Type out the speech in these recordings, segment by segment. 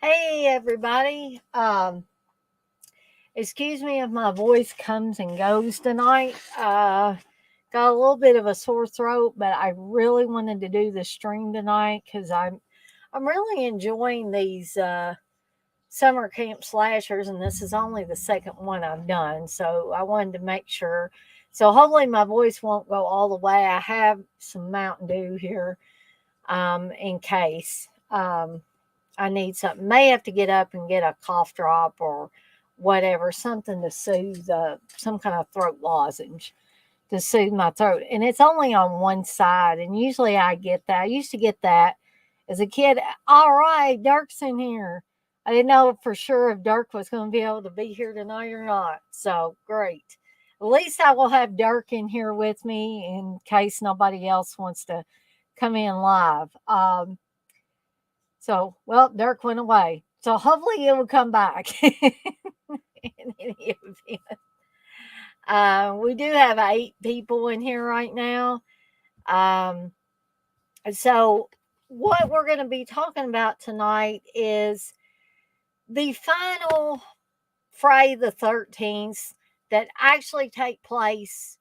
Hey everybody. Excuse me if my voice comes and goes tonight. Got a little bit of a sore throat, but I really wanted to do the stream tonight because I'm really enjoying these summer camp slashers, and this is only the second one I've done. So I wanted to make sure. So hopefully my voice won't go all the way. I have some Mountain Dew here in case. I need something. May have to get up and get a cough drop or whatever, something to soothe some kind of throat lozenge to soothe my throat. And it's only on one side. And usually I get that. I used to get that as a kid. All right, Dirk's in here. I didn't know for sure if Dirk was going to be able to be here tonight or not. So great. At least I will have Dirk in here with me in case nobody else wants to come in live. Well, Dirk went away. So hopefully it will come back in any event. We do have 8 people in here right now. Um, so what we're going to be talking about tonight is the final Friday the 13th that actually take place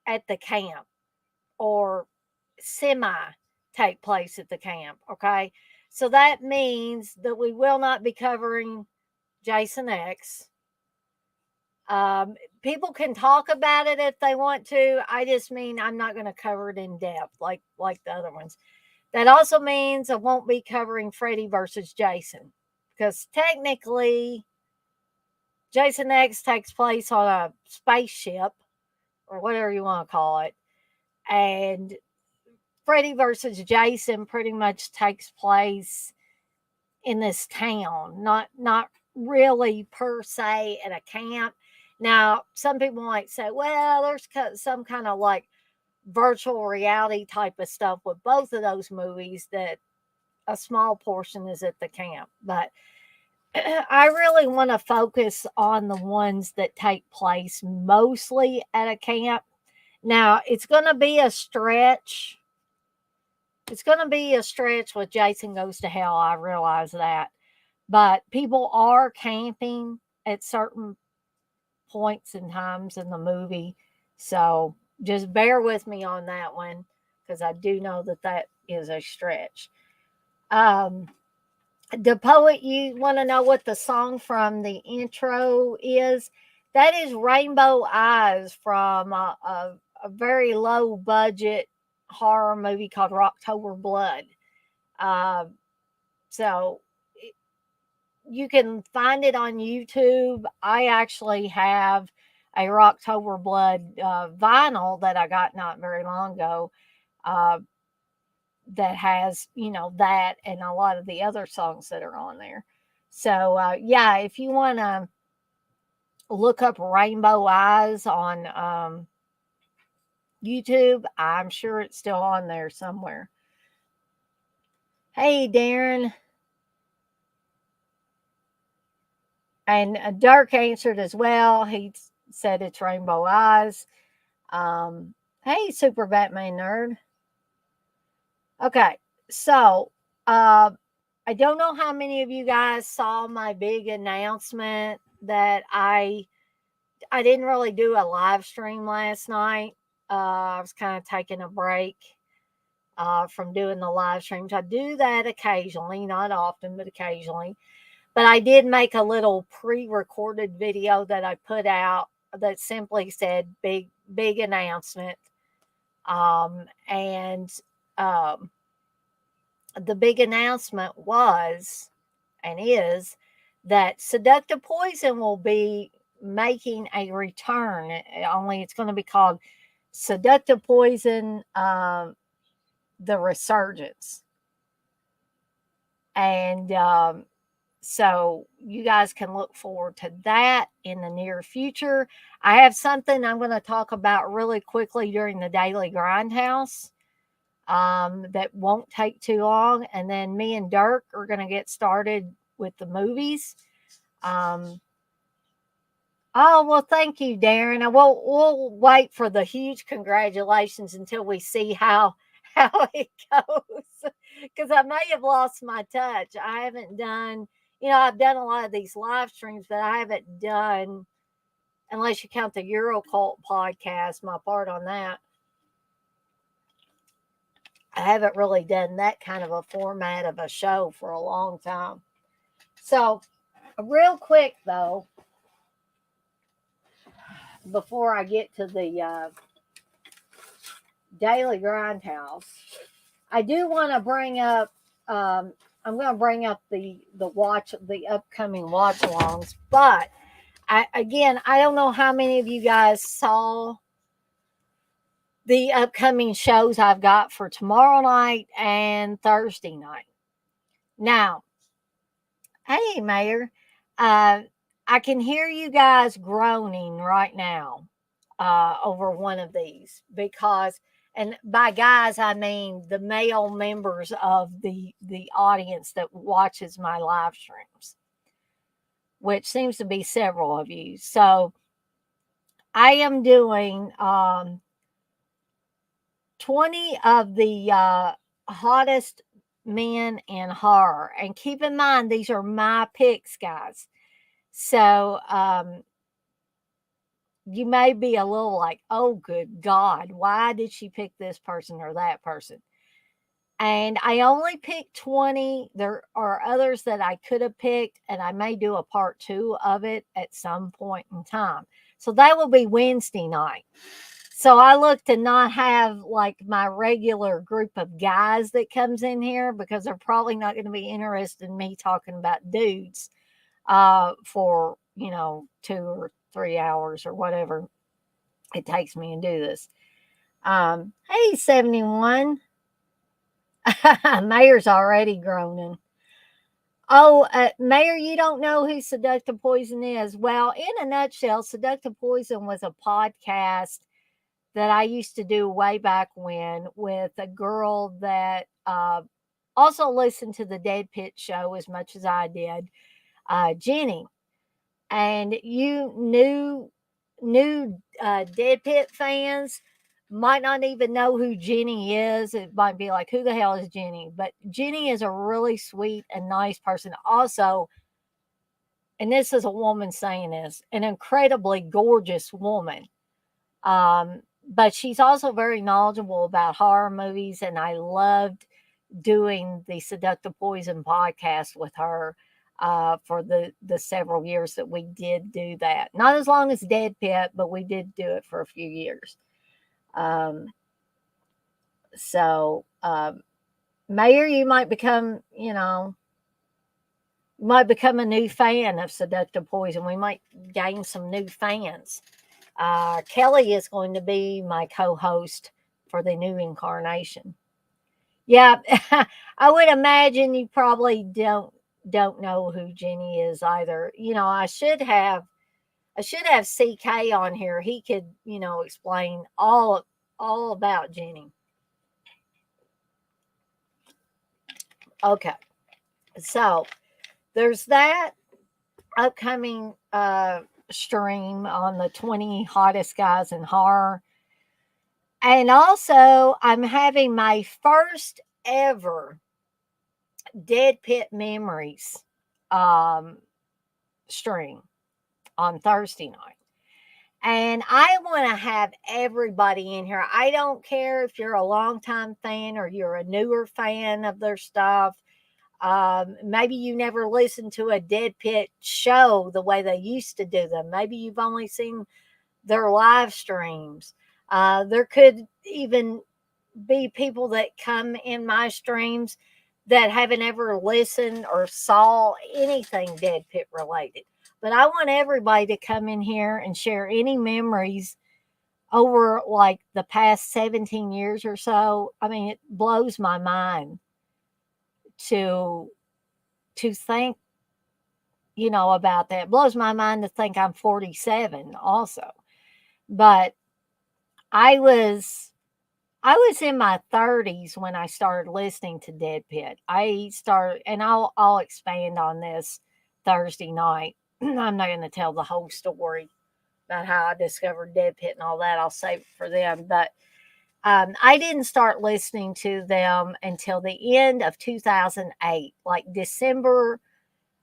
at the camp or semi take place at the camp. Okay. So that means that we will not be covering Jason X. People can talk about it if they want to. I just mean I'm not going to cover it in depth like the other ones. That also means I won't be covering Freddy versus Jason because technically Jason X takes place on a spaceship or whatever you want to call it, and Freddy versus Jason pretty much takes place in this town, not really per se at a camp. Now, some people might say, well, there's some kind of like virtual reality type of stuff with both of those movies that a small portion is at the camp. But I really want to focus on the ones that take place mostly at a camp. Now, it's going to be a stretch. It's going to be a stretch with Jason Goes to Hell. I realize that. But people are camping at certain points and times in the movie. So just bear with me on that one because I do know that is a stretch. The poet, you want to know what the song from the intro is? That is Rainbow Eyes from a very low budget horror movie called Rocktober Blood. Uh, so you can find it on YouTube. I actually have a Rocktober Blood vinyl that I got not very long ago uh, that has, that and a lot of the other songs that are on there. So, yeah, if you want to look up Rainbow Eyes on YouTube, I'm sure it's still on there somewhere. Hey, Darren. And Dirk answered as well. He said it's Rainbow Eyes. Hey, Super Batman Nerd. Okay, so I don't know how many of you guys saw my big announcement that I didn't really do a live stream last night. I was kind of taking a break from doing the live streams. I do that occasionally, not often, but occasionally. But I did make a little pre-recorded video that I put out that simply said big announcement. And the big announcement was and is that Seductive Poison will be making a return. Only it's going to be called Seductive Poison The Resurgence. And so you guys can look forward to that in the near future. I have something I'm going to talk about really quickly during the Daily Grindhouse that won't take too long. And then me and Dirk are going to get started with the movies. Oh, well, thank you, Darren. We'll wait for the huge congratulations until we see how it goes. because I may have lost my touch. I haven't done, I've done a lot of these live streams, but I haven't done, unless you count the Eurocult podcast, my part on that. I haven't really done that kind of a format of a show for a long time. So, real quick though, before I get to the Daily Grindhouse, I do want to bring up. I'm going to bring up the upcoming watch alongs, but I don't know how many of you guys saw the upcoming shows I've got for tomorrow night and Thursday night. Now, hey, Mayor, I can hear you guys groaning right now over one of these because, and by guys, I mean the male members of the audience that watches my live streams, which seems to be several of you. So I am doing 20 of the hottest men in horror. And keep in mind, these are my picks, guys. So you may be a little like, oh, good God, why did she pick this person or that person? And I only picked 20. There are others that I could have picked, and I may do a part 2 of it at some point in time. So that will be Wednesday night. So I look to not have like my regular group of guys that comes in here because they're probably not going to be interested in me talking about dudes for, 2 or 3 hours or whatever it takes me to do this. Hey, 71. Mayor's already groaning. Oh, Mayor, you don't know who Seductive Poison is. Well, in a nutshell, Seductive Poison was a podcast that I used to do way back when with a girl that also listened to the Dead Pit show as much as I did, Jenny. And you new Dead Pit fans might not even know who Jenny is. It might be like, who the hell is Jenny? But Jenny is a really sweet and nice person. Also, and this is a woman saying this, an incredibly gorgeous woman. But she's also very knowledgeable about horror movies, and I loved doing the Seductive Poison podcast with her for the several years that we did do that. Not as long as Dead Pit, but we did do it for a few years. So, Mayor, you might become, a new fan of Seductive Poison. We might gain some new fans. Kelly is going to be my co-host for the new incarnation. Yeah, I would imagine you probably don't know who Jenny is either. I should have CK on here. He could, explain all about Jenny. Okay. So, there's that upcoming stream on the 20 hottest guys in horror. And also, I'm having my first ever Dead Pit Memories stream on Thursday night. And I want to have everybody in here. I don't care if you're a longtime fan or you're a newer fan of their stuff. Maybe you never listened to a Dead Pit show the way they used to do them. Maybe you've only seen their live streams. There could even be people that come in my streams that haven't ever listened or saw anything Dead Pit related. But I want everybody to come in here and share any memories over like the past 17 years or so. I mean, it blows my mind to think, about that. It blows my mind to think I'm 47 also. But I was in my 30s when I started listening to Dead Pit. I started, and I'll expand on this Thursday night. I'm not going to tell the whole story about how I discovered Dead Pit and all that. I'll save it for them. But I didn't start listening to them until the end of 2008, like December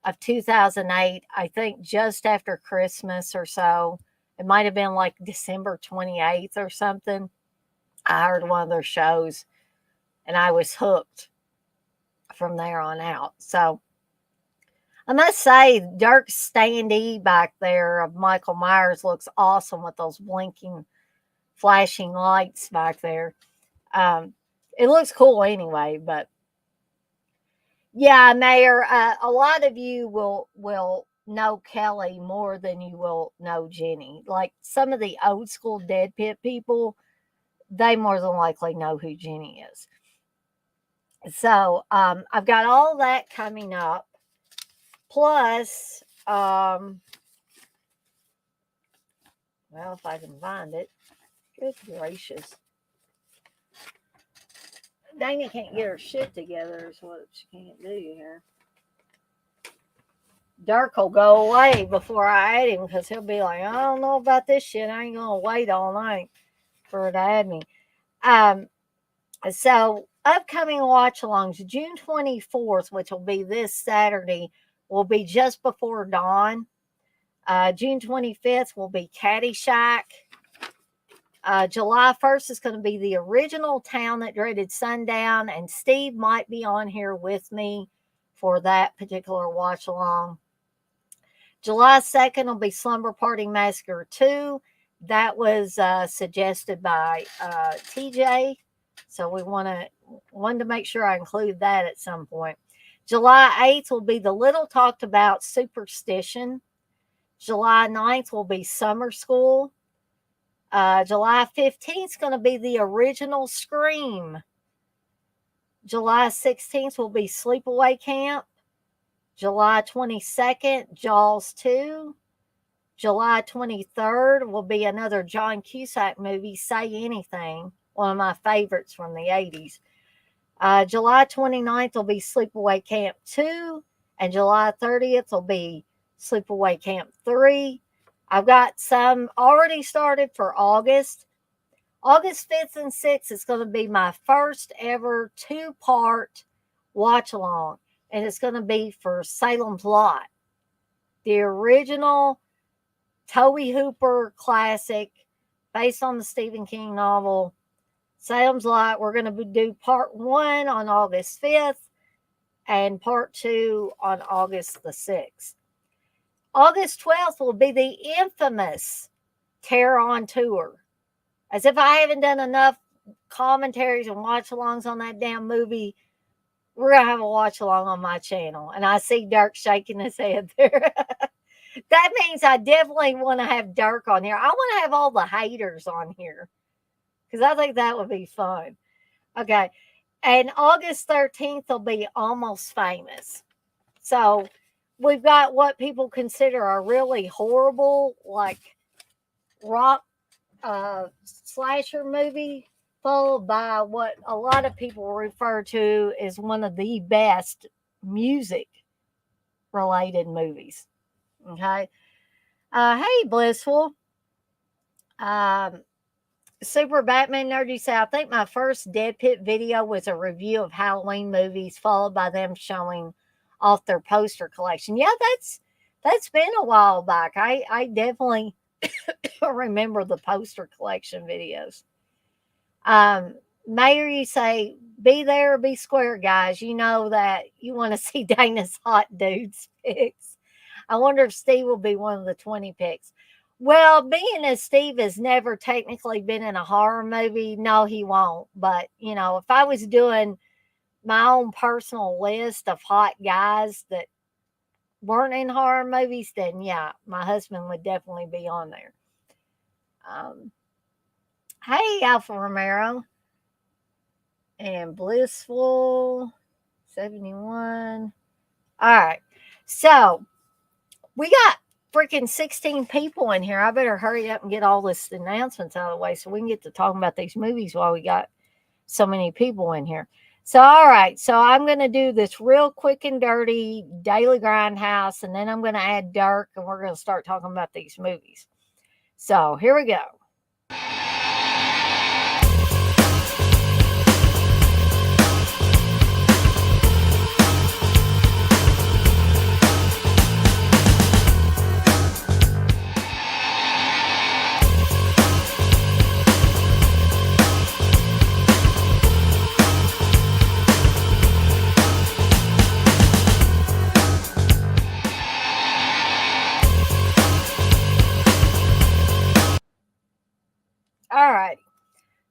of 2008, I think just after Christmas or so. It might have been like December 28th or something. I heard one of their shows and I was hooked from there on out. So I must say, Dirk's standee back there of Michael Myers looks awesome with those blinking, flashing lights back there. Um, it looks cool anyway, but yeah, Mayor, a lot of you will know Kelly more than you will know Jenny. Like some of the old school Dead Pit people, they more than likely know who Jenny is. So I've got all that coming up. Plus, well, if I can find it. Good gracious. Dana can't get her shit together, is what she can't do here. Dirk will go away before I add him because he'll be like, I don't know about this shit. I ain't going to wait all night for her to add me. So, upcoming watch alongs, June 24th, which will be this Saturday, will be just before dawn. June 25th will be Caddyshack. July 1st is going to be the original Town That Dreaded Sundown, and Steve might be on here with me for that particular watch along. July 2nd will be Slumber Party Massacre 2. That was suggested by TJ, so we wanted to make sure I include that at some point. July 8th will be the little talked about Superstition. July 9th will be Summer School. July 15th is going to be the original Scream. July 16th will be Sleepaway Camp. July 22nd, Jaws 2. July 23rd will be another John Cusack movie, Say Anything, one of my favorites from the 80s. July 29th will be Sleepaway Camp 2. And July 30th will be Sleepaway Camp 3. I've got some already started for August. August 5th and 6th is going to be my first ever 2-part watch along. And it's going to be for Salem's Lot, the original Tobe Hooper classic based on the Stephen King novel, Salem's Lot. We're going to do part 1 on August 5th and part 2 on August the 6th. August 12th will be the infamous Terror on Tour. As if I haven't done enough commentaries and watch-alongs on that damn movie, we're going to have a watch-along on my channel. And I see Dirk shaking his head there. That means I definitely want to have Dirk on here. I want to have all the haters on here because I think that would be fun. Okay. And August 13th will be Almost Famous. So we've got what people consider a really horrible, like, rock slasher movie, followed by what a lot of people refer to as one of the best music related movies. Okay. Hey, Blissful. Super Batman Nerd, you say, I think my first Dead Pit video was a review of Halloween movies, followed by them showing off their poster collection. Yeah, that's been a while back. I definitely remember the poster collection videos. Mayor, you say, be there or be square, guys. You know that you want to see Dana's hot dudes picks. I wonder if Steve will be one of the 20 picks. Well, being as Steve has never technically been in a horror movie, no, he won't. But, you know, if I was doing my own personal list of hot guys that weren't in horror movies, then yeah, my husband would definitely be on there. Hey, Alpha Romero and Blissful 71. All right, so we got freaking 16 people in here. I better hurry up and get all this announcements out of the way so we can get to talking about these movies while we got so many people in here. So, all right. So I'm going to do this real quick and dirty Daily Grindhouse, and then I'm going to add Dirk, and we're going to start talking about these movies. So here we go.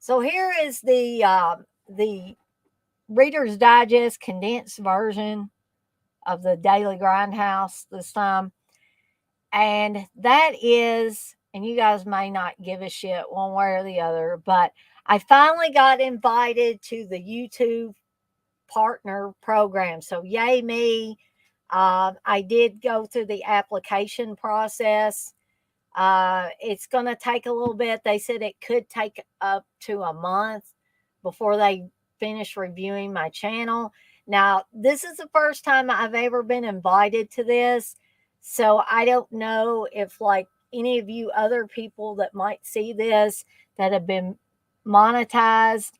So here is the Reader's Digest condensed version of the Daily Grindhouse this time. And that is, and you guys may not give a shit one way or the other, but I finally got invited to the YouTube partner program. So, yay me. I did go through the application process. It's going to take a little bit. They said it could take up to a month before they finish reviewing my channel. Now, this is the first time I've ever been invited to this. So I don't know if, like, any of you other people that might see this that have been monetized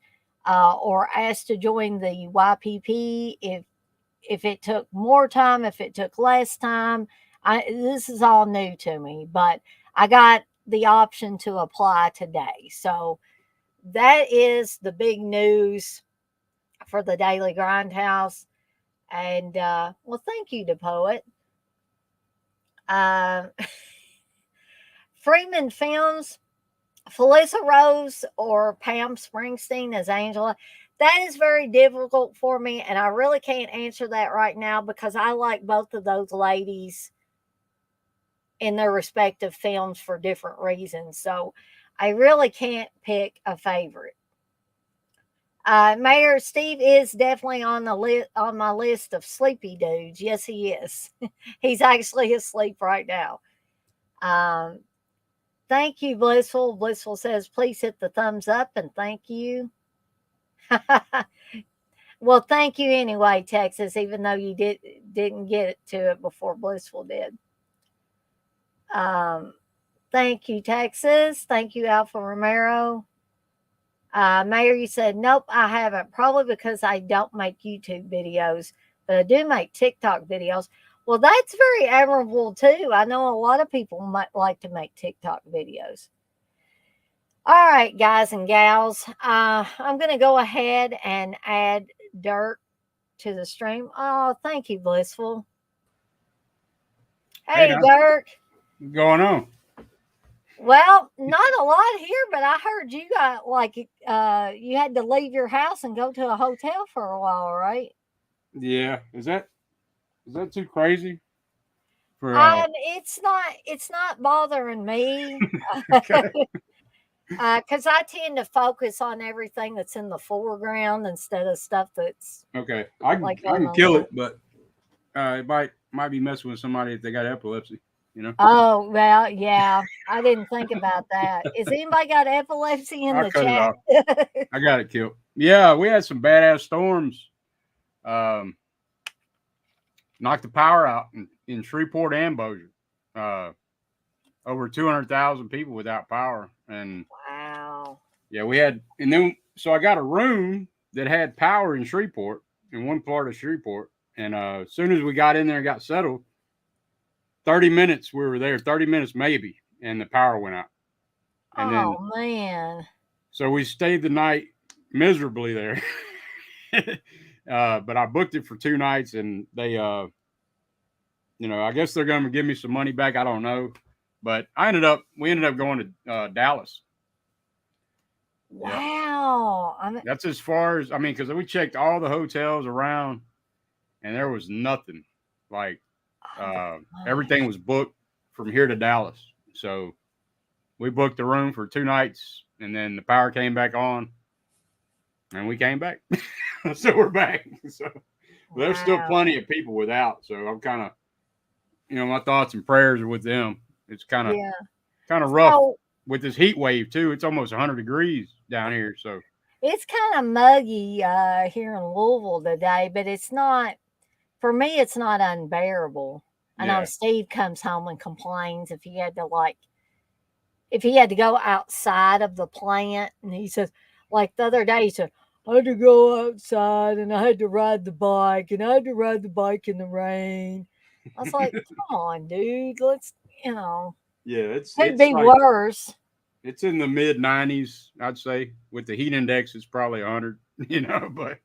or asked to join the YPP, if it took more time, if it took less time. This is all new to me, but I got the option to apply today. So that is the big news for the Daily Grindhouse. And well, thank you to Poet. Freeman Films, Felissa Rose or Pam Springsteen as Angela. That is very difficult for me, and I really can't answer that right now because I like both of those ladies in their respective films for different reasons. So I really can't pick a favorite. Mayor Steve is definitely on the on my list of sleepy dudes. Yes, he is. He's actually asleep right now. Thank you, Blissful. Blissful says, please hit the thumbs up and thank you. Well, thank you anyway, Texas, even though you didn't get to it before Blissful did. Thank you, Texas. Thank you, Alpha Romero. Mayor, you said, nope, I haven't. Probably because I don't make YouTube videos, but I do make TikTok videos. Well, that's very admirable, too. I know a lot of people might like to make TikTok videos. All right, guys and gals, I'm going to go ahead and add Dirk to the stream. Oh, thank you, Blissful. Hey, Dirk. What's going on? Well, not a lot here, but I heard you got like you had to leave your house and go to a hotel for a while, right? Yeah, is that too crazy? For it's not bothering me. Because I tend to focus on everything that's in the foreground instead of stuff that's okay. I can kill it, but it might be messing with somebody if they got epilepsy. You know? Oh, well, yeah. I didn't think about that. Is anybody got epilepsy in the chat? I got it killed. Yeah, we had some badass storms. Knocked the power out in Shreveport and Bossier. Over 200,000 people without power. And wow. Yeah, we had, and then, so I got a room that had power in Shreveport, in one part of Shreveport. And as soon as we got in there and got settled, 30 minutes we were there, 30 minutes maybe, and the power went out. And man. So we stayed the night miserably there. But I booked it for 2 nights, and they, I guess they're going to give me some money back. I don't know. But we ended up going to Dallas. Wow. Yeah. That's as far as, because we checked all the hotels around, and there was nothing. Like, everything was booked from here to Dallas. So we booked the room for 2 nights, and then the power came back on, and we came back. So we're back. So there's still plenty of people without. So I'm kind of, my thoughts and prayers are with them. It's kind of rough with this heat wave too. It's almost 100 degrees down here. So it's kind of muggy here in Louisville today, but it's not, for me, it's not unbearable. I know Steve comes home and complains if he had to go outside of the plant, and he says, like the other day, he said, I had to go outside and I had to ride the bike, and I had to ride the bike in the rain. I was like, come on, dude, let's, Yeah, it's could be like, worse. It's in the mid 90s, I'd say. With the heat index, it's probably 100, but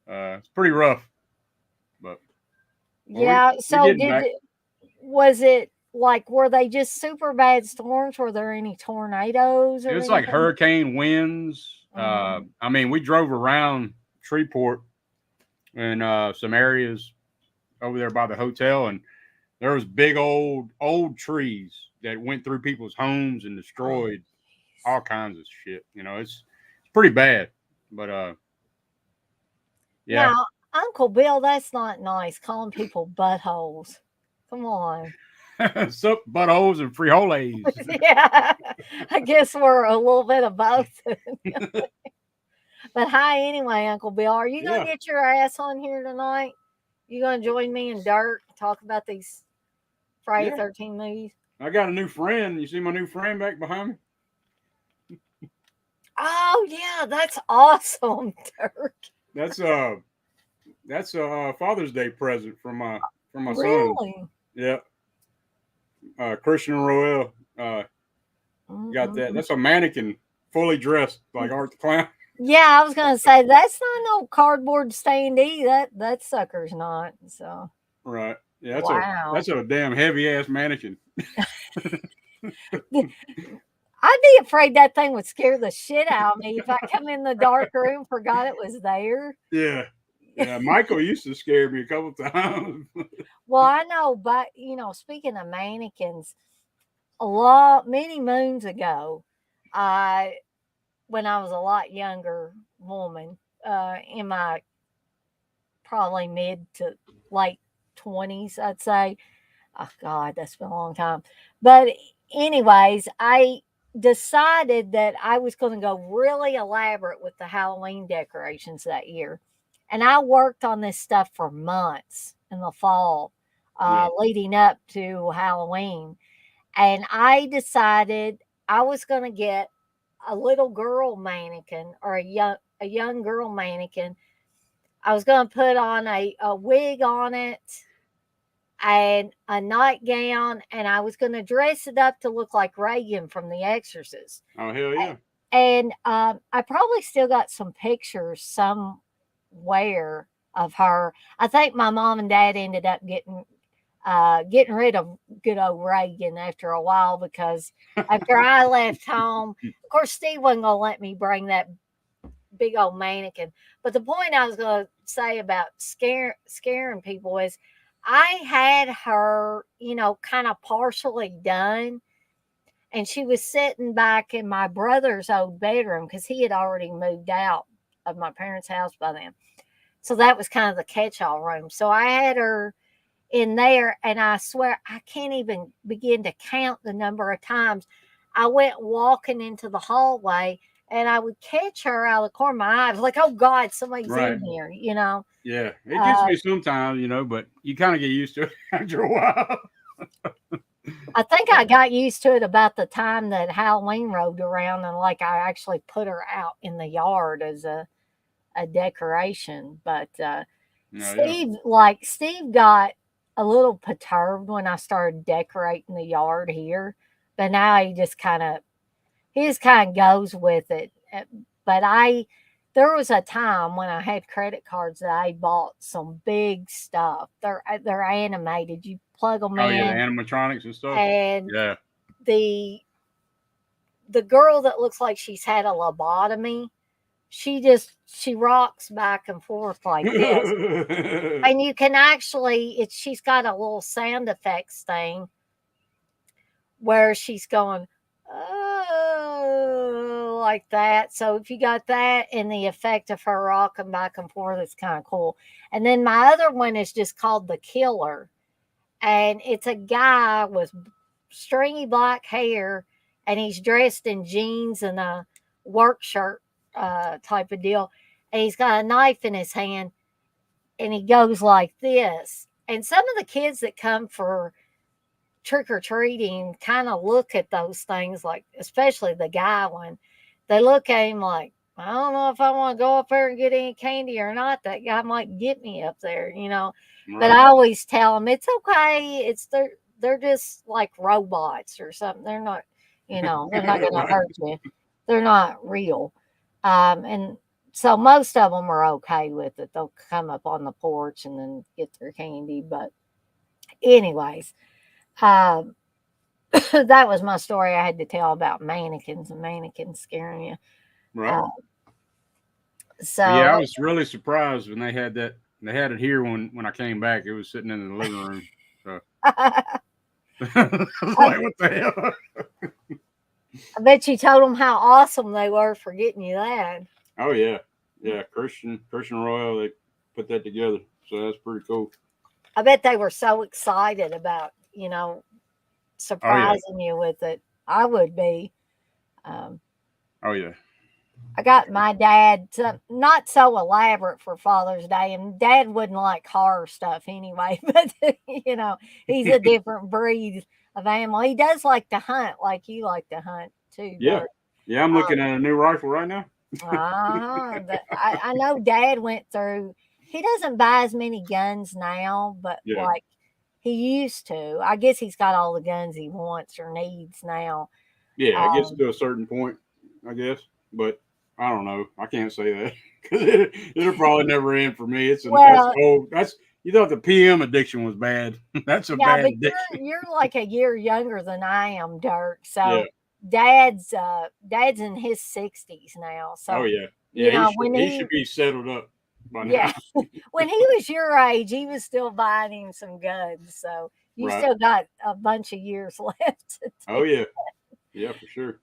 it's pretty rough. But yeah, so was it like, were they just super bad storms? Were there any tornadoes It or was like anything? hurricane winds. Mm. I mean, we drove around Shreveport and some areas over there by the hotel, and there was big old trees that went through people's homes and Oh, destroyed all kinds of shit. It's pretty bad. But yeah. now, Uncle Bill, that's not nice calling people buttholes. Come on. Sup buttholes and frijoles. Yeah, I guess we're a little bit of both. But hi, anyway, Uncle Bill, are you gonna Yeah. get your ass on here tonight? You gonna join me in Dirt, talk about these Friday Yeah. 13 movies? I got a new friend. You see my new friend back behind me? Oh yeah, that's awesome, Dirt. That's uh that's a Father's Day present from my son. Really? Yeah. Christian Roel got that. Mm-mm. That's a mannequin fully dressed like Art the Clown. Yeah, I was gonna say that's not no cardboard standee. That sucker's not. So Right. Yeah, wow. that's a damn heavy ass mannequin. I'd be afraid that thing would scare the shit out of me if I come in the dark room, forgot it was there. Yeah. Yeah. Michael used to scare me a couple times. Well, I know, but speaking of mannequins, many moons ago, I when I was a lot younger woman, in my probably mid to late 20s, I'd say. Oh God, that's been a long time. But anyways, I decided that I was going to go really elaborate with the Halloween decorations that year. And I worked on this stuff for months in the fall, Yeah. leading up to Halloween. And I decided I was going to get a little girl mannequin or a young girl mannequin. I was going to put on a wig on it and a nightgown, and I was going to dress it up to look like Reagan from The Exorcist. Oh hell yeah. And I probably still got some pictures somewhere of her. I think my mom and dad ended up getting rid of good old Reagan after a while because after I left home, of course, Steve wasn't going to let me bring that big old mannequin. But the point I was going to say about scaring people is I had her, kind of partially done. And she was sitting back in my brother's old bedroom because he had already moved out of my parents' house by then. So that was kind of the catch all room. So I had her in there, and I swear I can't even begin to count the number of times I went walking into the hallway and I would catch her out of the corner of my eyes, like, oh God, somebody's Right. in here, Yeah. It gets Uh, me sometimes, but you kind of get used to it after a while. I think I got used to it about the time that Halloween rolled around, and like I actually put her out in the yard as a decoration. But No, yeah. Steve got a little perturbed when I started decorating the yard here, but now he just kind of goes with it. But there was a time when I had credit cards that I bought some big stuff. They're animated. You plug them Oh yeah, the in, animatronics and stuff. and Yeah. the the girl that looks like she's had a lobotomy, she rocks back and forth like this. And you can actually she's got a little sound effects thing where she's going, oh, like that. So if you got that and the effect of her rocking back and forth, it's kind of cool. And then my other one is just called The Killer. And it's a guy with stringy black hair, and he's dressed in jeans and a work shirt type of deal. And he's got a knife in his hand, and he goes like this. And some of the kids that come for trick or treating kind of look at those things like, especially the guy one, they look at him like, I don't know if I want to go up there and get any candy or not. That guy might get me up there. But Right. I always tell them it's okay. They're just like robots or something. They're not, they're not going to Right. hurt you. They're not real. And so most of them are okay with it. They'll come up on the porch and then get their candy. But anyways, That was my story I had to tell about mannequins and mannequins scaring you. Right. Uh, But yeah, so I was really surprised when they had that. They had it here when I came back. It was sitting in the living room. So I, I was like, "What the hell?" I bet you told them how awesome they were for getting you that. Oh yeah, yeah. Christian Royal. They put that together, so that's pretty cool. I bet they were so excited about, Oh yeah, surprising you with it. I would be. Um, oh yeah. I got my dad not so elaborate for Father's Day, and Dad wouldn't like horror stuff anyway. But he's a different breed of animal. He does like to hunt, like you like to hunt too, Yeah, Bert. yeah. I'm Um, looking at a new rifle right now. I know Dad went through. He doesn't buy as many guns now, but Yeah, like he used to. I guess he's got all the guns he wants or needs now. yeah. It gets Um, to a certain point, I guess. But I don't know. I can't say that because it'll probably never end for me. That's well, old. That's you thought the PM addiction was bad. That's a yeah, bad but addiction. you're like a year younger than I am, Dirk. Yeah. So dad's in his 60s now. Oh So yeah. Yeah. when He should be settled up by yeah, now. when he was your age, he was still buying him some guns. So you Right. still got a bunch of years left to Oh do. yeah. Yeah, for sure.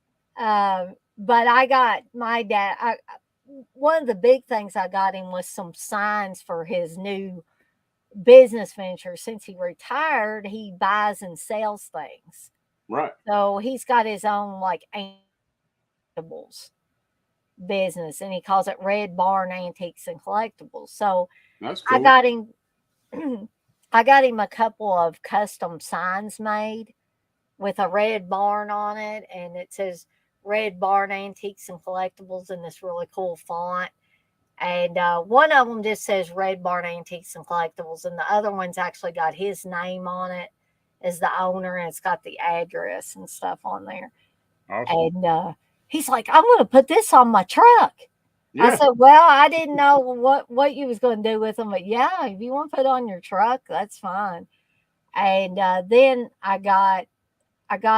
But I got my dad. One of the big things I got him was some signs for his new business venture. Since he retired, he buys and sells things. Right. So he's got his own like collectibles business, and he calls it Red Barn Antiques and Collectibles. So That's I cool. got him. I got him a couple of custom signs made with a red barn on it, and it says Red Barn Antiques and Collectibles in this really cool font. And one of them just says Red Barn Antiques and Collectibles, and the other one's actually got his name on it as the owner, and it's got the address and stuff on there. Awesome. And he's like, "I'm going to put this on my truck." I Yeah. said, "Well, I didn't know what you was going to do with them, but yeah, if you want to put it on your truck, that's fine." And then I got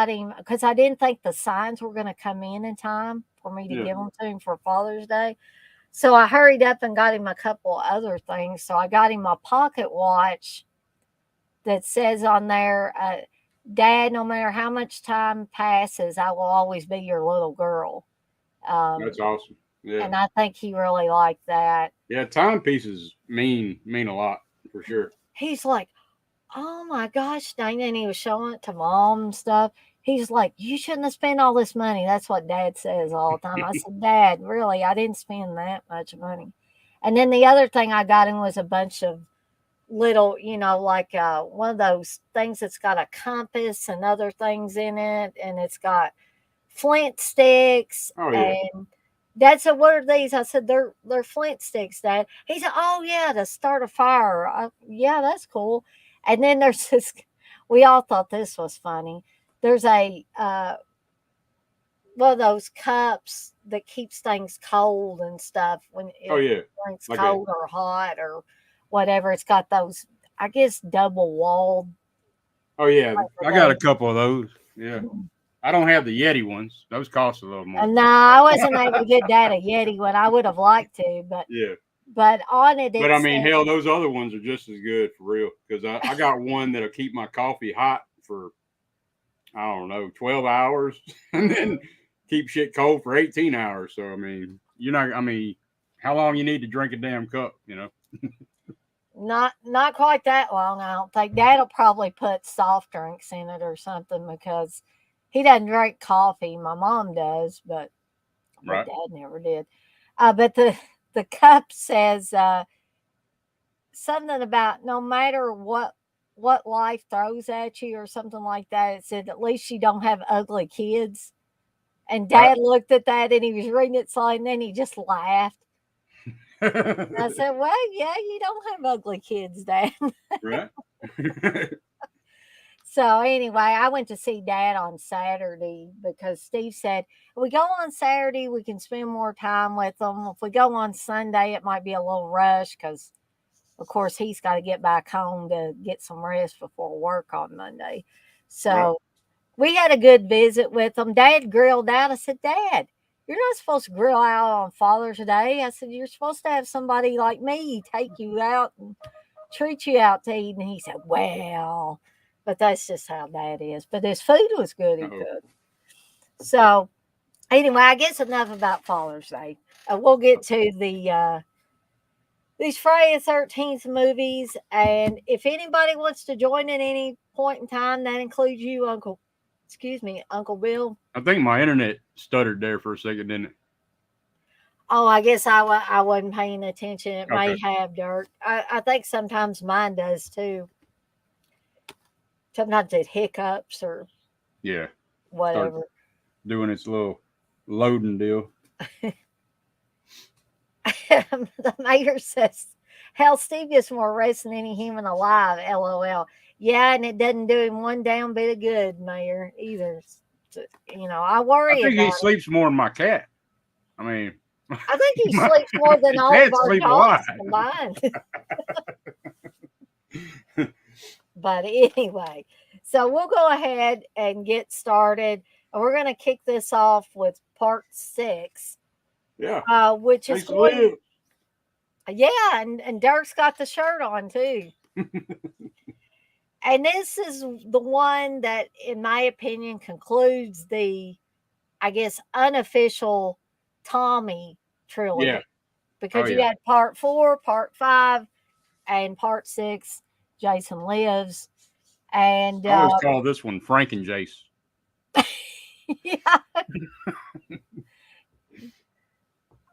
him because I didn't think the signs were going to come in time for me to Yeah. give them to him for Father's Day. So I hurried up and got him a couple other things. So I got him a pocket watch that says on there, "Dad, no matter how much time passes, I will always be your little girl." Um, That's awesome. Yeah. and I think he really liked that. Yeah. Timepieces mean a lot for sure. He's like, "Oh my gosh, dang." And he was showing it to mom and stuff. He's like, "You shouldn't have spent all this money." That's what Dad says all the time. I said, "Dad, really, I didn't spend that much money." And then the other thing I got him was a bunch of little, like one of those things that's got a compass and other things in it, and it's got flint sticks. Oh yeah. And Dad said, "What are these?" I said, "They're flint sticks, Dad." He said, "Oh yeah, to start a fire." Yeah, that's cool. And then there's this. We all thought this was funny. There's a one of those cups that keeps things cold and stuff when Oh it yeah. drinks Like a cold or hot or whatever. It's got those, I guess, double walled oh yeah. type of I got a those. couple of those. Yeah. I don't have the Yeti ones. Those cost a little more. And no, I wasn't able to get Dad a Yeti when I would have liked to, but Yeah. on it But it I mean, said, hell, those other ones are just as good for real. Because I got one that'll keep my coffee hot for I don't know 12 hours, and then keep shit cold for 18 hours. So I mean, you're not. I mean, how long you need to drink a damn cup? You know? not quite that long. I don't think Dad'll probably put soft drinks in it or something because he doesn't drink coffee. My mom does, but Right. Dad never did. But the cup says something about no matter what life throws at you or something like that. It said at least you don't have ugly kids. And Right. Dad looked at that and he was reading it slowly, and then he just laughed. I said, "Well, yeah, you don't have ugly kids, Dad." right. So anyway, I went to see Dad on Saturday because Steve said, "If we go on Saturday, we can spend more time with them. If we go on Sunday, it might be a little rush because, of course, he's got to get back home to get some rest before work on Monday." right. So we had a good visit with them. Dad grilled out. I said, Dad, you're not supposed to grill out on Father's Day. I said, you're supposed to have somebody like me take you out and treat you out to eat. And he said, well, but that's just how Dad is. But his food was good, he Uh-oh. could. So, anyway, I guess enough about Father's Day. We'll get to these Friday the 13th movies. And if anybody wants to join at any point in time, that includes you, Uncle Bill. I think my internet stuttered there for a second, didn't it? Oh, I guess I wasn't paying attention. It may Okay. have, Dirk. I think sometimes mine does too. Sometimes it hiccups or Yeah. Start whatever. doing its little loading deal. The mayor says, hell, Steve gets more rest than any human alive, LOL. Yeah, and it doesn't do him one damn bit of good, Mayor, either. I I worry think he about it. sleeps more than my cat. I mean, I think he my sleeps more than all of cats our sleep a lot. dogs combined. But anyway, so we'll go ahead and get started. And we're going to kick this off with part 6, Yeah. which is Thanks to going. live. Yeah, and Dirk's got the shirt on too. And this is the one that, in my opinion, concludes the, I guess, unofficial Tommy trilogy. Yeah. Because Oh, you yeah. had part 4, part 5, and part 6, Jason Lives. And I always call this one Frank and Jace. yeah.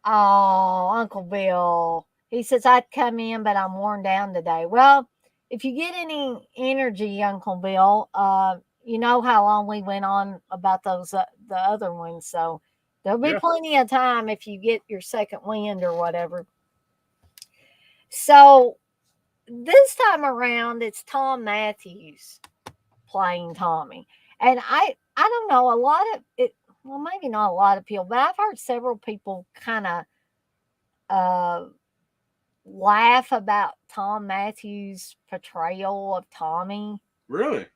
Oh, Uncle Bill. He says, I'd come in, but I'm worn down today. Well, if you get any energy, Uncle Bill, you know how long we went on about those the other ones. So there'll be Yeah. plenty of time if you get your second wind or whatever. So this time around, it's Tom Matthews playing Tommy. And I don't know, a lot of it, well, maybe not a lot of people, but I've heard several people kind of uh, laugh about Tom Matthews' portrayal of Tommy Really?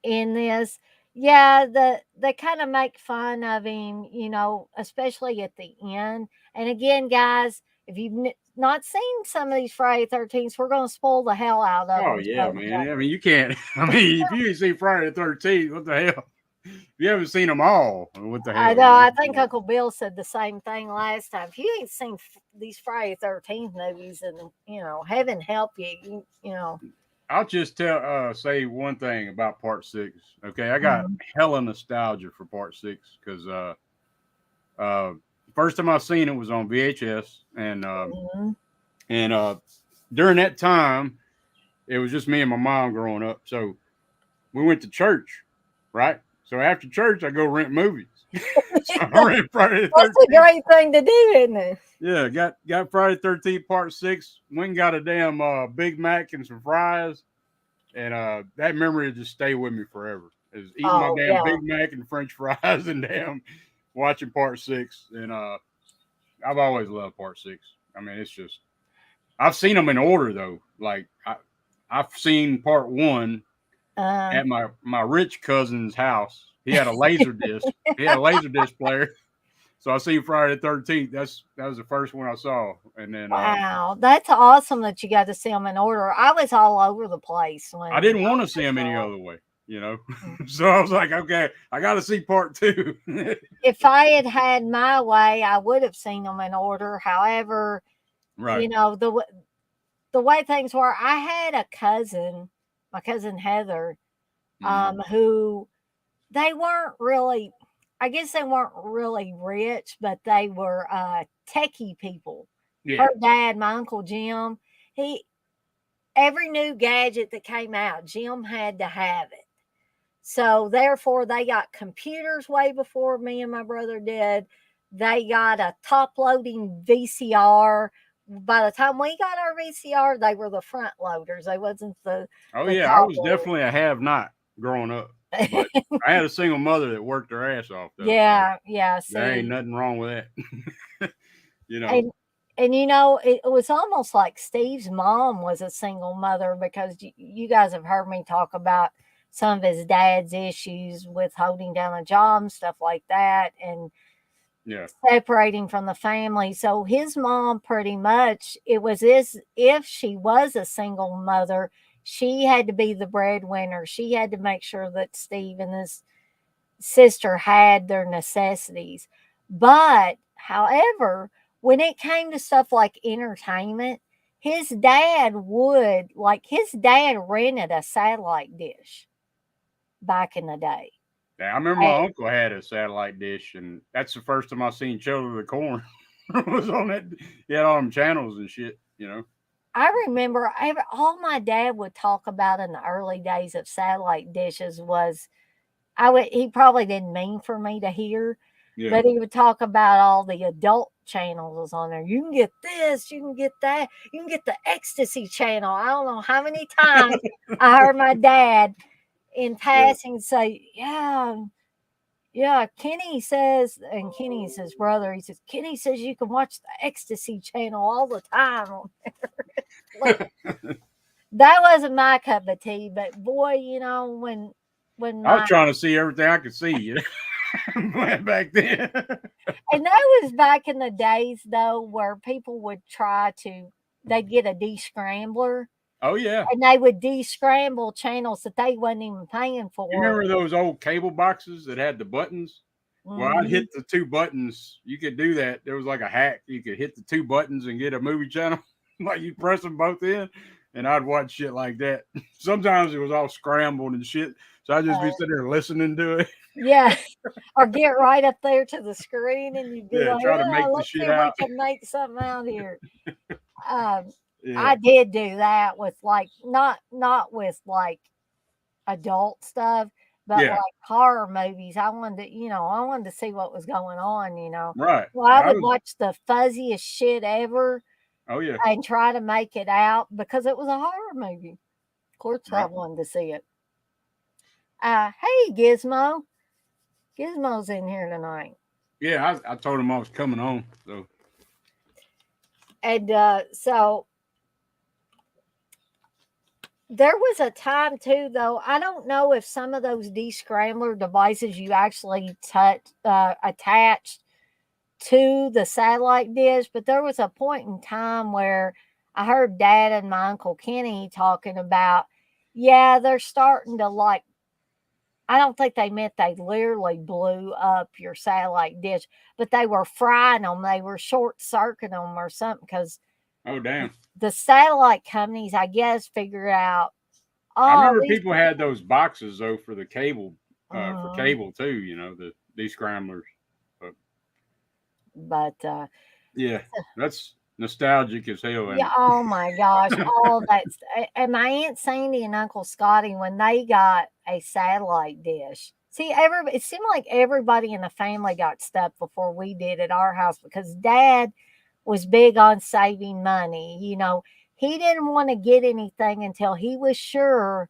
in this. Yeah, they kind of make fun of him, especially at the end. And again, guys, if you've not seen some of these Friday 13th, we're going to spoil the hell out of Oh, them. yeah, So, man. I mean, you can't. I mean, if you ain't seen Friday the 13th, what the hell? If you haven't seen them all, what the I hell? know. I think Uncle Bill said the same thing last time. If you ain't seen these Friday 13th movies, and heaven help you, I'll just say one thing about part 6. Okay, I got Mhm. hella nostalgia for part 6 because uh, first time I seen it was on VHS, Mhm. and during that time it was just me and my mom growing up. So we went to church, right? So after church, I go rent movies. So I rent Friday the That's a 13th. great thing to do, isn't it? Yeah, got Friday 13th part 6. Went and got a damn Big Mac and some fries, and that memory will just stay with me forever. Is eating my Oh damn yeah. Big Mac and French fries and damn watching part 6. And I've always loved part 6. I mean, it's just I've seen them in order though. Like I've seen part 1 Uh, at my rich cousin's house. He had a laser disc. He had a laser disc player. So I seen Friday the 13th. That was the first one I saw, and then wow, that's awesome that you got to see them in order. I was all over the place I when didn't want to I see him any saw other way, them. so I was like, okay, I got to see part 2. If I had had my way, I would have seen them in order. However, Right. the way things were, I had a cousin, my cousin Heather, Mm-hmm. who they weren't really, I guess they weren't really rich, but they were techie people. Yeah. Her dad, my Uncle Jim, he every new gadget that came out, Jim had to have it. So therefore, they got computers way before me and my brother did. They got a top loading VCR. By the time we got our VCR, they were the front loaders. They wasn't Oh the yeah, I top was loaders. definitely a have not growing up, but I had a single mother that worked her ass off though, so Yeah. there ain't See, nothing wrong with that. you know. and it was almost like Steve's mom was a single mother because you guys have heard me talk about some of his dad's issues with holding down a job and stuff like that, and Yeah. separating from the family. So his mom, pretty much, it was as if she was a single mother. She had to be the breadwinner. She had to make sure that Steve and his sister had their necessities. But, however, when it came to stuff like entertainment, his dad his dad rented a satellite dish back in the day. Yeah, I remember my uncle had a satellite dish, and that's the first time I seen Children of the Corn. Was on that. He had all them channels and shit. I remember all my dad would talk about in the early days of satellite dishes was he probably didn't mean for me to hear, Yeah. but he would talk about all the adult channels on there. You can get this, you can get that, you can get the ecstasy channel. I don't know how many times I heard my dad in passing say, yeah, Kenny says, and Kenny's his brother, he says, Kenny says you can watch the ecstasy channel all the time on there. Like, that wasn't my cup of tea, but boy, when I was my trying to see everything I could see, back then. and that was back in the days though where people would they'd get a descrambler Oh yeah. and they would descramble channels that they wasn't even paying for. You remember those old cable boxes that had the buttons? Well, I'd hit the two buttons. You could do that. There was like a hack. You could hit the two buttons and get a movie channel. Like you press them both in, and I'd watch shit like that. Sometimes it was all scrambled and shit. So I'd just be sitting there listening to it. Yeah. Or get right up there to the screen and you'd be like, try to make the let's shit see out. if we can make something out here. Yeah. I did do that with not with like adult stuff, but like horror movies. I wanted to see what was going on. Right. Well, I would watch the fuzziest shit ever. Oh yeah. And try to make it out because it was a horror movie. Of course, I wanted to see it. Hey, Gizmo. Gizmo's in here tonight. Yeah, I told him I was coming on. So. And so there was a time too, though. I don't know if some of those descrambler devices you actually attached to the satellite dish, but there was a point in time where I heard Dad and my Uncle Kenny talking about, they're starting to I don't think they meant they literally blew up your satellite dish, but they were frying them. They were short circuiting them or something because oh damn, the satellite companies, I guess, figured out. I remember people had those boxes though for the cable, for cable too. These scramblers. But yeah, that's nostalgic as hell. Yeah. Oh my gosh, all that. And my Aunt Sandy and Uncle Scotty, when they got a satellite dish, it seemed like everybody in the family got stuff before we did at our house because Dad was big on saving money. He didn't want to get anything until he was sure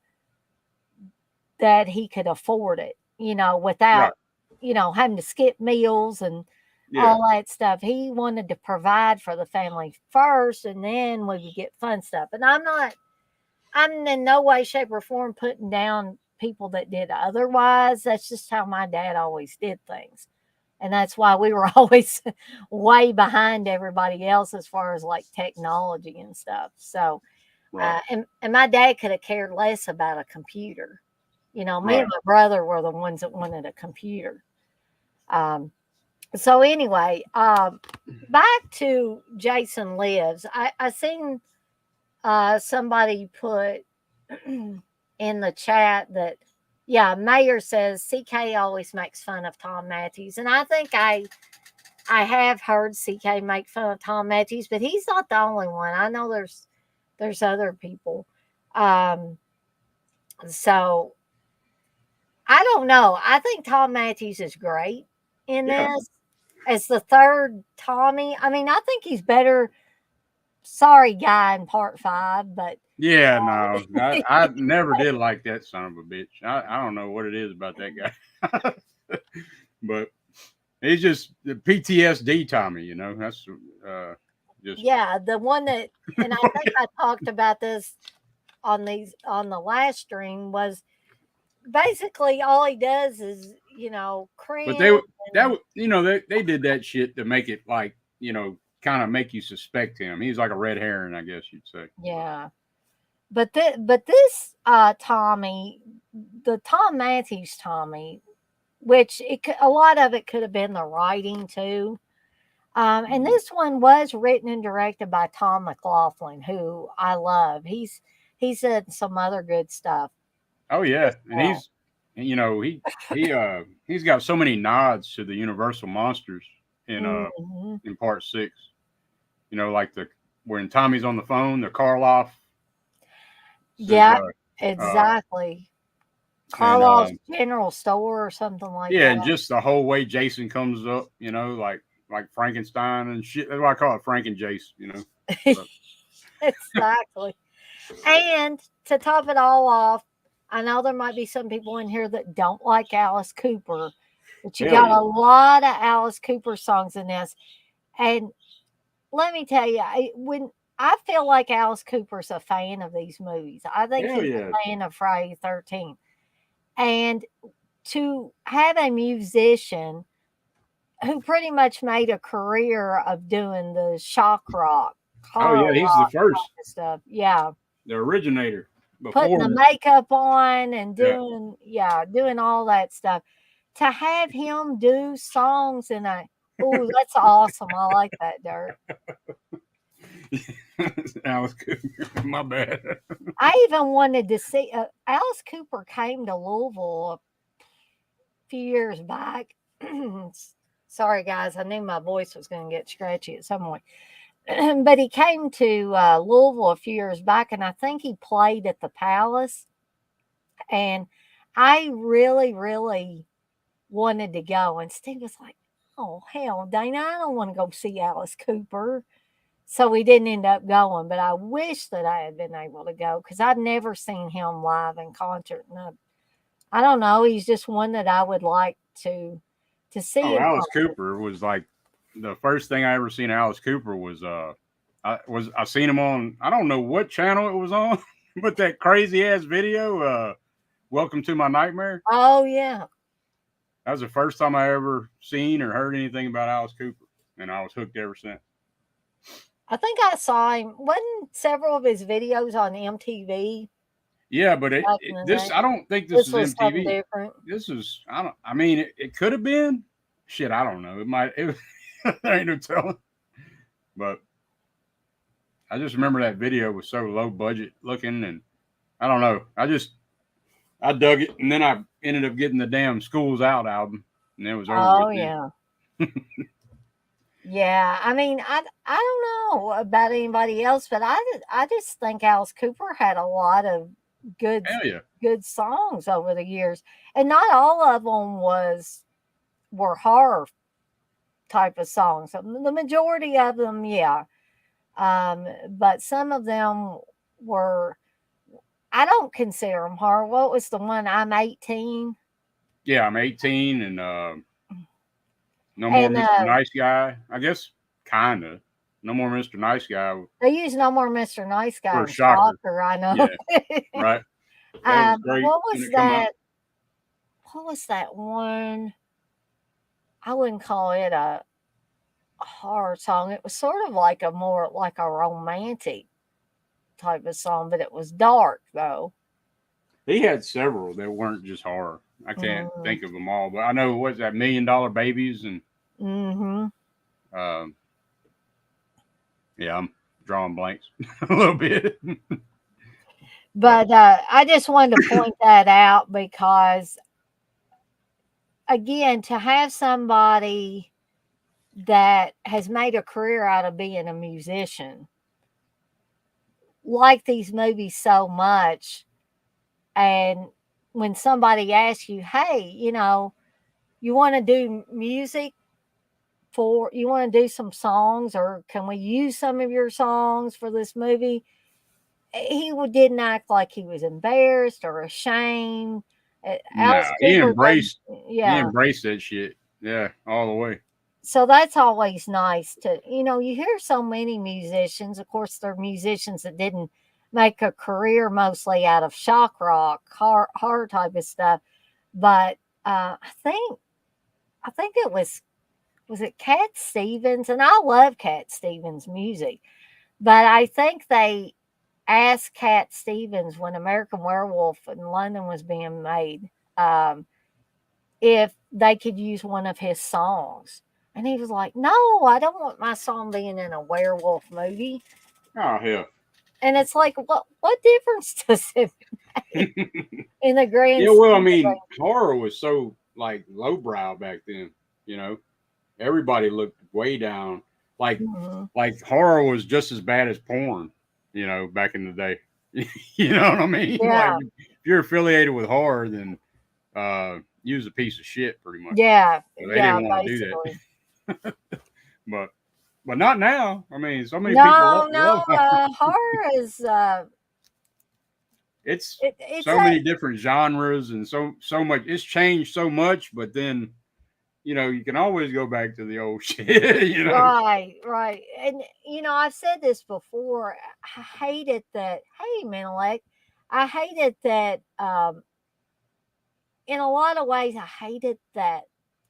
that he could afford it. Without having to skip meals and all that stuff. He wanted to provide for the family first, and then we would get fun stuff. And I'm in no way, shape, or form putting down people that did otherwise. That's just how my dad always did things. And that's why we were always way behind everybody else as far as like technology and stuff. So, and my dad could have cared less about a computer. Me and my brother were the ones that wanted a computer. So anyway, back to Jason Lives. I seen somebody put in the chat that, Mayor says CK always makes fun of Tom Matthews. And I think I have heard CK make fun of Tom Matthews, but he's not the only one. I know there's other people. So I don't know. I think Tom Matthews is great in this. As the third Tommy. I mean, I think he's better. Sorry, guy in part 5, but no, I never did like that son of a bitch. I don't know what it is about that guy, but he's just the PTSD Tommy. That's just the one that, and I think I talked about this on the last stream was basically all he does is, But cringe and they did that shit to make it like kind of make you suspect him. He's like a red herring, I guess you'd say. yeah. But this Tommy, the Tom Matthews Tommy, which a lot of it could have been the writing too. And Mhm. this one was written and directed by Tom McLaughlin, who I love. He's done some other good stuff Oh as yeah, and well. he's got so many nods to the Universal monsters in Hmm. in part six. Like the when Tommy's on the phone, the Karloff says, Yeah, uh, exactly. and Karloff's General Store or something like yeah, that. and just the whole way Jason comes up, like Frankenstein and shit. That's why I call it Frank and Jace. But, Exactly. And to top it all off, I know there might be some people in here that don't like Alice Cooper, but you hell got yeah, a lot of Alice Cooper songs in this. And let me tell you, when I feel like Alice Cooper's a fan of these movies, I think hell he's yeah. a fan of Friday the 13th. And to have a musician who pretty much made a career of doing the shock rock, Oh horror yeah, he's the rock first, type of stuff, yeah, the originator. putting Before, the makeup on and yeah, doing all that stuff. To have him do songs in a oh, that's awesome. I like that, Dirt. Alice Cooper. My bad. I even wanted to see Alice Cooper came to Louisville a few years back. Sorry, guys, I knew my voice was going to get scratchy at some point. But he came to Louisville a few years back, and I think he played at the Palace. And I really, really wanted to go. And Steve was like, "Oh, hell, Dana, I don't want to go see Alice Cooper." So we didn't end up going, but I wish that I had been able to go because I'd never seen him live in concert. And I don't know, he's just one that I would like to see Oh, in Alice concert. Cooper was like the first thing I ever seen Alice Cooper was I seen him on, I don't know what channel it was on, but that crazy ass video, Welcome to My Nightmare. Oh yeah, That was the first time I ever seen or heard anything about Alice Cooper, and I was hooked ever since. I think I saw him. Wasn't several of his videos on MTV Yeah, but back in the day? I don't think this This is was something MTV. different. This is I mean it could have been. Shit, I don't know. It might. There ain't no telling. But I just remember that video was so low budget looking, and I don't know. I dug it, and then I ended up getting the damn Schools Out album, and it was over with Oh then. yeah. Yeah, I mean, I don't know about anybody else, but I just think Alice Cooper had a lot of good Hell yeah. good songs over the years, and not all of them were horror type of songs. The majority of them, yeah, but some of them were. I don't consider them horror. What was the one? I'm 18, Yeah, I'm 18, and no more and Mr. Nice Guy. I guess kinda. No more Mr. Nice Guy they use No More Mr. Nice Guy for a and shocker. Shocker. I know. Yeah, right. That was But great when it come out. what was that one? I wouldn't call it a horror song. It was sort of like a more like a romantic type of song, but it was dark though. He had several that weren't just horror. I can't Mm, think of them all, but I know what's that $1 million babies and mm-hmm. um, yeah, I'm drawing blanks a little bit. But But I just wanted to point that out because, again, to have somebody that has made a career out of being a musician, like these movies so much, and when somebody asks you, "Hey, you want to do music for you want to do some songs or can we use some of your songs for this movie?" Didn't act like he was embarrassed or ashamed. nah, Alice Cooper doesn't, he yeah. embraced that shit. Yeah, all the way. So that's always nice to, you hear so many musicians. Of course, there are musicians that didn't make a career mostly out of shock rock, horror type of stuff. But I think it was it Cat Stevens, and I love Cat Stevens music, but I think they asked Cat Stevens when American Werewolf in London was being made, um, if they could use one of his songs. And he was like, "No, I don't want my song being in a werewolf movie." Oh hell. And it's like, what difference does it make in the grand Yeah, well, I scheme of mean, horror was so like lowbrow back then. You know, everybody looked way down. Like, things? Mhm. like horror was just as bad as porn. You know, back in the day. You know what I mean? Like, Yeah, if you're affiliated with horror, then you was a piece of shit, pretty much. yeah, So they yeah, didn't want to do basically. that. but but not now. I mean, so many people No, love no, horror. horror is It's it's so a many different genres and so much. It's changed so much, but then you can always go back to the old shit. right, right. And I've said this before. I hated that. Hey, Menelec, I hated that. In a lot of ways, I hated that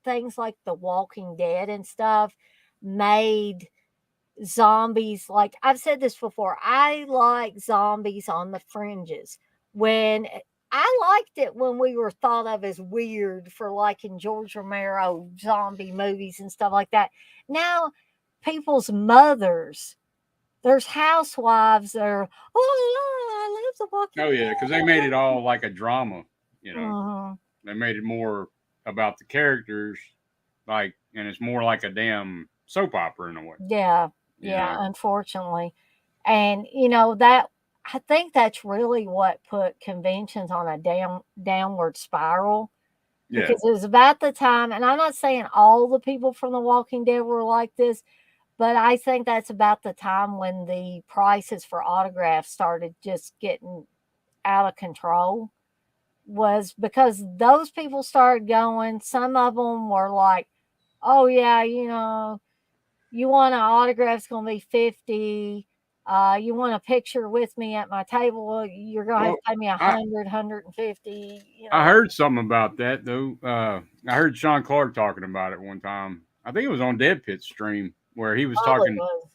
things like The Walking Dead and stuff made zombies, like I've said this before, I like zombies on the fringes. When I liked it when we were thought of as weird for liking George Romero zombie movies and stuff like that. Now people's mothers, there's housewives that are, oh, I love The Oh Walking yeah, because they made it all like a drama. You Dead. know, they made it more about the characters, like, and it's more like a damn soap opera in a way. Yeah, You yeah, know, unfortunately. And that I think that's really what put conventions on a downward spiral, yeah, because it was about the time, and I'm not saying all the people from The Walking Dead were like this, but I think that's about the time when the prices for autographs started just getting out of control. Was because those people started going, some of them were like, "Oh yeah, you want an autograph, it's going to be 50. You want a picture with me at my table, you're going to have well, to pay me a I 100, 150, I heard something about that though. I heard Sean Clark talking about it one time. I think it was on Dead Pit's stream where he was probably talking. was.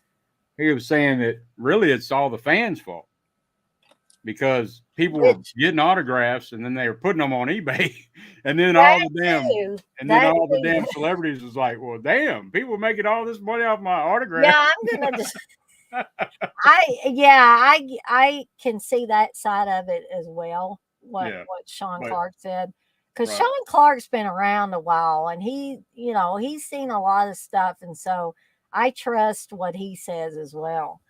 He was saying that really it's all the fans' fault because people were Which, getting autographs and then they were putting them on eBay, and then that too, that all the too. damn celebrities was like, well, damn, people are making all this money off my autograph. Yeah, I'm going to just, I can see that side of it as well, Yeah, what Sean but Clark said. Because right, Sean Clark's been around a while, and he's seen a lot of stuff. And so I trust what he says as well.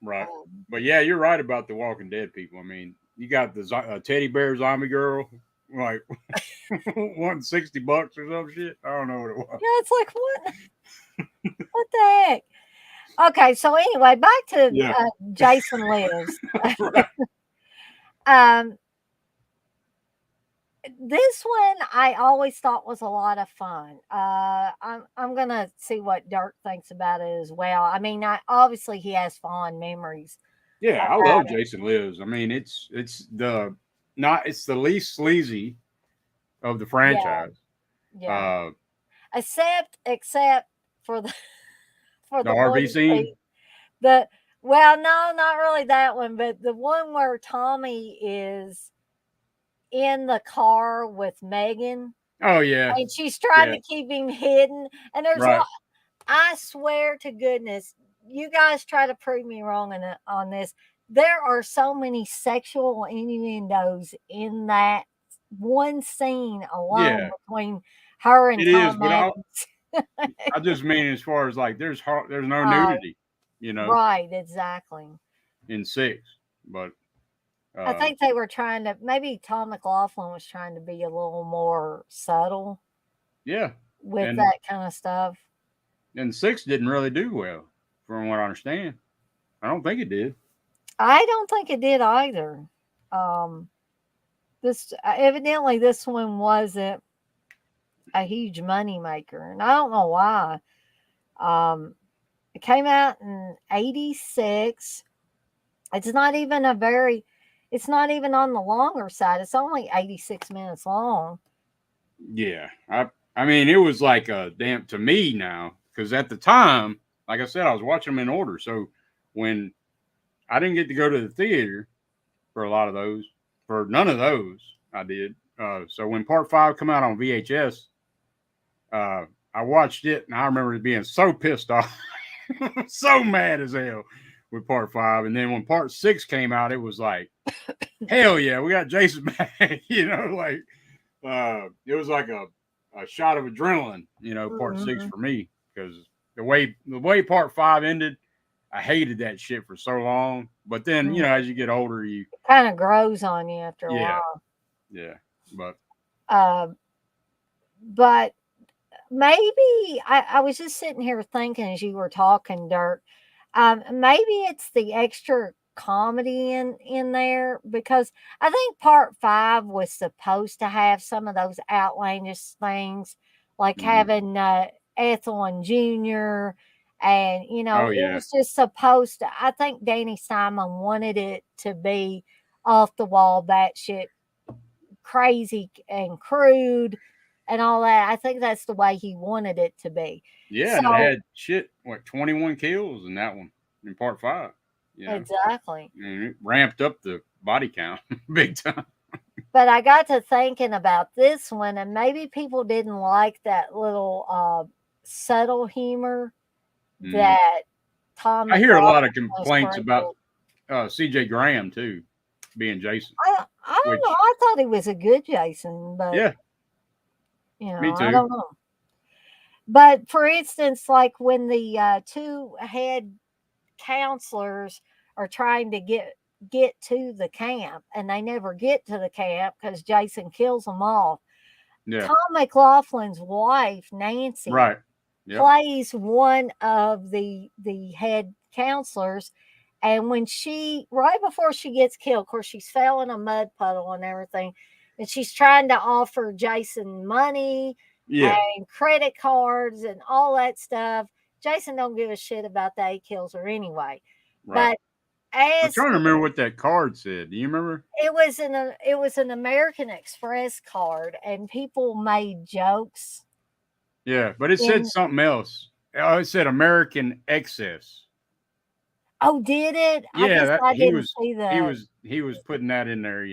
right. Um, But yeah, you're right about the Walking Dead people. I mean, you got the teddy bear zombie girl, like $160 or some shit. I don't know what it was. Yeah, it's like, what the heck? Okay, so anyway, back to Yeah, Jason Lives. right. Um, this one I always thought was a lot of fun. I'm gonna see what Dirk thinks about it as well. I mean, obviously he has fond memories Yeah, I about love it. Jason Lives. I mean, it's the least sleazy of the Yeah, franchise. yeah. Uh, Except for the for the the one RV scene. the well, no, not really that one, but the one where Tommy is in the car with Megan, Oh yeah, and she's trying yeah, to keep him hidden. And right. I swear to goodness, you guys try to prove me wrong on this. There are so many sexual innuendos in that one scene alone Yeah, between her and it is. Tom But Atkins. I just mean as far as like there's no uh, nudity, you know, right, exactly. in six. But I uh, think they were trying to, maybe Tom McLaughlin was trying to be a little more subtle yeah, with and that kind of stuff. six didn't really do well, from what I understand. I don't think it did. I don't think it did either. Um, this evidently this one wasn't a huge money maker, and I don't know why. Um, it came out in '86. It's not even it's not even on the longer side. It's only 86 minutes long. Yeah, I mean, it was like a damn to me now because at the time, like I said, I was watching them in order. So when I didn't get to go to the theater for a lot of those, for none of those, I did. So when Part Five come out on VHS, uh, I watched it and I remember being so pissed off, so mad as hell with Part Five. And then when Part Six came out, it was like, hell yeah, we got Jason back. Like it was like a shot of adrenaline. Part six Mhm. for me because the way Part Five ended, I hated that shit for so long. But then Mhm. as you get older, you Kind of grows on you after a yeah while. yeah. But Uh, but maybe I was just sitting here thinking as you were talking, Dirk. Maybe it's the extra comedy in there because I think part five was supposed to have some of those outlandish things, like mhm. having Ethel and Junior, and Oh it yeah was just supposed to. I think Danny Simon wanted it to be off the wall, batshit crazy and crude and all that. I think that's the way he wanted it to be. yeah, and it So had shit 21 kills in that one in Part Five. You know, exactly. and it ramped up the body count big time. But I got to thinking about this one, and maybe people didn't like that little subtle humor Mhm. that Tom I hear a McLaughlin lot of was complaints about sprinkled. C.J. Graham too being Jason, I don't know. which I thought he was a good Jason, but yeah, me I too. don't know. But for instance, like when the two head counselors are trying to get to the camp and they never get to the camp because Jason kills them all. Yeah, Tom McLaughlin's wife, Nancy, right. Yep. plays one of the head counselors. And when she right before she gets killed, of course she's fell in a mud puddle and everything, and she's trying to offer Jason money Yeah. and credit cards and all that stuff. Jason don't give a shit about that. He kills her anyway. Right. But I'm as trying to remember what that card said. Do you remember? it was an American Express card, and people made jokes Yeah, but it said in. something else. Oh, it said American Excess. Oh, did it? I Yeah, guess that I he didn't was see he the. was he was putting that in there.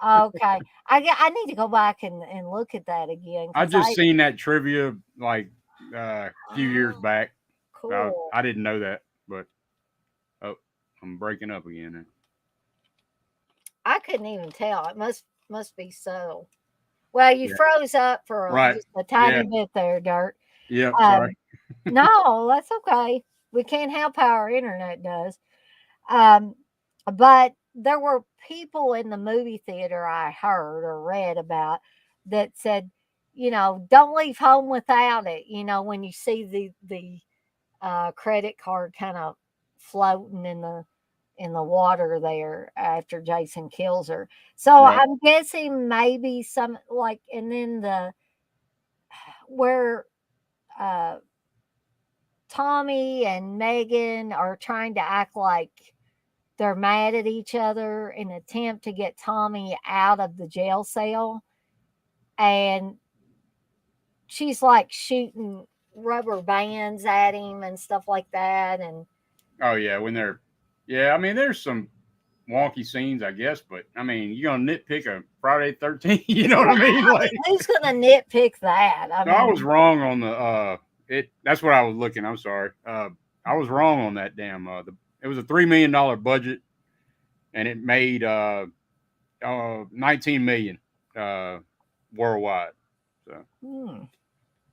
Okay, I need to go back and look at that again I because just I. seen that trivia like a few years Oh, back. I, cool. I didn't know that, but oh, I'm breaking up again. I couldn't even tell. It must be so. Well, you Yeah. froze up for Right. just a Yeah. tiny bit there, Dirt. Yep. Sorry. Um, no, that's okay. We can't help how our internet does. Um, but there were people in the movie theater I heard or read about that said, don't leave home without it. When you see the credit card kind of floating in the water there after Jason kills her. So Right. I'm guessing maybe some like, and then the where uh, Tommy and Megan are trying to act like they're mad at each other in an attempt to get Tommy out of the jail cell. And she's like shooting rubber bands at him and stuff like that. And Oh yeah. When they're yeah. I mean, there's some wonky scenes, I guess, but I mean, you're gonna nitpick a Friday 13th. You know what I mean? I Like, mean, who's going to nitpick that? I so I was mean, wrong on the it. That's what I was looking. I'm sorry. I was wrong on that damn. It was a $3 million budget, and it made 19 million worldwide. So hmm.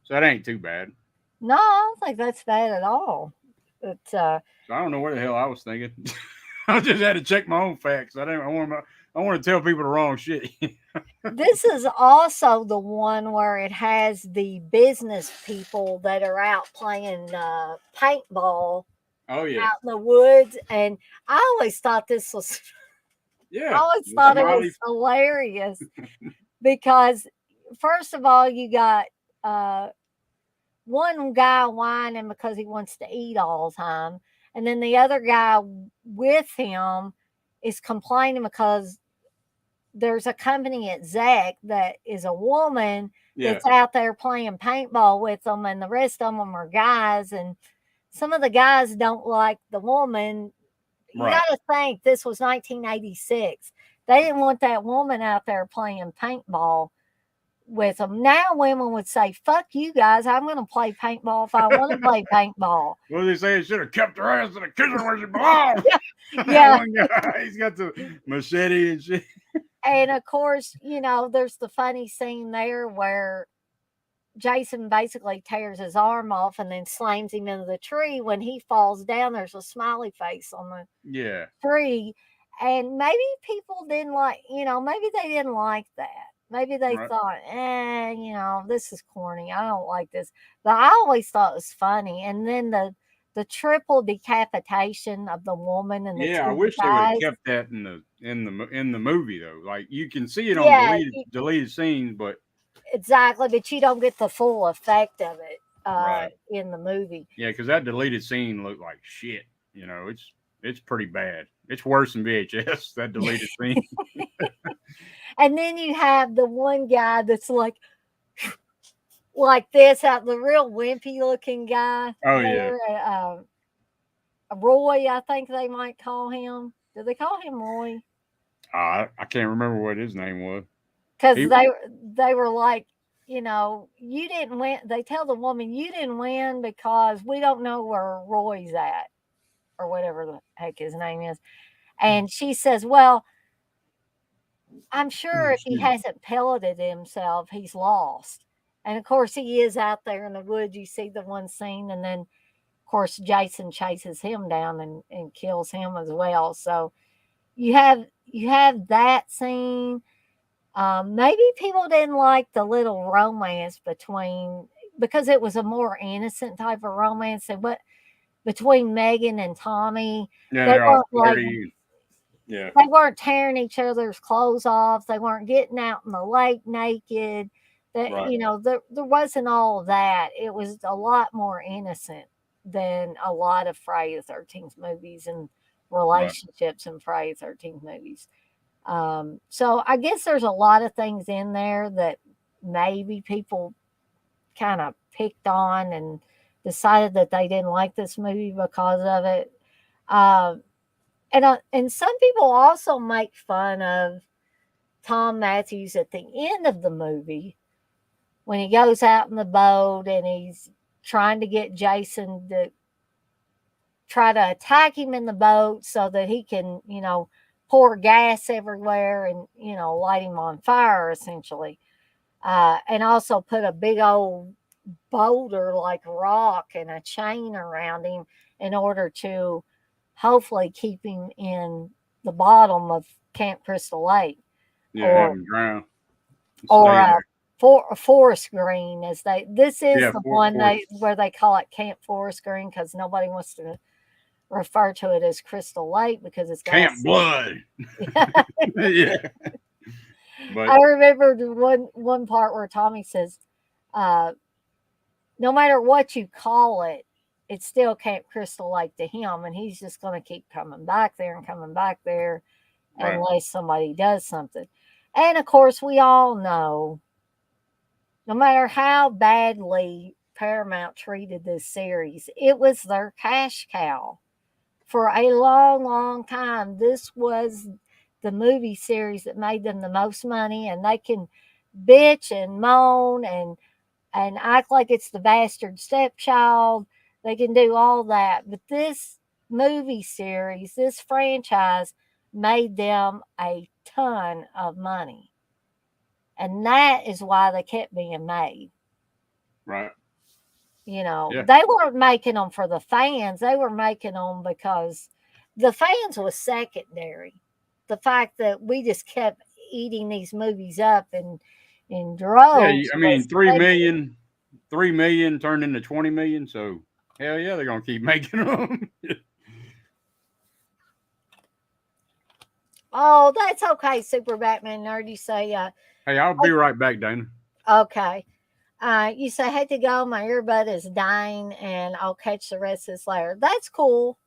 so that ain't too bad. No, I don't think that's bad at all. But So I don't know what the hell I was thinking. I just had to check my own facts. I didn't. I want to tell people the wrong shit. this is also the one where it has the business people that are out playing paintball Oh yeah, out in the woods. And I always thought this was, I yeah. always The thought it was smiley. hilarious because, first of all, you got uh, one guy whining because he wants to eat all the time. and then the other guy with him is complaining because there's a company exec that is a woman Yeah. that's out there playing paintball with them, and the rest of them are guys. And some of the guys don't like the woman. You Right. got to think this was 1986. They didn't want that woman out there playing paintball with them. Now women would say, "Fuck you guys! I'm going to play paintball if I want to play paintball." What did they say? It should have kept her ass in the kitchen where she belongs. Yeah. One guy, he's got the machete and shit. And of course, there's the funny scene there where Jason basically tears his arm off and then slams him into the tree. When he falls down, there's a smiley face on the Yeah. tree. And maybe people didn't like, maybe they didn't like that. Maybe they Right. thought, this is corny. I don't like this. But I always thought it was funny. And then the triple decapitation of the woman and the Yeah, I two wish they would have guys. kept that in the movie though. Like you can see it on Yeah, deleted scenes, but exactly. But you don't get the full effect of it right. in the movie. Yeah, because that deleted scene looked like shit. It's pretty bad. It's worse than VHS. That deleted scene. And then you have the one guy that's like this, out the real wimpy looking guy. Oh yeah. There, Roy, I think they might call him. Do they call him Roy? I can't remember what his name was. Because they were like, you didn't win. They tell the woman, you didn't win because we don't know where Roy's at, or whatever the heck his name is. And she says, well, I'm sure if he hasn't pelleted himself, he's lost. And of course, he is out there in the woods. You see the one scene, and then, of course, Jason chases him down and kills him as well. So you have that scene. Maybe people didn't like the little romance because it was a more innocent type of romance, and what between Megan and Tommy. Yeah, They they're all weren't like flirty. Yeah. they weren't tearing each other's clothes off. They weren't getting out in the lake naked. That Right. there wasn't all of that. It was a lot more innocent than a lot of Friday the 13th movies and relationships in Friday the 13th movies. So I guess there's a lot of things in there that maybe people kind of picked on and decided that they didn't like this movie because of it. Uh, and some people also make fun of Tom Matthews at the end of the movie when he goes out in the boat and he's trying to get Jason to try to attack him in the boat so that he can, pour gas everywhere and, light him on fire, essentially. And also put a big old boulder like rock and a chain around him in order to hopefully keep him in the bottom of Camp Crystal Lake. Yeah, have him drown. Or a forest green, this is the one forest. where they call it Camp Forest Green because nobody wants to refer to it as Crystal Lake because it's got Camp Blood. Yeah. But I remember the one part where Tommy says, no matter what you call it, it's still Camp Crystal Lake to him, and he's just going to keep coming back there and coming back there unless somebody does something. And of course, we all know, no matter how badly Paramount treated this series, it was their cash cow. For a long, long time, this was the movie series that made them the most money, and they can bitch and moan and act like it's the bastard stepchild. They can do all that. But this movie series, this franchise, made them a ton of money. And that is why they kept being made. Right. They weren't making them for the fans. They were making them because the fans was secondary. The fact that we just kept eating these movies up in droves. Yeah, I mean 3 million turned into 20 million, so hell yeah, they're gonna keep making them. Oh, that's okay, Super Batman Nerd. You say, hey, I'll be right back, Dana. Okay. You say, I had to go. My earbud is dying, and I'll catch the rest of this later. That's cool.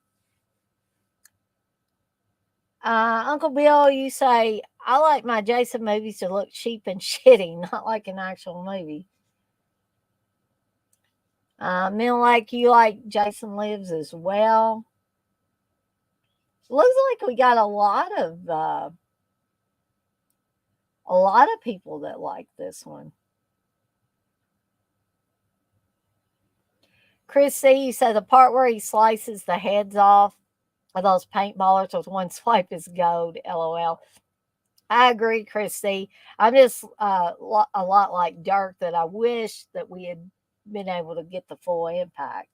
Uncle Bill, you say, I like my Jason movies to look cheap and shitty, not like an actual movie. Men like you like Jason Lives as well. Looks like we got a lot of people that like this one. Chris C, you said the part where he slices the heads off of those paintballers with one swipe is gold. LOL. I agree, Chris C. I'm just a lot like Dirk that I wish that we had been able to get the full impact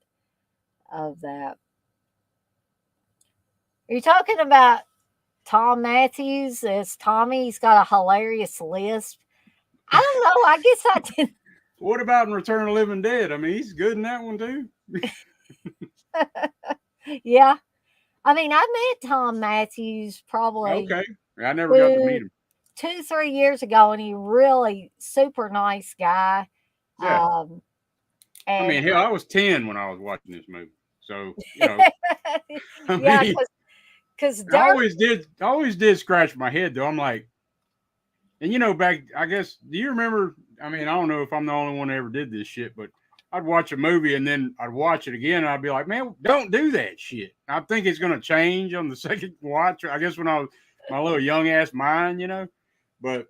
of that. Are you talking about Tom Matthews as Tommy? He's got a hilarious lisp. I don't know. I guess I didn't. What about in Return of the Living Dead? I mean, he's good in that one too. Yeah. I mean, I met Tom Matthews probably Okay, I never got to meet him. 2-3 years ago, and he really super nice guy. Yeah, I And mean, hell, I was 10 when I was watching this movie, so you know, I yeah, mean, because I Dirk, always did scratch my head though. I'm like, and you know, back, I guess, do you remember? I mean, I don't know if I'm the only one that ever did this shit, but I'd watch a movie and then I'd watch it again and I'd be like, man, don't do that shit. I think it's gonna change on the second watch. I guess when I was my little young ass mind, you know, but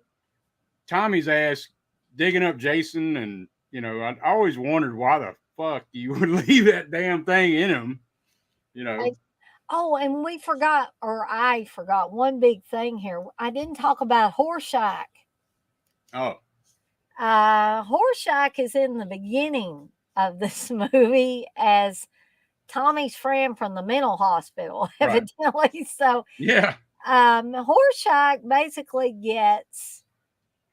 Tommy's ass digging up Jason, and you know, I always wondered why the fuck you would leave that damn thing in him, you know. oh, and we forgot, or I forgot one big thing here. I didn't talk about Horshack. Oh, Horshack is in the beginning of this movie as Tommy's friend from the mental hospital, right. evidently. So, Yeah, Horshack basically gets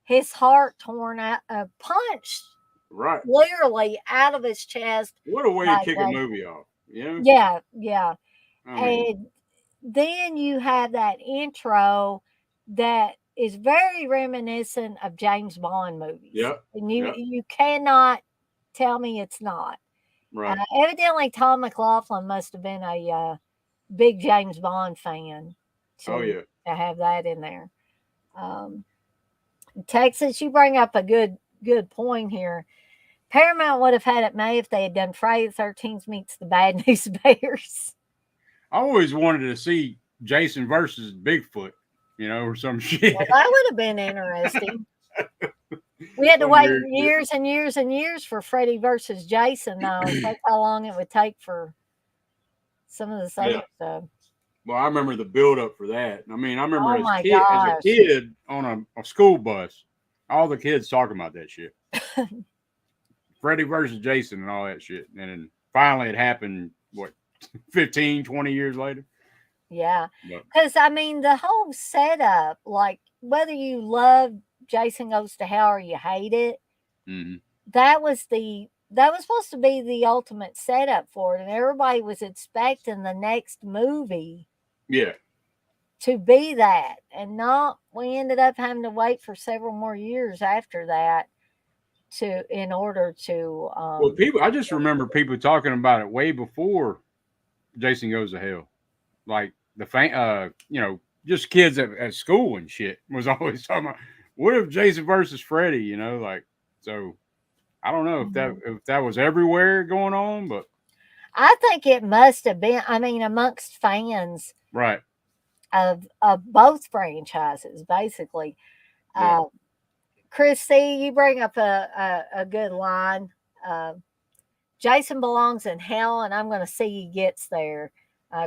his heart torn out, punched right. literally out of his chest. What a way to By kick a Jason. movie off, you know? Yeah, yeah. I mean, And then you have that intro that is very reminiscent of James Bond movies, yep, and you yep, you cannot tell me it's not. right. Evidently, Tom McLaughlin must have been a big James Bond fan Oh to yeah. to have that in there. Um, Texas, you bring up a good point here. Paramount would have had it made if they had done Friday the 13th meets the Bad News Bears. I always wanted to see Jason versus Bigfoot, you know, or some shit. Well, that would have been interesting. We had to Some wait weird shit. years and years and years for Freddy versus Jason, though. That's how long it would take for some of this Yeah. other stuff. Well, I remember the build up for that. I mean, I remember Oh as my a gosh. kid on a school bus, all the kids talking about that shit. Freddy versus Jason and all that shit. And then finally it happened, what, 15, 20 years later? Yeah. But, Because, I mean, the whole setup, like whether you love Jason Goes to Hell or you hate it, mm-hmm. that was supposed to be the ultimate setup for it. And everybody was expecting the next movie Yeah. to be that. And not, we ended up having to wait for several more years after that in order to Well, I just remember people talking about it way before Jason Goes to Hell. Like you know, just kids at school and shit was always talking about, what if Jason versus Freddy, you know, like, so I don't know if that was everywhere going on, but I think it must have been, I mean, amongst fans right. of both franchises, basically. Yeah. Chris C, you bring up a good line. Uh, Jason belongs in hell, and I'm going to see he gets there.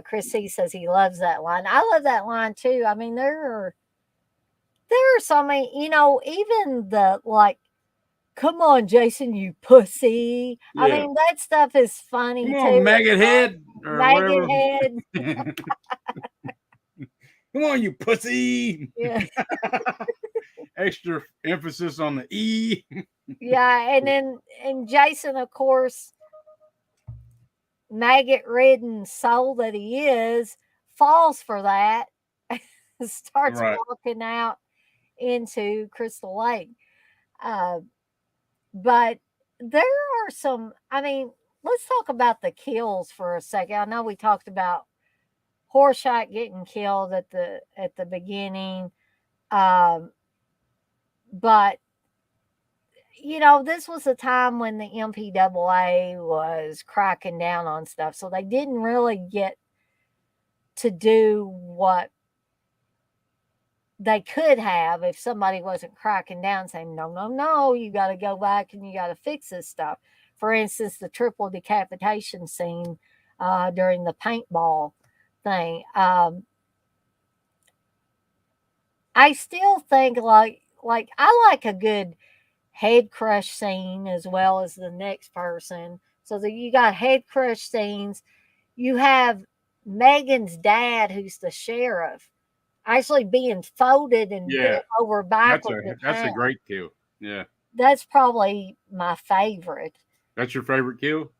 Chris C says he loves that line. I love that line too. I mean, there are so many, even the like, come on, Jason, you pussy. I Yeah. mean, that stuff is funny Come too. on, maggot head or Maggot whatever. head. Come on, you pussy. Yeah. Extra emphasis on the E. Yeah. And Jason, of course, maggot ridden soul that he is, falls for that, starts Right. walking out into Crystal Lake. Uh, but there are some, I mean, let's talk about the kills for a second. I know we talked about Horshack getting killed at the beginning. Um, but this was a time when the MPAA was cracking down on stuff, so they didn't really get to do what they could have if somebody wasn't cracking down saying, no, no, no, you got to go back and you got to fix this stuff. For instance, the triple decapitation scene during the paintball thing. I still think like I like a good head crush scene as well as the next person. So that you got head crush scenes. You have Megan's dad, who's the sheriff, actually being folded and Yeah, bent over that's backwards a with that's a ham. great kill. Yeah, That's probably my favorite. that's your favorite kill.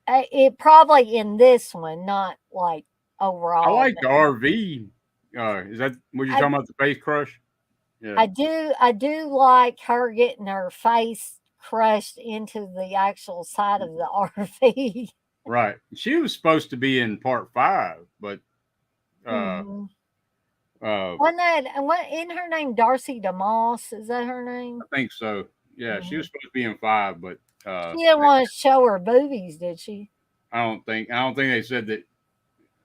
It probably in this one, not like I overall. like the RV. Is that what you're I talking about? The face crush? Yeah, I do like her getting her face crushed into the actual side of the RV. right. She was supposed to be in part 5, but uh, hmm uh, What in her name? Darcy DeMoss, is that her name? I think so. Yeah, she was Mhm. supposed to be in 5, but She didn't want to show her boobies, did she? I don't think they said that.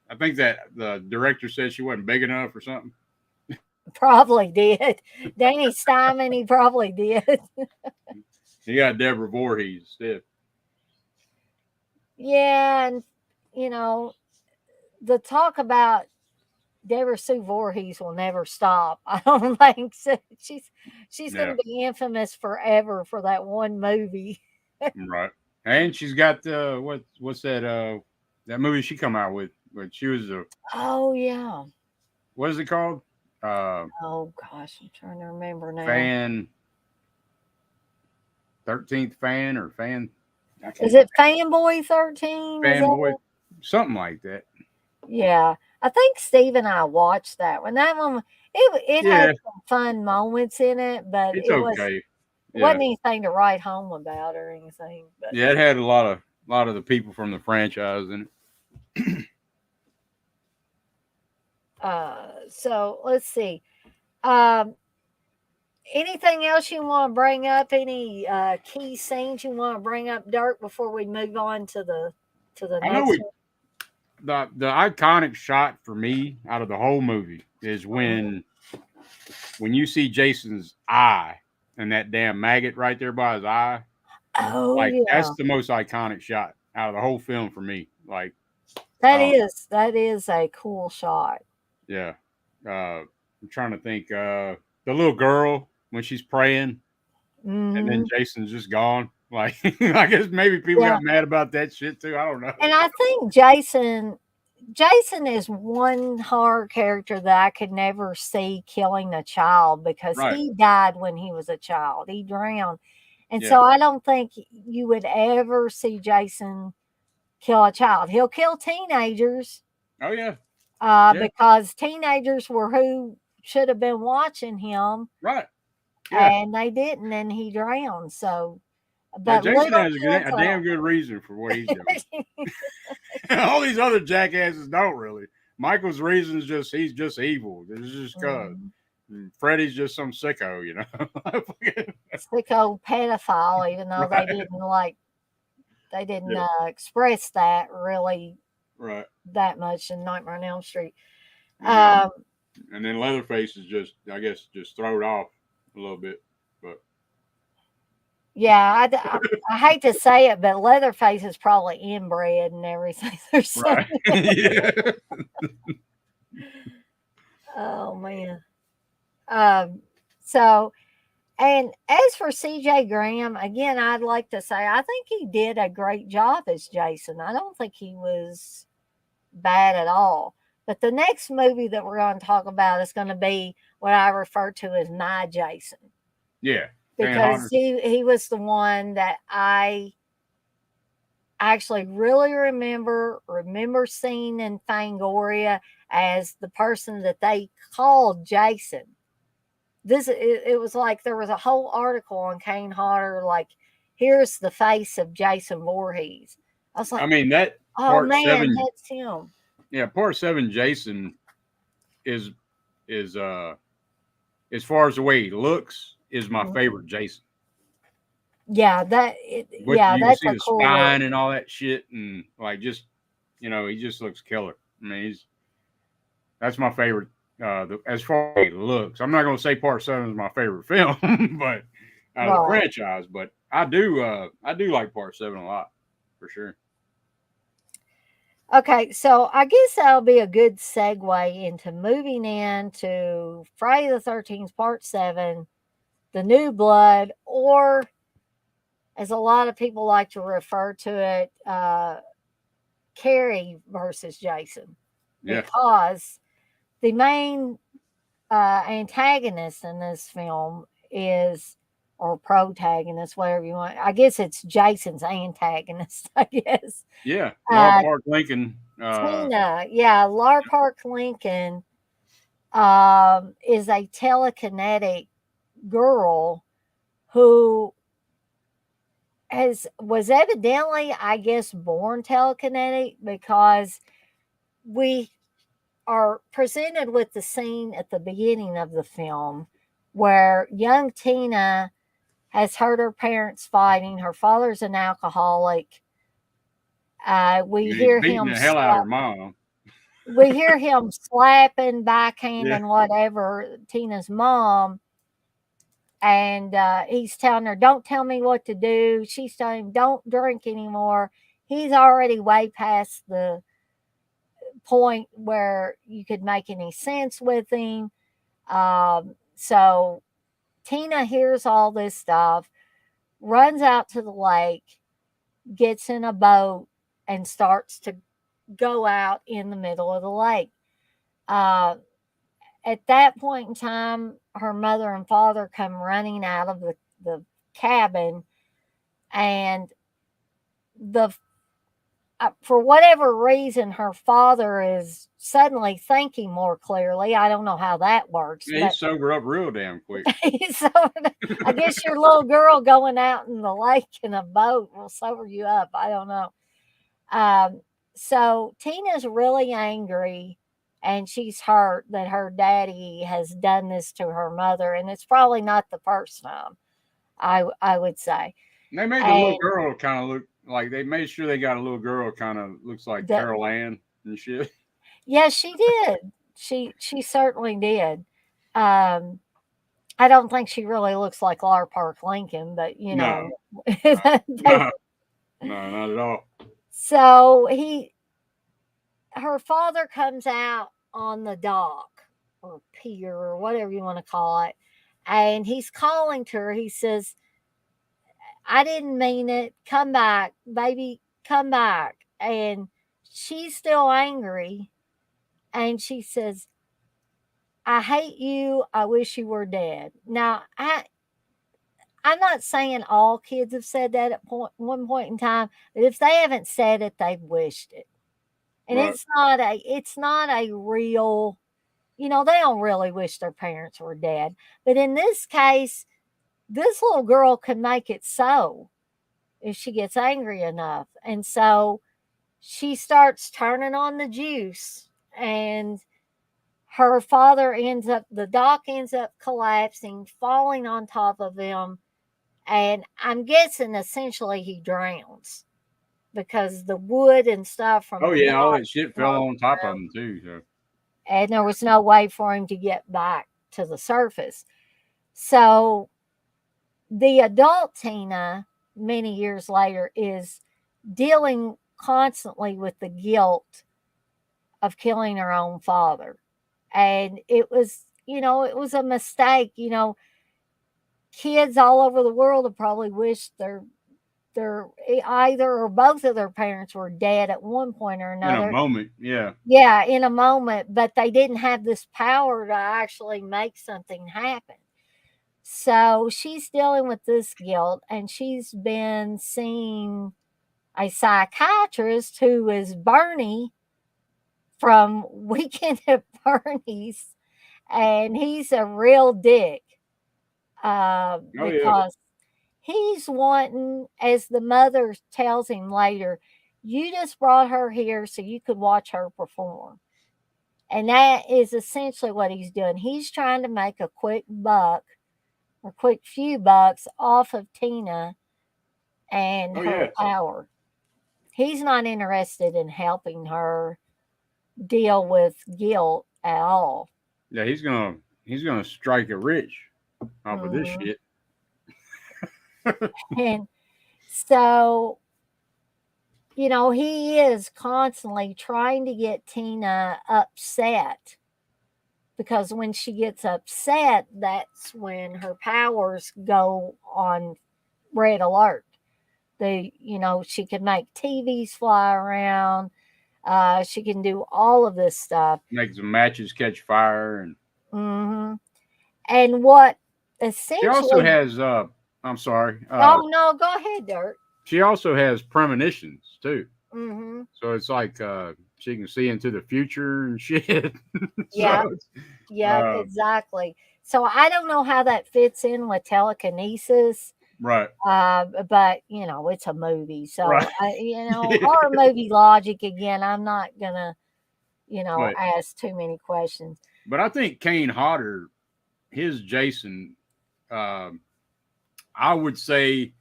I think that the director said she wasn't big enough or something. Probably did. Danny Steinman, he probably did. He got Deborah Voorhees instead. Yeah, and you know, the talk about Deborah Sue Voorhees will never stop. I don't think so. She's going Yeah, to be infamous forever for that one movie. right. And she's got what's that movie she come out with? But she was a Oh yeah. what is it called? Uh, Oh gosh, I'm trying to remember now. fan 13th fan or fan. I Is can't it Fanboy 13? Is that fanboy, it? something like that. Yeah. I think Steve and I watched that one. That one it had Yeah, some fun moments in it, but it's okay. Yeah, wasn't anything to write home about or anything. But yeah, it had a lot of the people from the franchise in it. so let's see. Um, anything else you want to bring up? Any key scenes you want to bring up, Dirk, before we move on to the I know next we the iconic shot for me out of the whole movie is one? when you see Jason's eye and that damn maggot right there by his eye. Oh Like yeah, that's the most iconic shot out of the whole film for me. Like I that don't is a cool shot. yeah. I'm trying to think. The little girl when she's praying and then hmm Jason's just gone. Like I guess maybe people Yeah, got mad about that shit too. I don't know. and I think Jason is one horror character that I could never see killing a child because Right. he died when he was a child. He drowned. And Yeah. so I don't think you would ever see Jason kill a child. He'll kill teenagers Oh yeah. Yeah. because teenagers were who should have been watching him Right. Yeah. and they didn't and he drowned. So, Yeah. but Jason little has kids, a damn good reason for what he's doing. All these other jackasses don't really. Michael's reason is just he's just evil. It's just cause. Mhm. Freddy's just some sicko, you know. Sicko pedophile, even though Right. they didn't Yeah. express that really Right. that much in Nightmare on Elm Street. And then Um, and then Leatherface is just I guess just thrown off a little bit. But yeah, I hate to say it, but Leatherface is probably inbred and everything. There's so right. Yeah. oh man. Um, so and as for CJ Graham, again, I'd like to say I think he did a great job as Jason. I don't think he was bad at all. But the next movie that we're going to talk about is going to be what I refer to as my Jason Yeah. Fan because Hunter. he was the one that I actually really remember seeing in Fangoria as the person that they called Jason. It was like there was a whole article on Kane Hodder like here's the face of Jason Voorhees. I was I like, mean that oh part man, seven that's him. yeah, Part 7 Jason is is as far as the way he looks, is my favorite Jason. Yeah, But yeah, you can that's see a the cool look. spine and all that shit, and like just he just looks killer. I mean, that's my favorite. As far as he looks, I'm not gonna say Part 7 is my favorite film, but out of the Right. franchise, but I do like Part 7 a lot for sure. Okay, so I guess that'll be a good segue into moving into Friday the 13th, Part 7, The New Blood, or as a lot of people like to refer to it, Carrie versus Jason, Yeah, because the main antagonist in this film is, or protagonist, whatever you want. I guess it's Jason's antagonist, I guess. yeah. Laura Uh, Park Lincoln. Tina, yeah, Lar Park Lincoln is a telekinetic girl who was evidently, I guess, born telekinetic, because we are presented with the scene at the beginning of the film where young Tina has heard her parents fighting. Her father's an alcoholic. We Yeah, he's hear beating him the hell out of slap. her mom. We hear him slapping, Yeah, backhanding, whatever Tina's mom, and he's telling her, "Don't tell me what to do." She's telling him, "Don't drink anymore." He's already way past the point where you could make any sense with him. So Tina hears all this stuff, runs out to the lake, gets in a boat, and starts to go out in the middle of the lake. Uh, at that point in time, her mother and father come running out of the cabin, and the for whatever reason, her father is suddenly thinking more clearly. I don't know how that works, yeah, he but sobered up real damn quick. so I guess your little girl going out in the lake in a boat will sober you up. I don't know. Um, so Tina's really angry, and she's hurt that her daddy has done this to her mother, and it's probably not the first time. I would say, They made the little and girl kind of look like they made sure they got a little girl kind of looks like the Carol Ann and shit. yeah, she did. She certainly did. Um, I don't think she really looks like Lar Park Lincoln, but No, they, no, no, not at all. so her father comes out on the dock or pier or whatever you want to call it, and he's calling to her. He says, "I didn't mean it. Come back, baby, come back." And she's still angry, and she says, "I hate you. I wish you were dead." Now, I'm not saying all kids have said that at one point in time, but if they haven't said it, they've wished it. And Right. it's not a real, they don't really wish their parents were dead. But in this case, this little girl can make it so if she gets angry enough. And so she starts turning on the juice, and the dock ends up collapsing, falling on top of him, and I'm guessing essentially he drowns because the wood and stuff from Oh the yeah, all dock that shit fell floats on top of around, them too. So and there was no way for him to get back to the surface. So the adult Tina, many years later, is dealing constantly with the guilt of killing her own father. And it was a mistake. Kids all over the world have probably wished their either or both of their parents were dead at one point or in a another. moment, yeah. Yeah, in a moment, but they didn't have this power to actually make something happen. So she's dealing with this guilt, and she's been seeing a psychiatrist who is Bernie from Weekend at Bernie's, and he's a real dick, Oh yeah. because he's wanting, as the mother tells him later, You just brought her here so you could watch her perform. And that is essentially what he's doing. He's trying to make a quick buck or quick few bucks off of Tina and Oh her yeah, power. He's not interested in helping her deal with guilt at all. yeah. He's gonna strike it rich off of this Hmm. shit. And so, he is constantly trying to get Tina upset because when she gets upset, that's when her powers go on red alert. She can make TVs fly around. She can do all of this stuff. Make some matches catch fire, and Hmm. And what she also essentially, has. I'm sorry. oh no, go ahead, Dirt. She also has premonitions too. Hmm. So it's like she can see into the future and shit. Yep, So yep, uh, exactly. So I don't know how that fits in with telekinesis. right, But it's a movie, right. so horror movie logic again. I'm not gonna, but ask too many questions. I think Kane Hodder, his Jason, um, I would say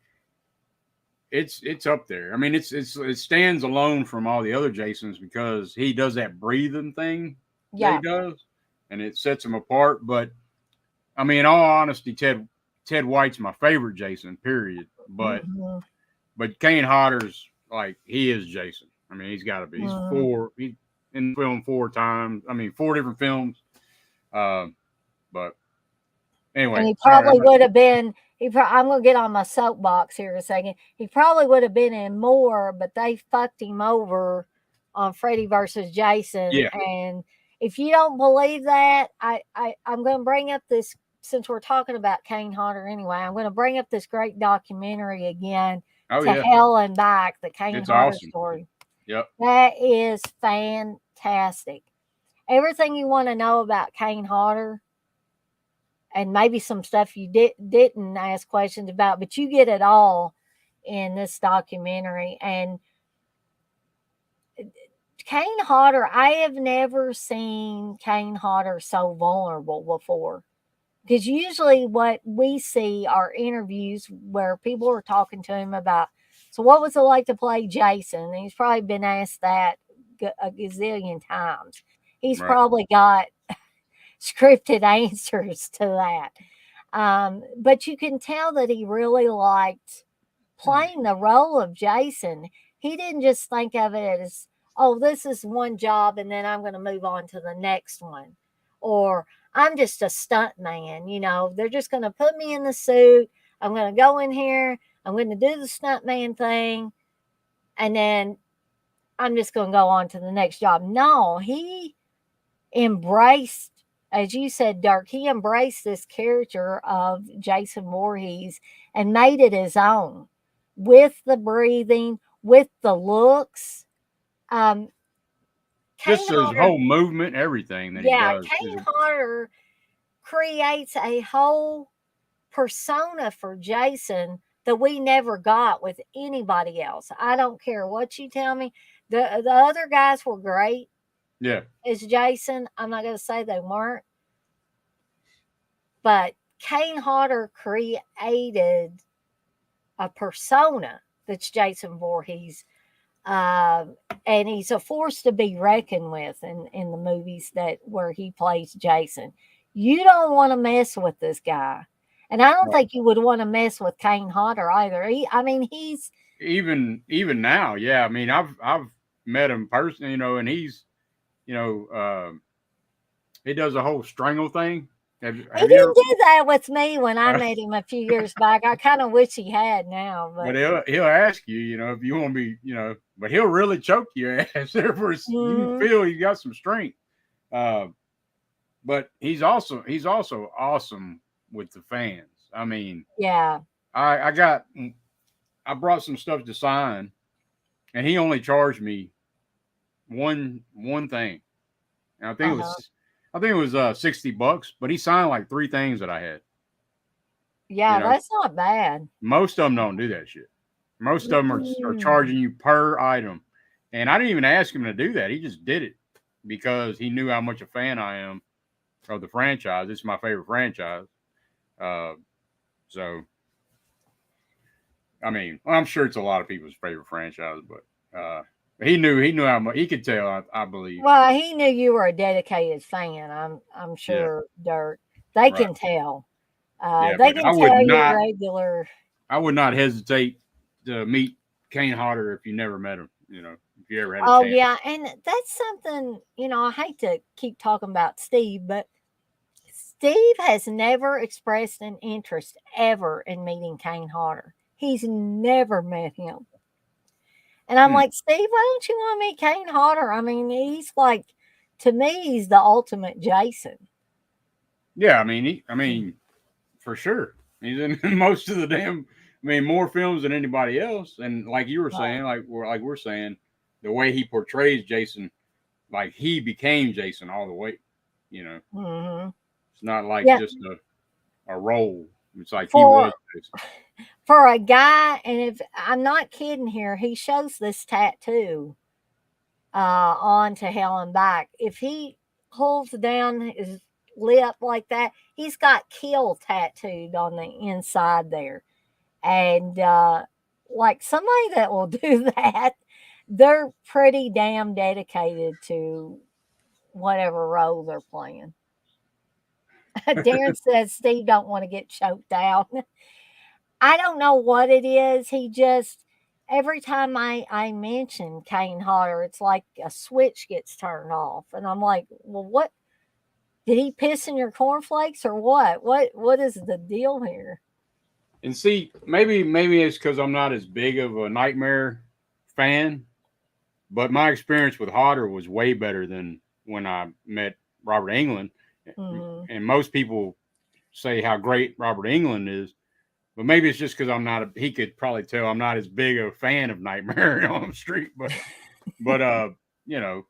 it's up there. I mean, it stands alone from all the other Jasons because he does that breathing thing that he Yeah. does, and it sets him apart. But I mean, in all honesty, Ted White's my favorite Jason. Period. Hmm. But Kane Hodder's like he is Jason. I mean, he's got to be. Hmm. He's in film 4 times. I mean, 4 different films. Um, but And anyway, he sorry. probably would have been. I'm gonna get on my soapbox here a second. He probably would have been in more, but they fucked him over on Freddy versus Jason. Yeah. And if you don't believe that, I'm gonna bring up this since we're talking about Kane Hodder anyway. I'm gonna bring up this great documentary again, Oh To yeah. Hell and Back, the Kane It's Hodder awesome. story. Yep. That is fantastic. Everything you want to know about Kane Hodder and maybe some stuff you didn't ask questions about, but you get it all in this documentary. And Kane Hodder, I have never seen Kane Hodder so vulnerable before. Because usually what we see are interviews where people are talking to him about, so what was it like to play Jason? And he's probably been asked that a gazillion times. He's Right. probably got scripted answers to that. But you can tell that he really liked playing the role of Jason. He didn't just think of it as, oh, this is one job and then I'm going to move on to the next one. Or I'm just a stunt man. They're just going to put me in the suit. I'm going to go in here. I'm going to do the stunt man thing. And then I'm just going to go on to the next job. No, he embraced, as you said, Dirk, he embraced this character of Jason Voorhees and made it his own with the breathing, with the looks. Um, Just Kane his Hodder, whole movement, everything that he yeah, does is Kane Hodder creates a whole persona for Jason that we never got with anybody else. I don't care what you tell me. The other guys were great yeah. as Jason. I'm not going to say they weren't, but Kane Hodder created a persona that's Jason Voorhees, and he's a force to be reckoned with in the movies that where he plays Jason. You don't want to mess with this guy, and I don't Right. think you would want to mess with Kane Hodder either. I mean, he's Even now, yeah. I mean, I've met him personally, and he's you know he does a whole strangle thing. he Have you ever? didn't do that with me when I met him a few years back. I kind of wish he had now, But but he'll ask you, if you want to be, but he'll really choke your ass. You can mm, feel he's got some strength. Uh, but he's also awesome with the fans. I mean, yeah, I brought some stuff to sign, and he only charged me one thing. And uh huh, I think it was $60, but he signed like 3 things that I had. You yeah, know, that's not bad. most of them don't do that shit. Most of them are Mm. charging you per item. And I didn't even ask him to do that. He just did it because he knew how much a fan I am of the franchise. It's my favorite franchise. Uh, so, I mean, I'm sure it's a lot of people's favorite franchise, but he knew how much he could tell. I believe. Well, he knew you were a dedicated fan. I'm Yeah, sure, Dirt. They right. can tell. Yeah, They but can tell you're regular. I would not hesitate to meet Kane Hodder if you never met him. You know, if you ever had a Oh chance. yeah, and that's something, I hate to keep talking about Steve, but Steve has never expressed an interest ever in meeting Kane Hodder. He's never met him. And I'm Hmm. like, Steve, why don't you want to meet Kane Hodder? I mean, he's like, to me, he's the ultimate Jason. Yeah, I mean, for sure, he's in most of the damn. I mean, more films than anybody else. And like you were Right. saying, we're saying, the way he portrays Jason, like he became Jason all the way. You know, Hmm. it's not like Yeah. just a role. It's like he was For Jason. for a guy, and if I'm not kidding here, he shows this tattoo on to hell and back. If he pulls down his lip like that, he's got kill tattooed on the inside there. And like somebody that will do that, they're pretty damn dedicated to whatever role they're playing. Darren says Steve don't want to get choked out. I don't know what it is. He just every time I mention Kane Hodder, it's like a switch gets turned off, and I'm like, well, what did he piss in your cornflakes or what? What is the deal here? And see, maybe it's because I'm not as big of a Nightmare fan, but my experience with Hodder was way better than when I met Robert England. Hmm. And most people say how great Robert England is, but maybe it's just because I'm not. He could probably tell I'm not as big a fan of Nightmare on the Street, but you know,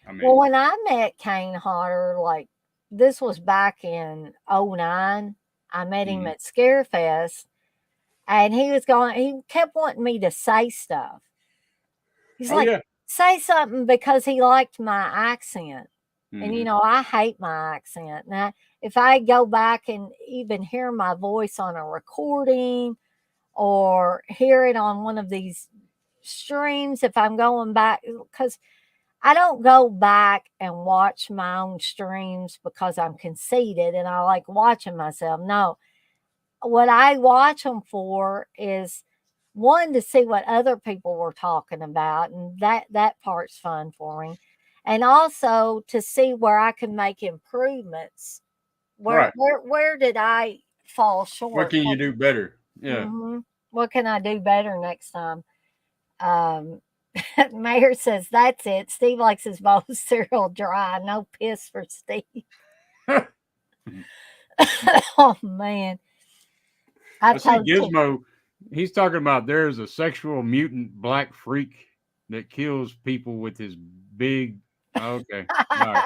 I Well, mean, when I met Kane Hodder, like this was back in '09, I met him mhm. at Scarefest, and he kept wanting me to say stuff. He's Oh like, yeah, say something because he liked my accent. And hmm I hate my accent. Now, if I go back and even hear my voice on a recording or hear it on one of these streams, if I'm going back, because I don't go back and watch my own streams because I'm conceited and I like watching myself. No, what I watch them for is one to see what other people were talking about, and that part's fun for me, and also to see where I can make improvements. Where right. where where did I fall What short? can you do better? Yeah. Mhm. What can I do better next time? Um, Mayor says that's it. Steve likes his bowl of cereal dry. No piss for Steve. Oh man, I I see told you. Gizmo. He's talking about there's a sexual mutant black freak that kills people with his big. Okay, all right.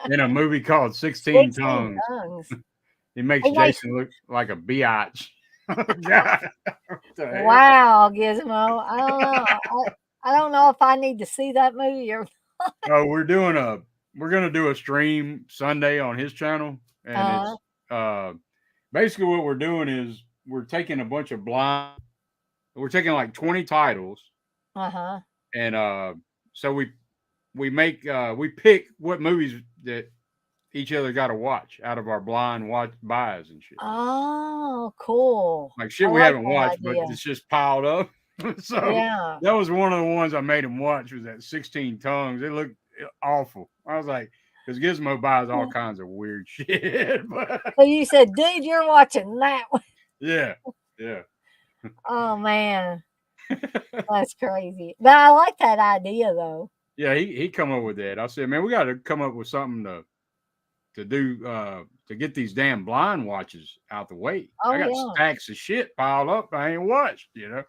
In a movie called 16 16 Tongues, tongues. he makes He makes Jason look like a biatch. Oh God, what the hell? wow, Gizmo. I don't know. I don't know if I need to see that movie or Oh, we're gonna do a stream Sunday on his channel, and uh it's uh basically what we're doing is we're taking a bunch of blind. We're taking like 20 titles, uh-huh. and so we pick what movies that each other got to watch out of our blind watch buys and shit. Oh, cool. Like I shit we like haven't that watched, but idea. it's just piled up. So Yeah. that was one of the ones I made him watch. Was that 16 Tongues? It looked awful. I was like, because Gizmo buys all kinds of weird shit. But So you said, dude, you're watching that one. yeah, yeah, Oh man, that's crazy. But I like that idea though. yeah. He come up with that. I said, man, we got to come up with something to do to get these damn blind watches out the way. I Oh got yeah. stacks of shit piled up I ain't watched, you know.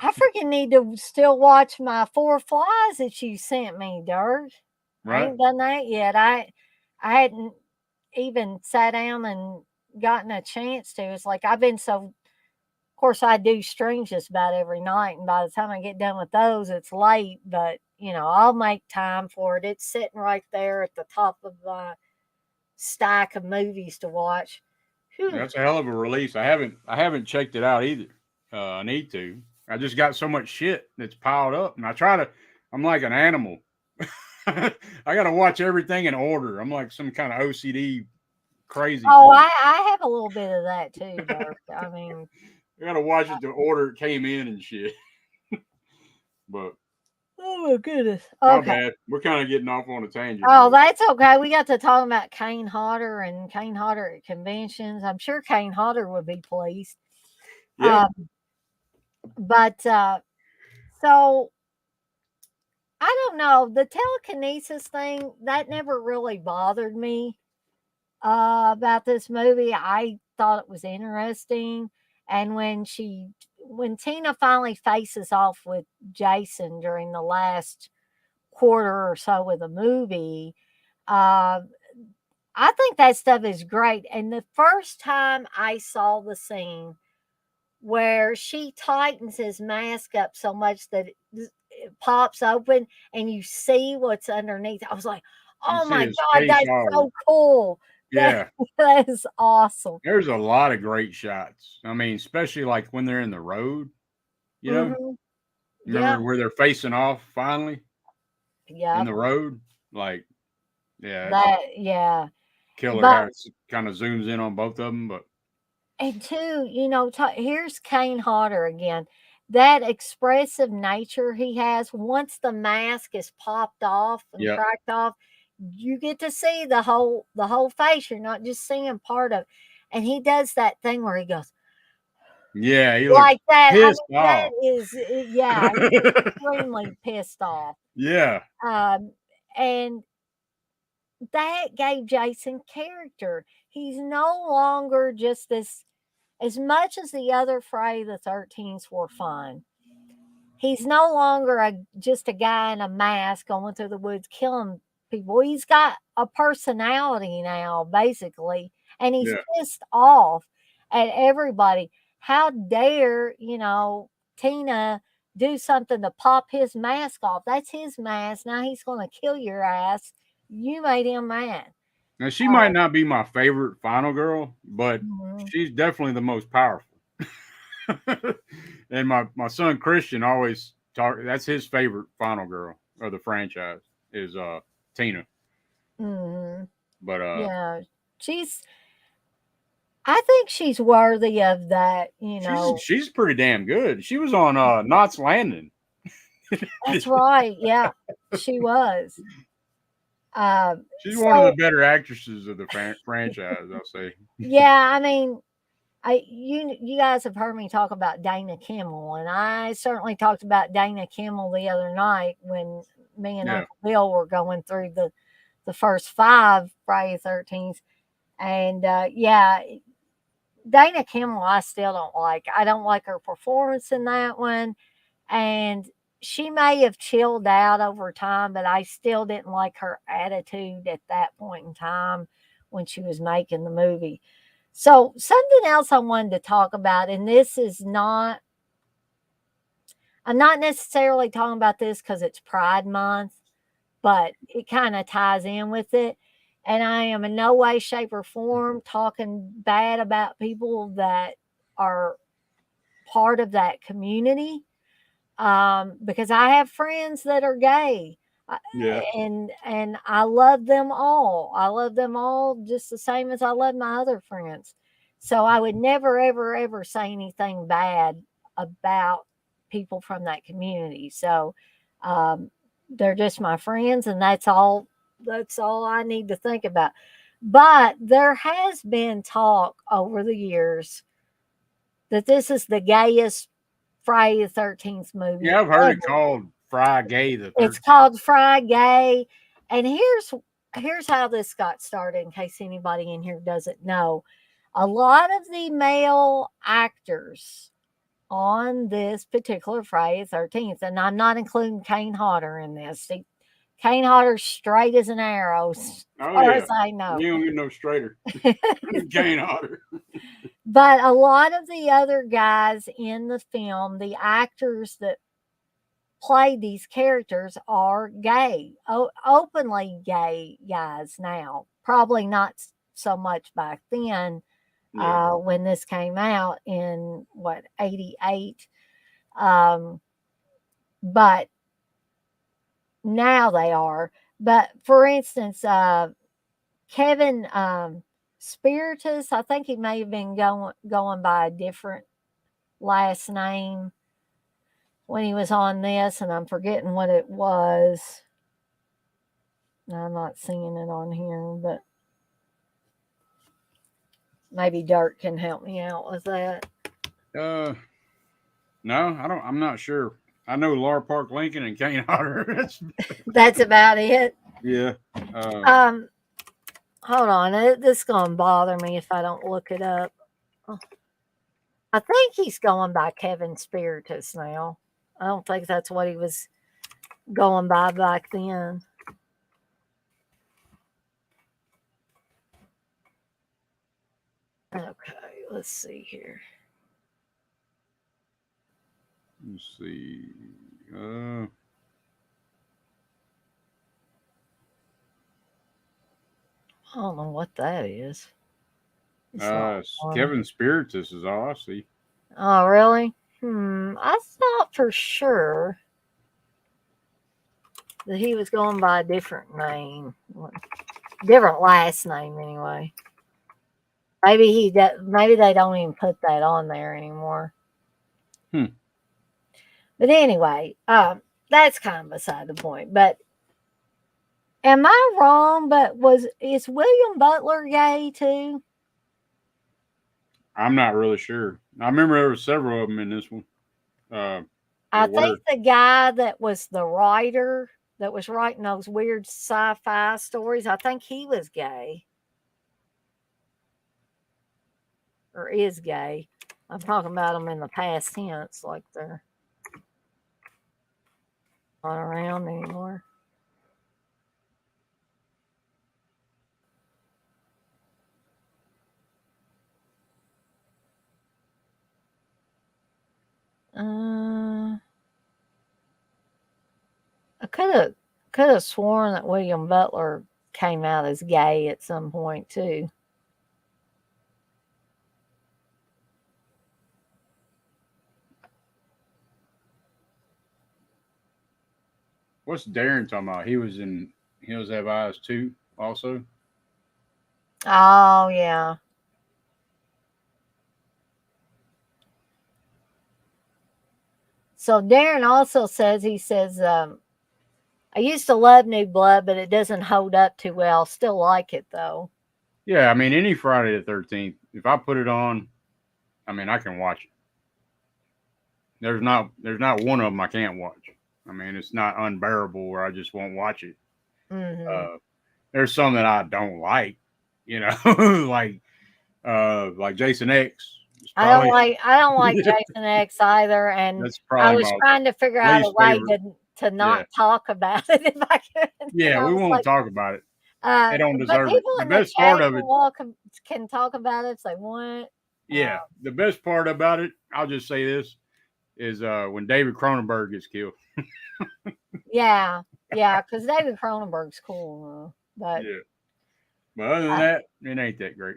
I freaking need to still watch my four flies that you sent me, Dirt. I Right? ain't done that yet. I hadn't even sat down and gotten a chance to. It's like I've been so course, I do streams just about every night, and by the time I get done with those, it's late. But I'll make time for it. It's sitting right there at the top of my stack of movies to watch. Whew. That's a hell of a release. I haven't checked it out either. I need to. I just got so much shit that's piled up, and I'm like an animal. I got to watch everything in order. I'm like some kind of OCD crazy. Oh, I have a little bit of that too, Dirk. I mean, I got to watch it the order it came in and shit. But oh my goodness. my Okay. bad. We're kind of getting off on a tangent. Oh, that's okay. We got to talk about Kane Hodder and Kane Hodder at conventions. I'm sure Kane Hodder would be pleased. Yeah. But so I don't know. The telekinesis thing, that never really bothered me about this movie. I thought it was interesting. And when Tina finally faces off with Jason during the last quarter or so of the movie, uh, I think that stuff is great. And the first time I saw the scene where she tightens his mask up so much that it pops open and you see what's underneath, I was like, You oh see my his God, face that's all. so cool. Yeah. That is awesome. There's a lot of great shots. I mean, especially like when they're in the road, you know? Hmm. Yeah. Remember where they're facing off finally Yeah. in the road? Like, yeah, it's Yeah. killer But how it kind of zooms in on both of them. But and two, here's Kane Hodder again. That expressive nature he has, once the mask is popped off and yeah, cracked off, you get to see the whole face. You're not just seeing part of it. And he does that thing where he goes yeah, he looks like that. I pissed mean, that off. is, yeah, he's extremely pissed off. Yeah, Um, and that gave Jason character. He's no longer just this. As much as the other Friday the 13th were fun, he's no longer just a guy in a mask going through the woods killing people. He's got a personality now, basically, and he's yeah. pissed off at everybody. How dare, Tina do something to pop his mask off? That's his mask. Now he's going to kill your ass. You made him mad. Now she might Uh, not be my favorite final girl, but mhm. she's definitely the most powerful. And my son Christian always talk. That's his favorite final girl of the franchise is Tina. Mhm. But Yeah, she's I think she's worthy of that, she's pretty damn good. She was on Knots Landing. That's right, yeah, she was. She's one of the So better actresses of the franchise, I'll say. yeah, I mean, you guys have heard me talk about Dana Kimmel, and I certainly talked about Dana Kimmel the other night when me and Yeah, Uncle Bill were going through the first 5 Friday the 13th, and, yeah, Dana Kimmel I still don't like. I don't like her performance in that one. And she may have chilled out over time, but I still didn't like her attitude at that point in time when she was making the movie. So, something else I wanted to talk about, and I'm not necessarily talking about this because it's Pride Month, but it kind of ties in with it. And I am in no way, shape, or form talking bad about people that are part of that community, because I have friends that are gay, uh, yeah. and I love them all. I love them all just the same as I love my other friends. So I would never, ever, ever say anything bad about people from that community. So um, they're just my friends, and that's all. That's all I need to think about. But there has been talk over the years that this is the gayest Friday the 13th movie Yeah, I've heard it ever. called Fry Gay the It's 13th. called Fry Gay. And here's how this got started, in case anybody in here doesn't know. A lot of the male actors on this particular Friday the 13th, and I'm not including Kane Hodder in this. Kane Hodder's straight as an arrow, as Oh far as yeah, I know. you don't get no straighter. Kane Otter. But a lot of the other guys in the film, the actors that play these characters are gay, openly gay guys now. Probably not so much back then Yeah. when this came out in what, 88. Um, but now they are. But for instance, Kevin Spiritus, I think he may have been going by a different last name when he was on this, and I'm forgetting what it was. I'm not seeing it on here, but maybe Dirk can help me out with that. Uh, no, I don't. I'm not sure. I know Laura Park Lincoln and Kane Hodder. That's about it. Yeah. Uh, Um, hold on, this is gonna bother me if I don't look it up. Oh, I think he's going by Kevin Spiritus now. I don't think that's what he was going by back then. Okay, let's see here. let's see. Uh, I don't know what that is. It's not one. Kevin Spiritus is all I see. Oh, really? I thought for sure that he was going by a different name, different last name anyway. Maybe maybe they don't even put that on there anymore. Hmm. But anyway, that's kind of beside the point. But am I wrong? But is William Butler gay too? I'm not really sure. I remember there were several of them in this one. Uh, I there think were. the guy that was the writer that was writing those weird sci-fi stories, I think he was gay or is gay. I'm talking about them in the past tense, like they're not around anymore. Uh, I could have sworn that William Butler came out as gay at some point too. What's Darren talking about? He was in Hills Have Eyes too. Also. Oh yeah. So Darren also says I used to love New Blood, but it doesn't hold up too well. Still like it though. Yeah, I mean any Friday the 13th. If I put it on, I mean I can watch it. There's not one of them I can't watch. I mean it's not unbearable where I just won't watch it. Hmm. Uh, there's some that I don't like, you know, like Jason X. It's probably I don't like Jason X either, and that's I probably was my trying to figure out a least way favorite. to Yeah, not talk about it if I could. And yeah, I we was won't like, talk about it. They don't but deserve it. people The in the best part chat of it, can talk about it if they want. yeah, the best part about it, I'll just say this is when David Cronenberg gets killed. Yeah, yeah, because David Cronenberg's cool, but Yeah, but other than uh, that, it ain't that great.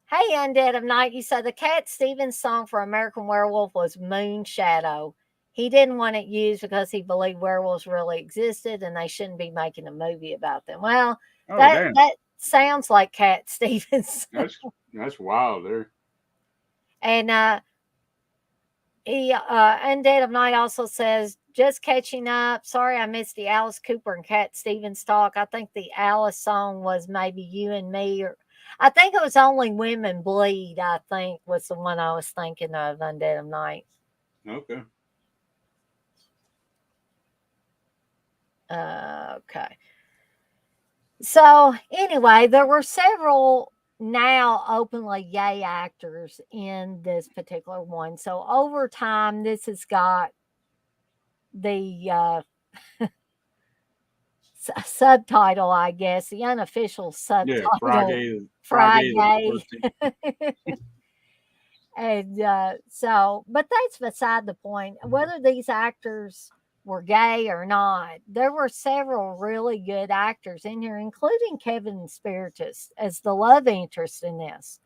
hey, Undead of Night, you said the Cat Stevens song for American Werewolf was Moon Shadow. He didn't want it used because he believed werewolves really existed and they shouldn't be making a movie about them. Well, Oh damn, that sounds like Cat Stevens. that's wild there. And he Undead of Night also says, just catching up. Sorry I missed the Alice Cooper and Cat Stevens talk. I think the Alice song was maybe You and Me, or I think it was Only Women Bleed, I think was the one I was thinking of, Undead of Night. Okay. Okay. So anyway, there were several now openly gay actors in this particular one. So over time, this has got the subtitle, I guess, the unofficial Yeah, subtitle, Friday the Friday. 13th. And so, but that's beside the point. Whether these actors were gay or not, there were several really good actors in here, including Kevin Spiritus as the love interest in this.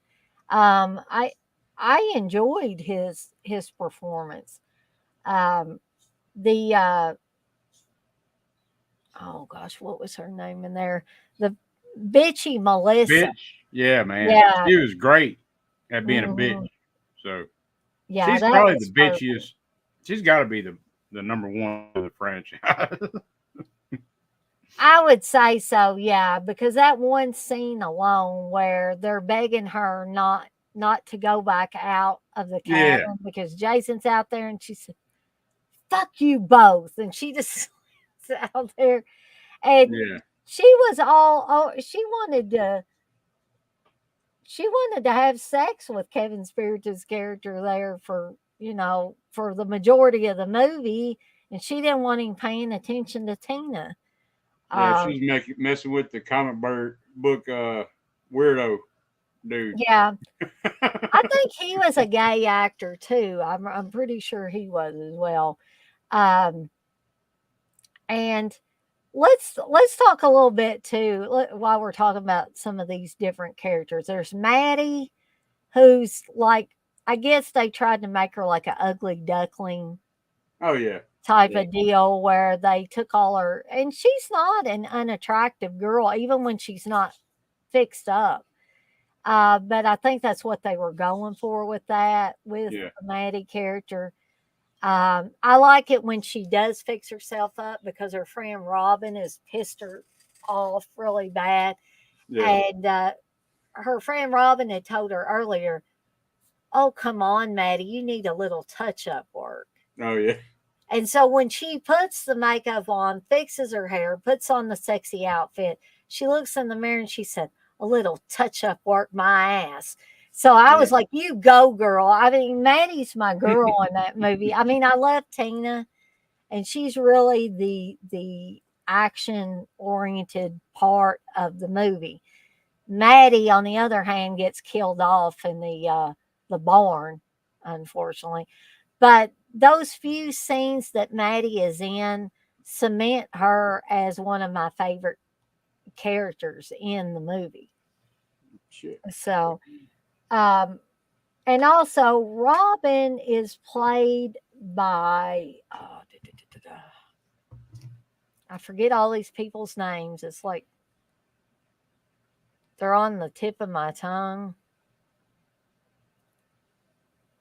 Um, I I enjoyed his performance. Um, the oh gosh, what was her name in there? The bitchy Melissa. Bitch. Yeah, man. Yeah, She was great at being a bitch. mhm, So yeah, she's that probably the was perfect. bitchiest. She's got to be the number one of the franchise. I would say so, yeah, because that one scene alone where they're begging her not to go back out of the Yeah, cabin because Jason's out there and she said, "Fuck you both," and she just sits out there and yeah, she was all oh she wanted to have sex with Kevin Spiritus' character there for for the majority of the movie, and she didn't want him paying attention to Tina. yeah. Uh, She's messing with the comic book weirdo dude. yeah, I think he was a gay actor too. I'm pretty sure he was as well. Um, and let's talk a little bit too while we're talking about some of these different characters. There's Maddie, who's like I guess they tried to make her like an ugly duckling Oh yeah, type yeah, of deal where they took all her and she's not an unattractive girl even when she's not fixed up. But I think that's what they were going for with that, with yeah, the Maddie character. I like it when she does fix herself up because her friend Robin has pissed her off really bad. yeah. And her friend Robin had told her earlier, "Oh, come on, Maddie, you need a little touch up work." Oh yeah, And so when she puts the makeup on, fixes her hair, puts on the sexy outfit, she looks in the mirror and she said, "A little touch up work my ass." So I yeah, was like, "You go, girl." I mean, Maddie's my girl in that movie. I mean, I love Tina, and she's really the action oriented part of the movie. Maddie, on the other hand, gets killed off in the barn, unfortunately. But those few scenes that Maddie is in cement her as one of my favorite characters in the movie. shit. So, um, and also Robin is played by I forget all these people's names. It's like they're on the tip of my tongue.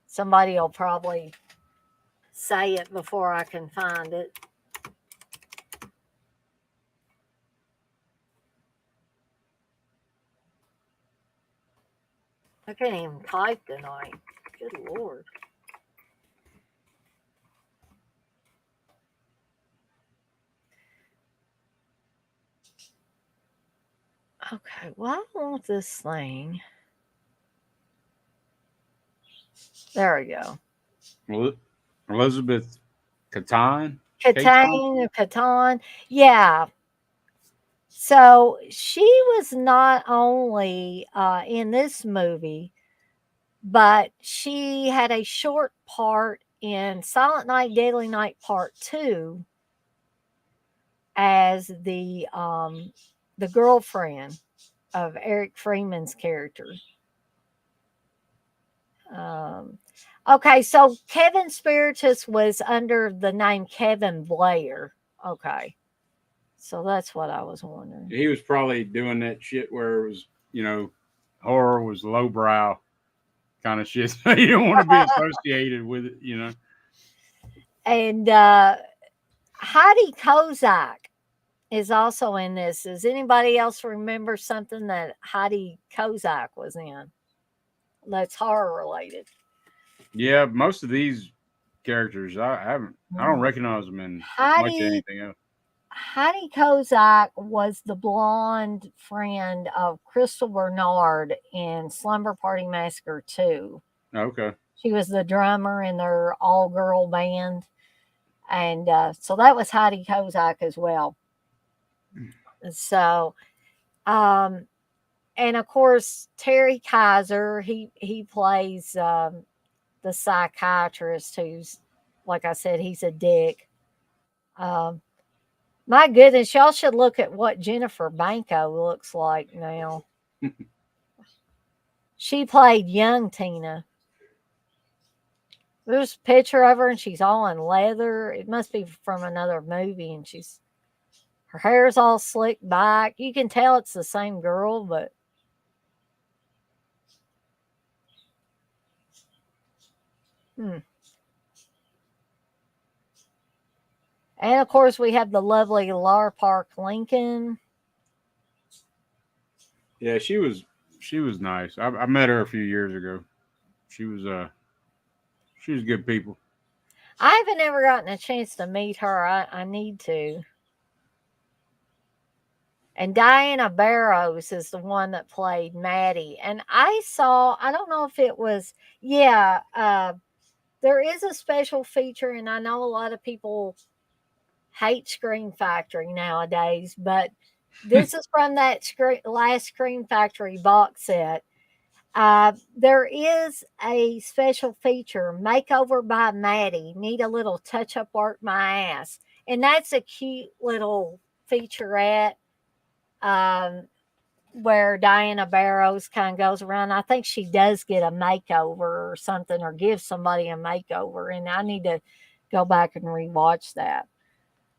Somebody will probably say it before I can find it. I can't even type tonight. Good Lord. Okay, well, I want this thing. There we go. Well, Elizabeth Catan, Catan. Catane or Catan. Yeah. So she was not only in this movie, but she had a short part in Silent Night, Deadly Night Part 2 as the girlfriend of Eric Freeman's character. Um, okay, so Kevin Spiritus was under the name Kevin Blair. Okay, so that's what I was wondering. He was probably doing that shit where it was, horror was lowbrow kind of shit. So you don't want to be associated with it. And Heidi Kozak is also in this. Does anybody else remember something that Heidi Kozak was in that's horror related? Yeah, most of these characters I don't Mm. recognize them in much of Heidi anything else. Heidi Kozak was the blonde friend of Crystal Bernard in Slumber Party Massacre 2. Okay. She was the drummer in their all girl band. And so that was Heidi Kozak as well. So, um, and of course, Terry Kaiser, he plays the psychiatrist who's, like I said, he's a dick. Um, my goodness, y'all should look at what Jennifer Banco looks like now. She played young Tina. There's a picture of her and she's all in leather. It must be from another movie, and her hair's all slicked back. You can tell it's the same girl, but hmm. And of course, we have the lovely Laura Park Lincoln. Yeah, she was nice. I met her a few years ago. She was good people. I haven't ever gotten a chance to meet her. I need to. And Diana Barrows is the one that played Maddie. And I don't know if it was, yeah, there is a special feature, and I know a lot of people hate Scream Factory nowadays, but this is from that last Scream Factory box set. There is a special feature, Makeover by Maddie. Need a little touch up work my ass. And that's a cute little featurette um, where Diana Barrows kind of goes around. I think she does get a makeover or something, or gives somebody a makeover. And I need to go back and rewatch that.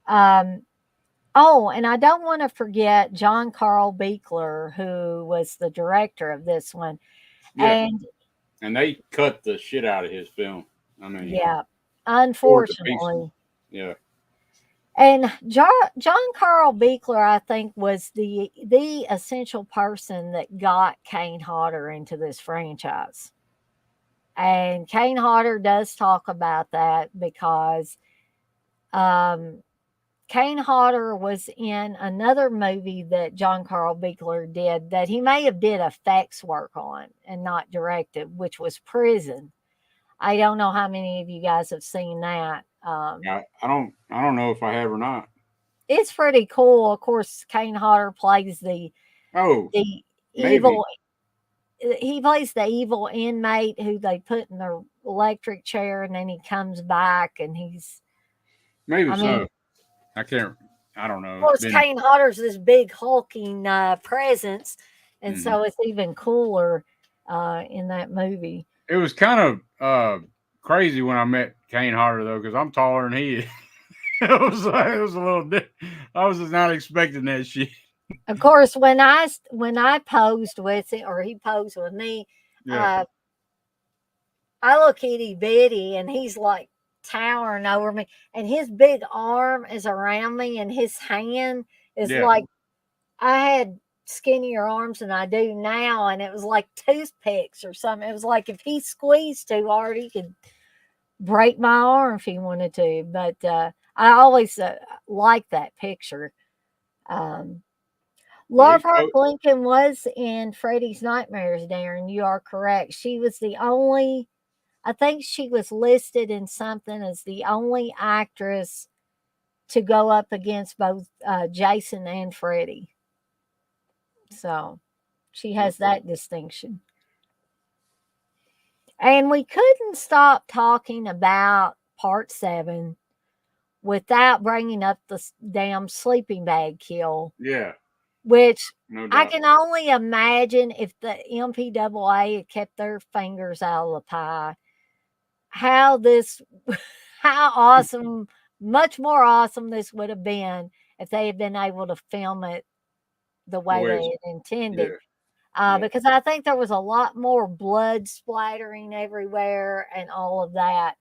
Um, oh, and I don't want to forget John Carl Beekler, who was the director of this one. Yeah, And and they cut the shit out of his film. I mean, yeah, tore it to pieces. unfortunately. Yeah, And John Carl Beekler, I think, was the essential person that got Kane Hodder into this franchise. And Kane Hodder does talk about that because um, Kane Hodder was in another movie that John Carl Beekler did that he may have did effects work on and not directed, which was Prison. I don't know how many of you guys have seen that. I don't know if I have or not. It's pretty cool. Of course, Kane Hodder plays Oh, the maybe, evil. He plays the evil inmate who they put in the electric chair, and then he comes back, and he's. maybe I mean, so. I can't. I don't of know. It's course, been. Kane Hodder's this big hulking presence, and Mhm. so it's even cooler in that movie. It was kind of crazy when I met Kane Hodder though, because I'm taller than he is. It was a little. I was just not expecting that shit. Of course, when I posed with him or he posed with me, Yeah, uh, I look itty bitty, and he's like towering over me, and his big arm is around me, and his hand is yeah. like I had skinnier arms than I do now, and it was like toothpicks or something. It was like if he squeezed too hard, he could break my arm if he wanted to. But I always liked that picture. Um, Yeah, Love Heart Lincoln was in Freddy's Nightmares, Darren. You are correct. She was the only, I think she was listed in something as the only actress to go up against both Jason and Freddy. So she has okay. that distinction. And we couldn't stop talking about part 7 without bringing up the damn sleeping bag kill, Yeah, which no I doubt. can only imagine if the MPAA had kept their fingers out of the pie, how this, how awesome, much more awesome this would have been if they had been able to film it the The way way they it's had intended. yeah, yeah. Because I think there was a lot more blood splattering everywhere and all of that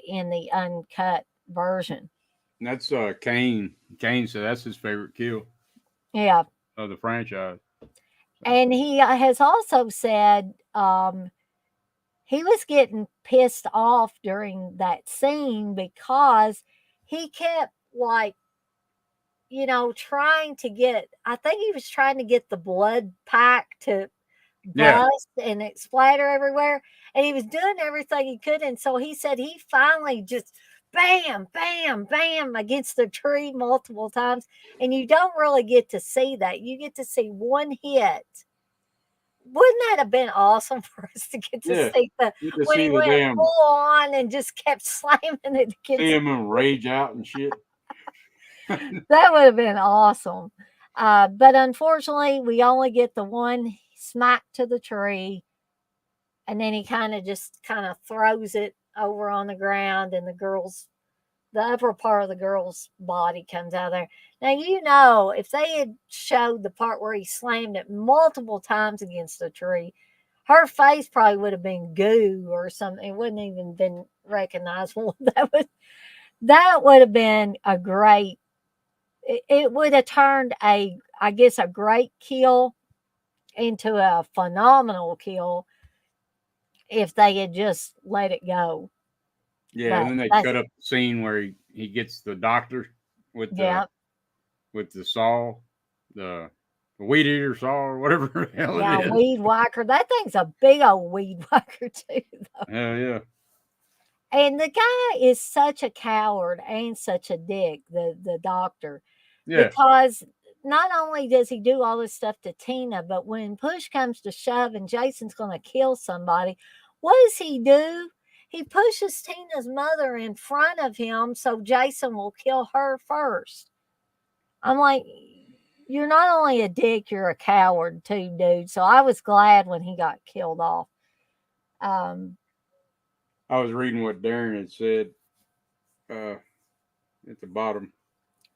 in the uncut version. And that's Kane. Kane said that's his favorite kill Yeah. of the franchise. So, And he has also said he was getting pissed off during that scene because he kept like trying to get, I think he was trying to get the blood pack to yeah, bust and it splatter everywhere. And he was doing everything he could. And so he said he finally just bam, bam, bam against the tree multiple times. And you don't really get to see that. You get to see one hit. Wouldn't that have been awesome for us to get to Yeah, see get to when see he the went damn full on and just kept slamming it see against. him and rage out and shit. That would have been awesome. But unfortunately, we only get the one smack to the tree, and then he kind of throws it over on the ground, and the upper part of the girl's body comes out of there. Now, if they had showed the part where he slammed it multiple times against the tree, her face probably would have been goo or something. It wouldn't even been recognizable. That would have been a great. It would have turned I guess, a great kill into a phenomenal kill if they had just let it go. Yeah, But and then they that's cut up the scene where he gets the doctor with yeah, the saw, the weed eater saw or whatever the hell it yeah, is. weed whacker. That thing's a big old weed whacker too. Hell yeah. And the guy is such a coward and such a dick, the doctor, Yeah. because not only does he do all this stuff to Tina, but when push comes to shove and Jason's going to kill somebody, what does he do? He pushes Tina's mother in front of him so Jason will kill her first. I'm like, you're not only a dick, you're a coward too, dude. So I was glad when he got killed off. Um, I was reading what Darren had said uh, at the bottom.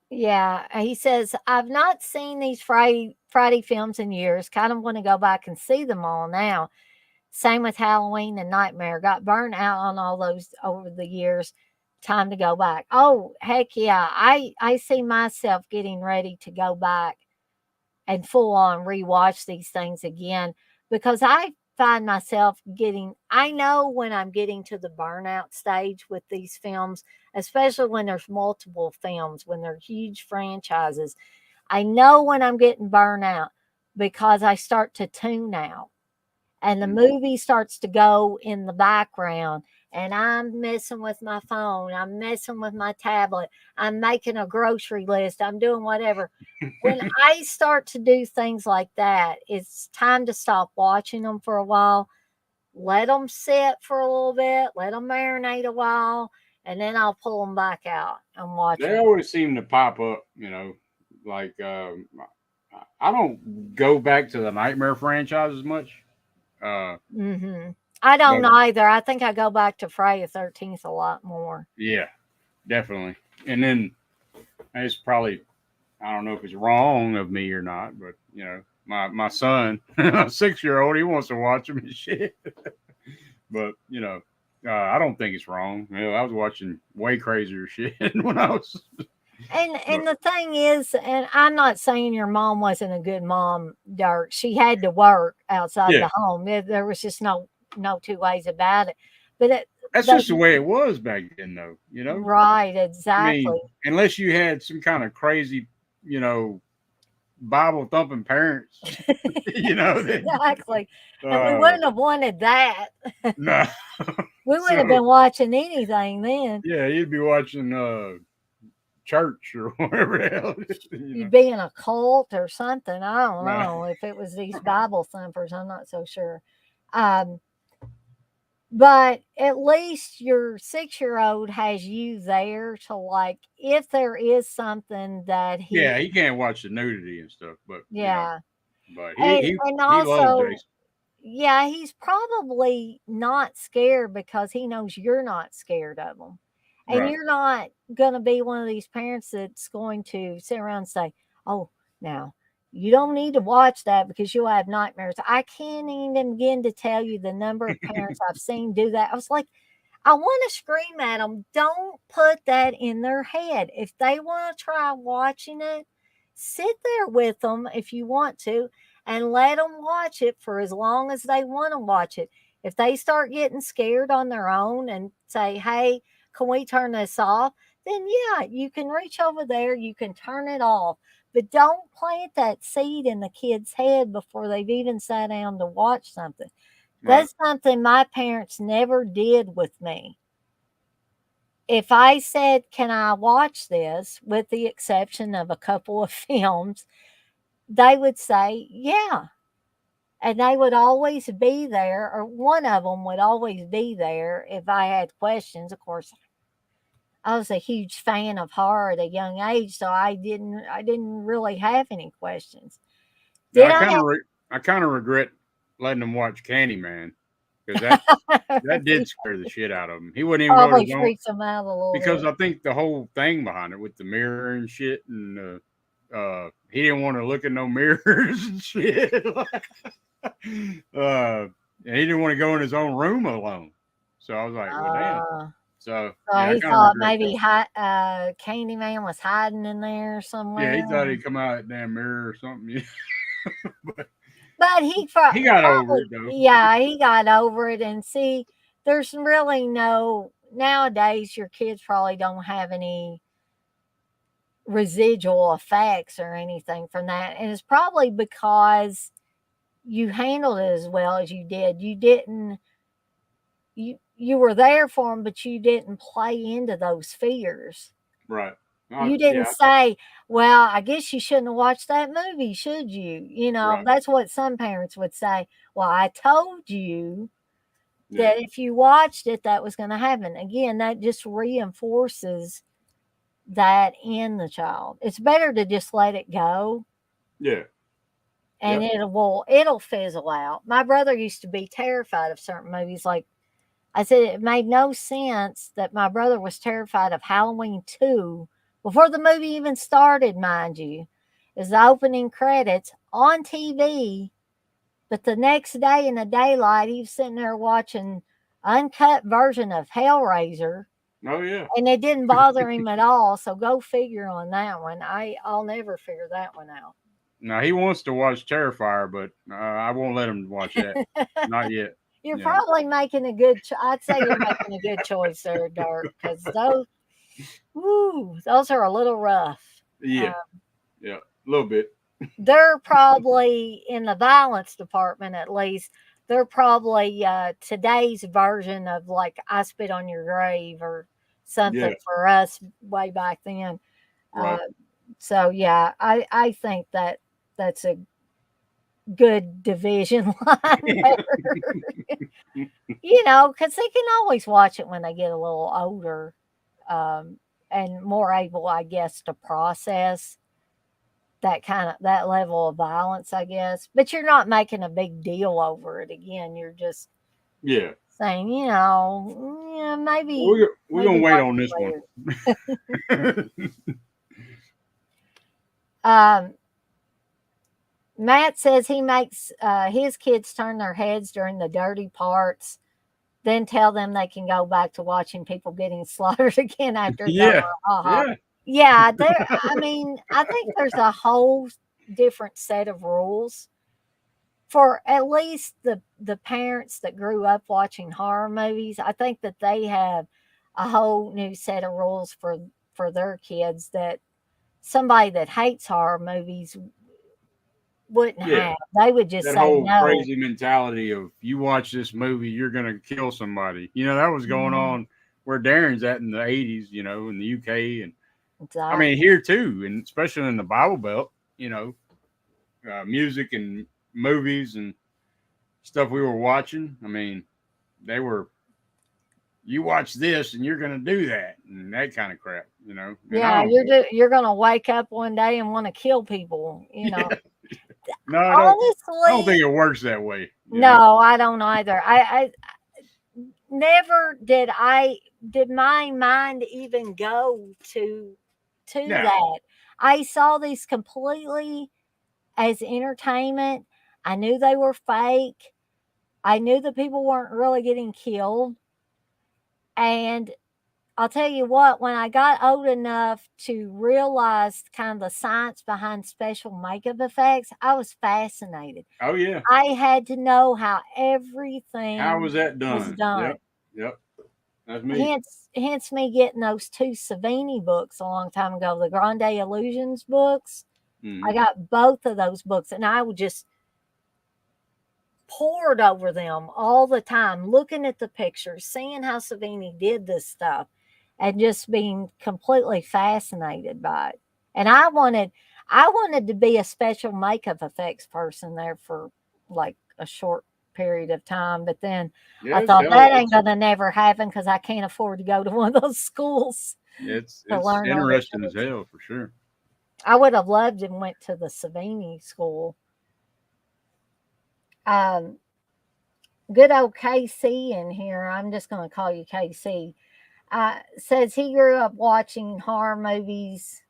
Yeah, he says, I've not seen these Friday films in years. Kind of want to go back and see them all now. Same with Halloween and Nightmare. Got burned out on all those over the years. Time to go back. Oh, heck yeah. I see myself getting ready to go back and full on rewatch these things again because I find myself I know when I'm getting to the burnout stage with these films, especially when there's multiple films, when they're huge franchises. I know when I'm getting burnt out because I start to tune out and the movie starts to go in the background and I'm messing with my phone, I'm messing with my tablet, I'm making a grocery list, I'm doing whatever. When I start to do things like that, it's time to stop watching them for a while, let them sit for a little bit, let them marinate a while, and then I'll pull them back out and watch They them. always seem to pop up, like I don't go back to the Nightmare franchise as much. Uh, I but don't either. I think I go back to Friday the 13th a lot more. yeah, definitely. And then it's probably, I don't know if it's wrong of me or not, but my son, a 6 year old, he wants to watch them and shit. But I don't think it's wrong. I was watching way crazier shit when I was. And But and the thing is, and I'm not saying your mom wasn't a good mom, Dirk. She had to work outside yeah, the home. There was just no two ways about it. But that's they just the way it was back then, though. right, I mean, exactly. unless you had some kind of crazy, you know, Bible thumping parents, that Exactly. And we uh, wouldn't have wanted that. no. We wouldn't have So been watching anything then. yeah, you'd be watching church or whatever the hell. You'd be in a cult or something. I don't Right. know if it was these Bible thumpers. I'm not so sure. Um, but at least your 6-year-old has you there to like, if there is something that Yeah, he, he can't watch the nudity and stuff, but yeah. but he And, he and he loves also, Jason. yeah, he's probably not scared because he knows you're not scared of him. And Right. you're not going to be one of these parents that's going to sit around and say, oh, now you don't need to watch that because you'll have nightmares. I can't even begin to tell you the number of parents I've seen do that. I was like, I want to scream at them. Don't put that in their head. If they want to try watching it, sit there with them if you want to and let them watch it for as long as they want to watch it. If they start getting scared on their own and say, hey, can we turn this off? Then, yeah, you can reach over there, you can turn it off. But don't plant that seed in the kid's head before they've even sat down to watch something. Right. That's something my parents never did with me. If I said, can I watch this, with the exception of a couple of films, they would say, yeah. And they would always be there, or one of them would always be there if I had questions. Of course, I was a huge fan of horror at a young age, so I didn't really have any questions. Now Did I I kind of regret letting him watch Candyman because that have did scare the shit out of him. He wouldn't even go to probably his own freaks them out a little because bit. I think the whole thing behind it with the mirror and shit, and he didn't want to look at no mirrors and shit. And he didn't want to go in his own room alone. So I was like, well, damn. Uh, So so yeah, I he kind of thought regret maybe that. Candyman was hiding in there Yeah, he somewhere. thought he'd come out that damn mirror or something. Yeah. But He got over probably, it though. yeah, he got over it. And see, there's really no, nowadays, your kids probably don't have any residual effects or anything from that. And it's probably because you handled it as well as you did. You didn't, you were there for them, but you didn't play into those fears. Right. You didn't Yeah. say, well, I guess you shouldn't have watched that movie, should you? Right. That's what some parents would say. Well, I told you Yeah. that if you watched it, that was going to happen. Again, that just reinforces that in the child. It's better to just let it go, Yeah. and Yep. it'll fizzle out. My brother used to be terrified of certain movies. Like I said, it made no sense that my brother was terrified of Halloween 2 before the movie even started, mind you. Is the opening credits on TV, but the next day in the daylight, he was sitting there watching uncut version of Hellraiser, Oh yeah. and it didn't bother him at all. So go figure on that one. I'll never figure that one Now he wants to watch Terrifier, but I won't let him watch that. out. Not yet. You're You know. probably making a good. I'd say you're making a good choice there, Dark, because those are a little rough. Uh, Yeah. Yeah. A little bit. they're probably in the violence department, at least. They're probably today's version of like "I Spit on Your Grave" or something Yeah. for us way back then. Uh, Right. so yeah, I think that's a good division line there. Because they can always watch it when they get a little older, um, and more able, I guess, to process that level of violence, I guess. But you're not making a big deal over it. Again, you're just Yeah. saying, yeah, maybe We're gonna wait watch on it this one. later. Um, Matt says he makes his kids turn their heads during the dirty parts, then tell them they can go back to watching people getting slaughtered again after it's over. Yeah. Ha ha. Yeah. Yeah, I mean, I think there's a whole different set of rules for at least the parents that grew up watching horror movies. I think that they have a whole new set of rules for their kids that somebody that hates horror movies wouldn't Yeah. have. They would just That say whole no. crazy mentality of you watch this movie, you're gonna kill somebody. You know, that was going Mhm. on where Darren's at in the 80s, you know, in the UK, and I mean Exactly. here too, and especially in the Bible Belt, you know, music and movies and stuff we were watching. I mean, they were you watch this and you're gonna do that and that kind of crap, you know. And I Yeah, don't care. you're gonna wake up one day and want to kill people. Yeah. No, I don't think Honestly, it works that way, you know. no, I don't either. I never did my mind even go to Yeah. that. I saw these completely as entertainment. I knew they were fake. I knew the people weren't really getting killed. And I'll tell you what, when I got old enough to realize kind of the science behind special makeup effects, I was fascinated. Oh yeah. I had to know how How was everything that was done? done. Yep. Yep. That's me. Hence me getting those two Savini books a long time ago, the Grande Illusions books. I Hmm. got both of those books, and I would just poured over them all the time, looking at the pictures, seeing how Savini did this stuff, and just being completely fascinated by it. And I wanted to be a special makeup effects person there for like a short period of time. But then Yeah, I thought that ain't gonna never happen because I can't afford to go to one of those schools. It's to learn all the interesting as tricks. hell for sure. I would have loved and went to the Savini school. Um, good old KC in here. I'm just going to call you KC. Says he grew up watching horror movies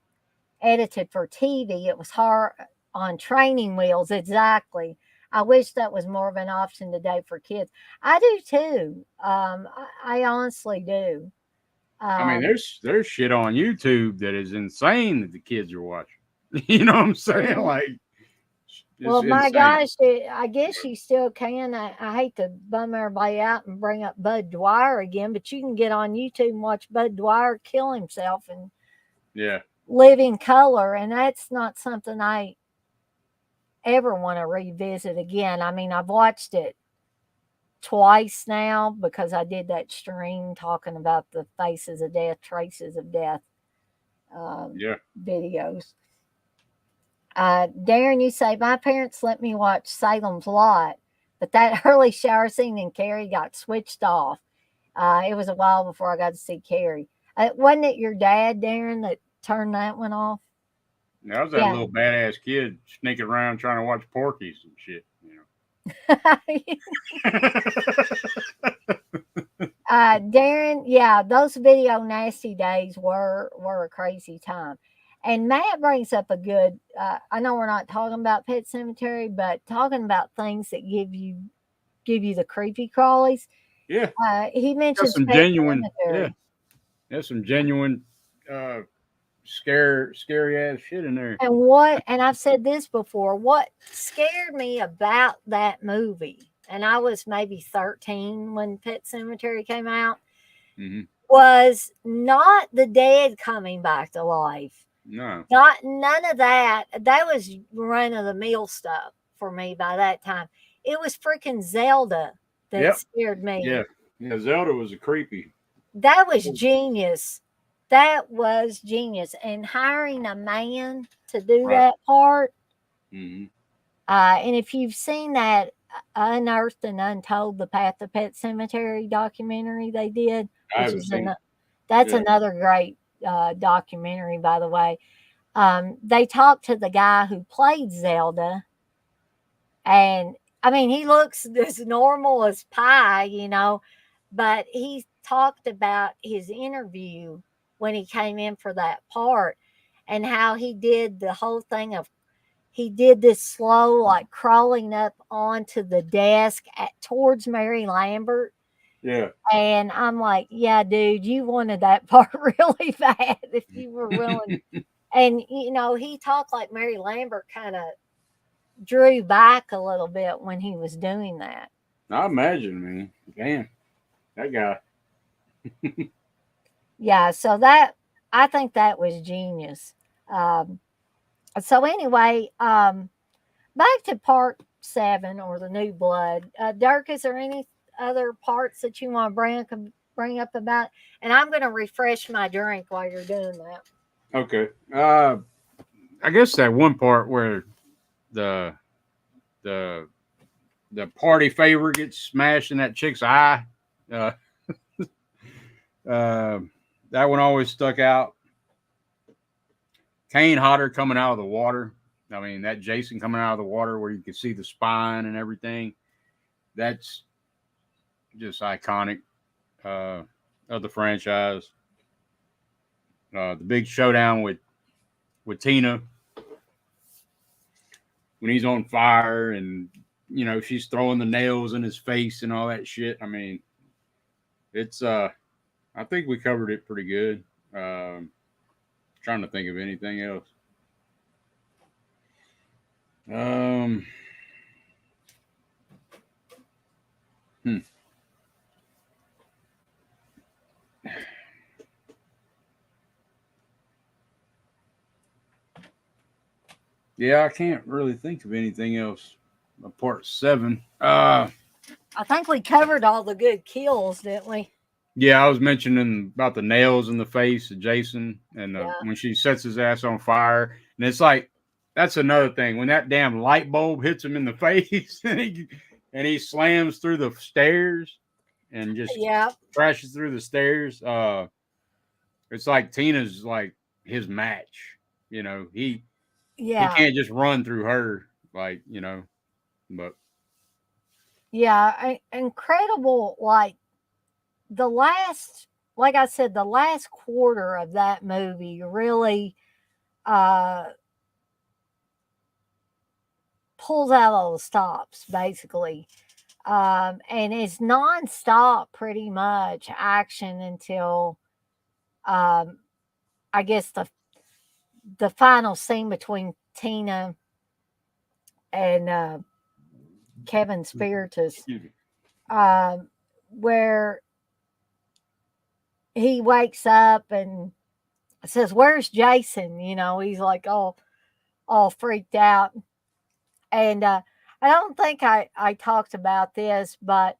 edited for TV. It was horror on training wheels. Exactly. I wish that was more of an option today for kids. I do too. I honestly do. I mean, Um, there's shit on YouTube that is insane that the kids are watching. You know what I'm saying? Like, well, it's my insane. gosh, I guess you still can. I hate to bum everybody out and bring up Bud Dwyer again, but you can get on YouTube and watch Bud Dwyer kill himself and Yeah. live in color. And that's not something I ever want to revisit again. I mean, I've watched it twice now because I did that stream talking about the Faces of Death, Traces of Death Yeah. videos. Darren, you say, my parents let me watch Salem's Lot, but that early shower scene in Carrie got switched off. It was a while before I got to see Carrie. Wasn't it your dad, Darren, that turned that one off? I was that Yeah. little badass kid sneaking around trying to watch Porky's and shit. Darren, yeah, those video nasty days were a crazy time. And Matt brings up a good. I know we're not talking about Pet Cemetery, but talking about things that give you the creepy crawlies. Yeah. He mentions some Pet genuine. Cemetery. Yeah. There's some genuine, scary ass shit in there. And I've said this before, what scared me about that movie, and I was maybe 13 when Pet Cemetery came out, was not the dead coming back to life. No. None of that. That was run of the mill stuff for me by that time. It was freaking Zelda that scared me. Yeah. Yeah, Zelda was a creepy. That was genius. That was genius. And hiring a man to do that part. And if you've seen that Unearthed and Untold, the Path of Pet Cemetery documentary they did, which is that's another great documentary, by the way. They talked to the guy who played Zelda. And I mean, he looks as normal as pie, you know, but he talked about his interview when he came in for that part and how he did the whole thing of he did this slow, like crawling up onto the desk towards Mary Lambert. Yeah. And I'm like, yeah, dude, you wanted that part really bad if you were willing. And, you know, he talked like Mary Lambert kind of drew back a little bit when he was doing that. I imagine, man. Damn. That guy. Yeah, so I think that was genius. So anyway, back to part 7 or the New Blood. Dirk, is there any other parts that you want to bring up about? And I'm going to refresh my drink while you're doing that. Okay. I guess that one part where the party favor gets smashed in that chick's eye. That one always stuck out. Kane Hodder coming out of the water. I mean, that Jason coming out of the water where you can see the spine and everything. That's just iconic of the franchise. The big showdown with Tina when he's on fire and, you know, she's throwing the nails in his face and all that shit. I mean, it's I think we covered it pretty good. Trying to think of anything else. Yeah, I can't really think of anything else. Part 7. I think we covered all the good kills, didn't we? Yeah, I was mentioning about the nails in the face of Jason and when she sets his ass on fire. And it's like, that's another thing. When that damn light bulb hits him in the face and and he slams through the stairs and just Yeah. crashes through the stairs. It's like Tina's like his match. He Yeah. can't just run through her, like, but Yeah. Incredible. Like I said, the last quarter of that movie really uh, pulls out all the stops, basically. And it's nonstop, pretty much action until um, I guess the final scene between Tina and Kevin Spiritus, excuse me. um, where he wakes up and says, "Where's Jason?" He's like all freaked out. And I don't think I talked about this, but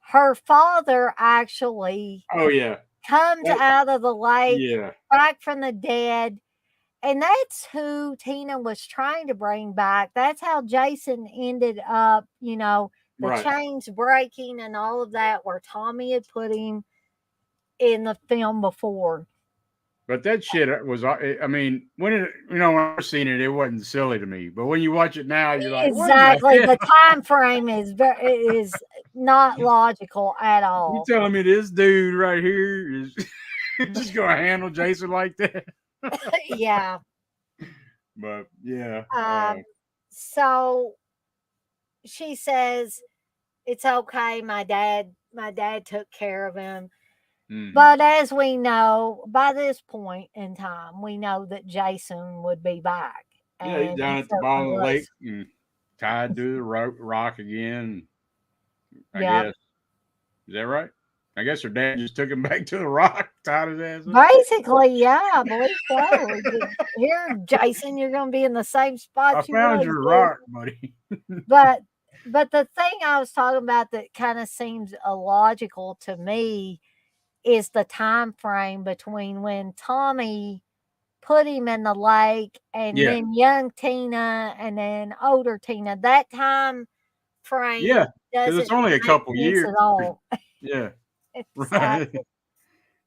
her father actually Oh yeah, comes That- out of the lake, yeah, back from the dead. And that's who Tina was trying to bring back. That's how Jason ended up, the right. chains breaking and all of that, where Tommy had put him in the film before. But that shit was, I mean, when I was seeing it, it wasn't silly to me. But when you watch it now, you're like, what the Exactly. hell? The time frame is not logical at You all. telling me this dude right here is just gonna handle Jason like that? Yeah. But yeah, Um, so she says, "It's okay. My dad took care of him." mhm. But as we know, by this point in time, we know that Jason would be back. Yeah, he's And down he at the certainly bottom of the lake was. and tied to the rock again. I Yeah. guess is that right? I guess her dad just took him back to the rock, tied his ass up. Basically, yeah, I believe so. Here, Jason, you're going to be in the same I spot you found was. your rock, buddy. But the thing I was talking about that kind of seems illogical to me is the time frame between when Tommy put him in the lake and Yeah, then young Tina and then older Tina. That time yeah, frame because it's doesn't only a make couple sense years. at all. Yeah, It's like right.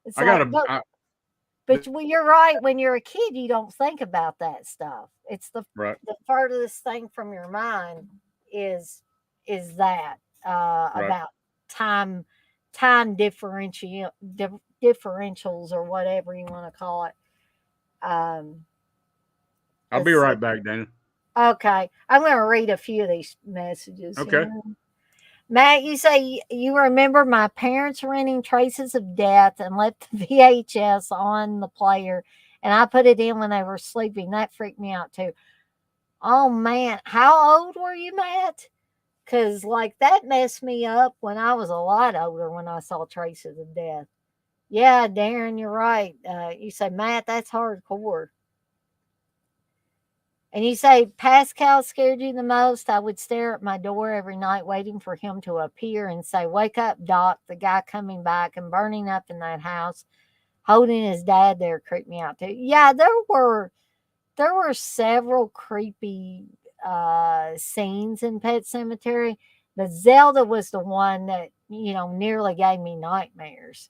it's I got like a. but I, but well, you're right. When you're a kid, you don't think about that stuff. It's right, the furthest thing from your mind is that right. about time time differentials or whatever you want to call it. Um, I'll be let's see. right back, Dana. Okay, I'm going to read a few of these messages Okay. here. Matt, you say you remember my parents renting Traces of Death and left the VHS on the player, and I put it in when they were sleeping. That freaked me out too. Oh man, how old were you, Matt? Because like that messed me up when I was a lot older when I saw Traces of Death. Yeah, Darren, you're right. You say, Matt, that's hardcore. And you say Pascal scared you the most. I would stare at my door every night waiting for him to appear and say, "Wake up, Doc." The guy coming back and burning up in that house, holding his dad there creeped me out too. Yeah, there were several creepy scenes in Pet Cemetery. But Zelda was the one that, nearly gave me nightmares.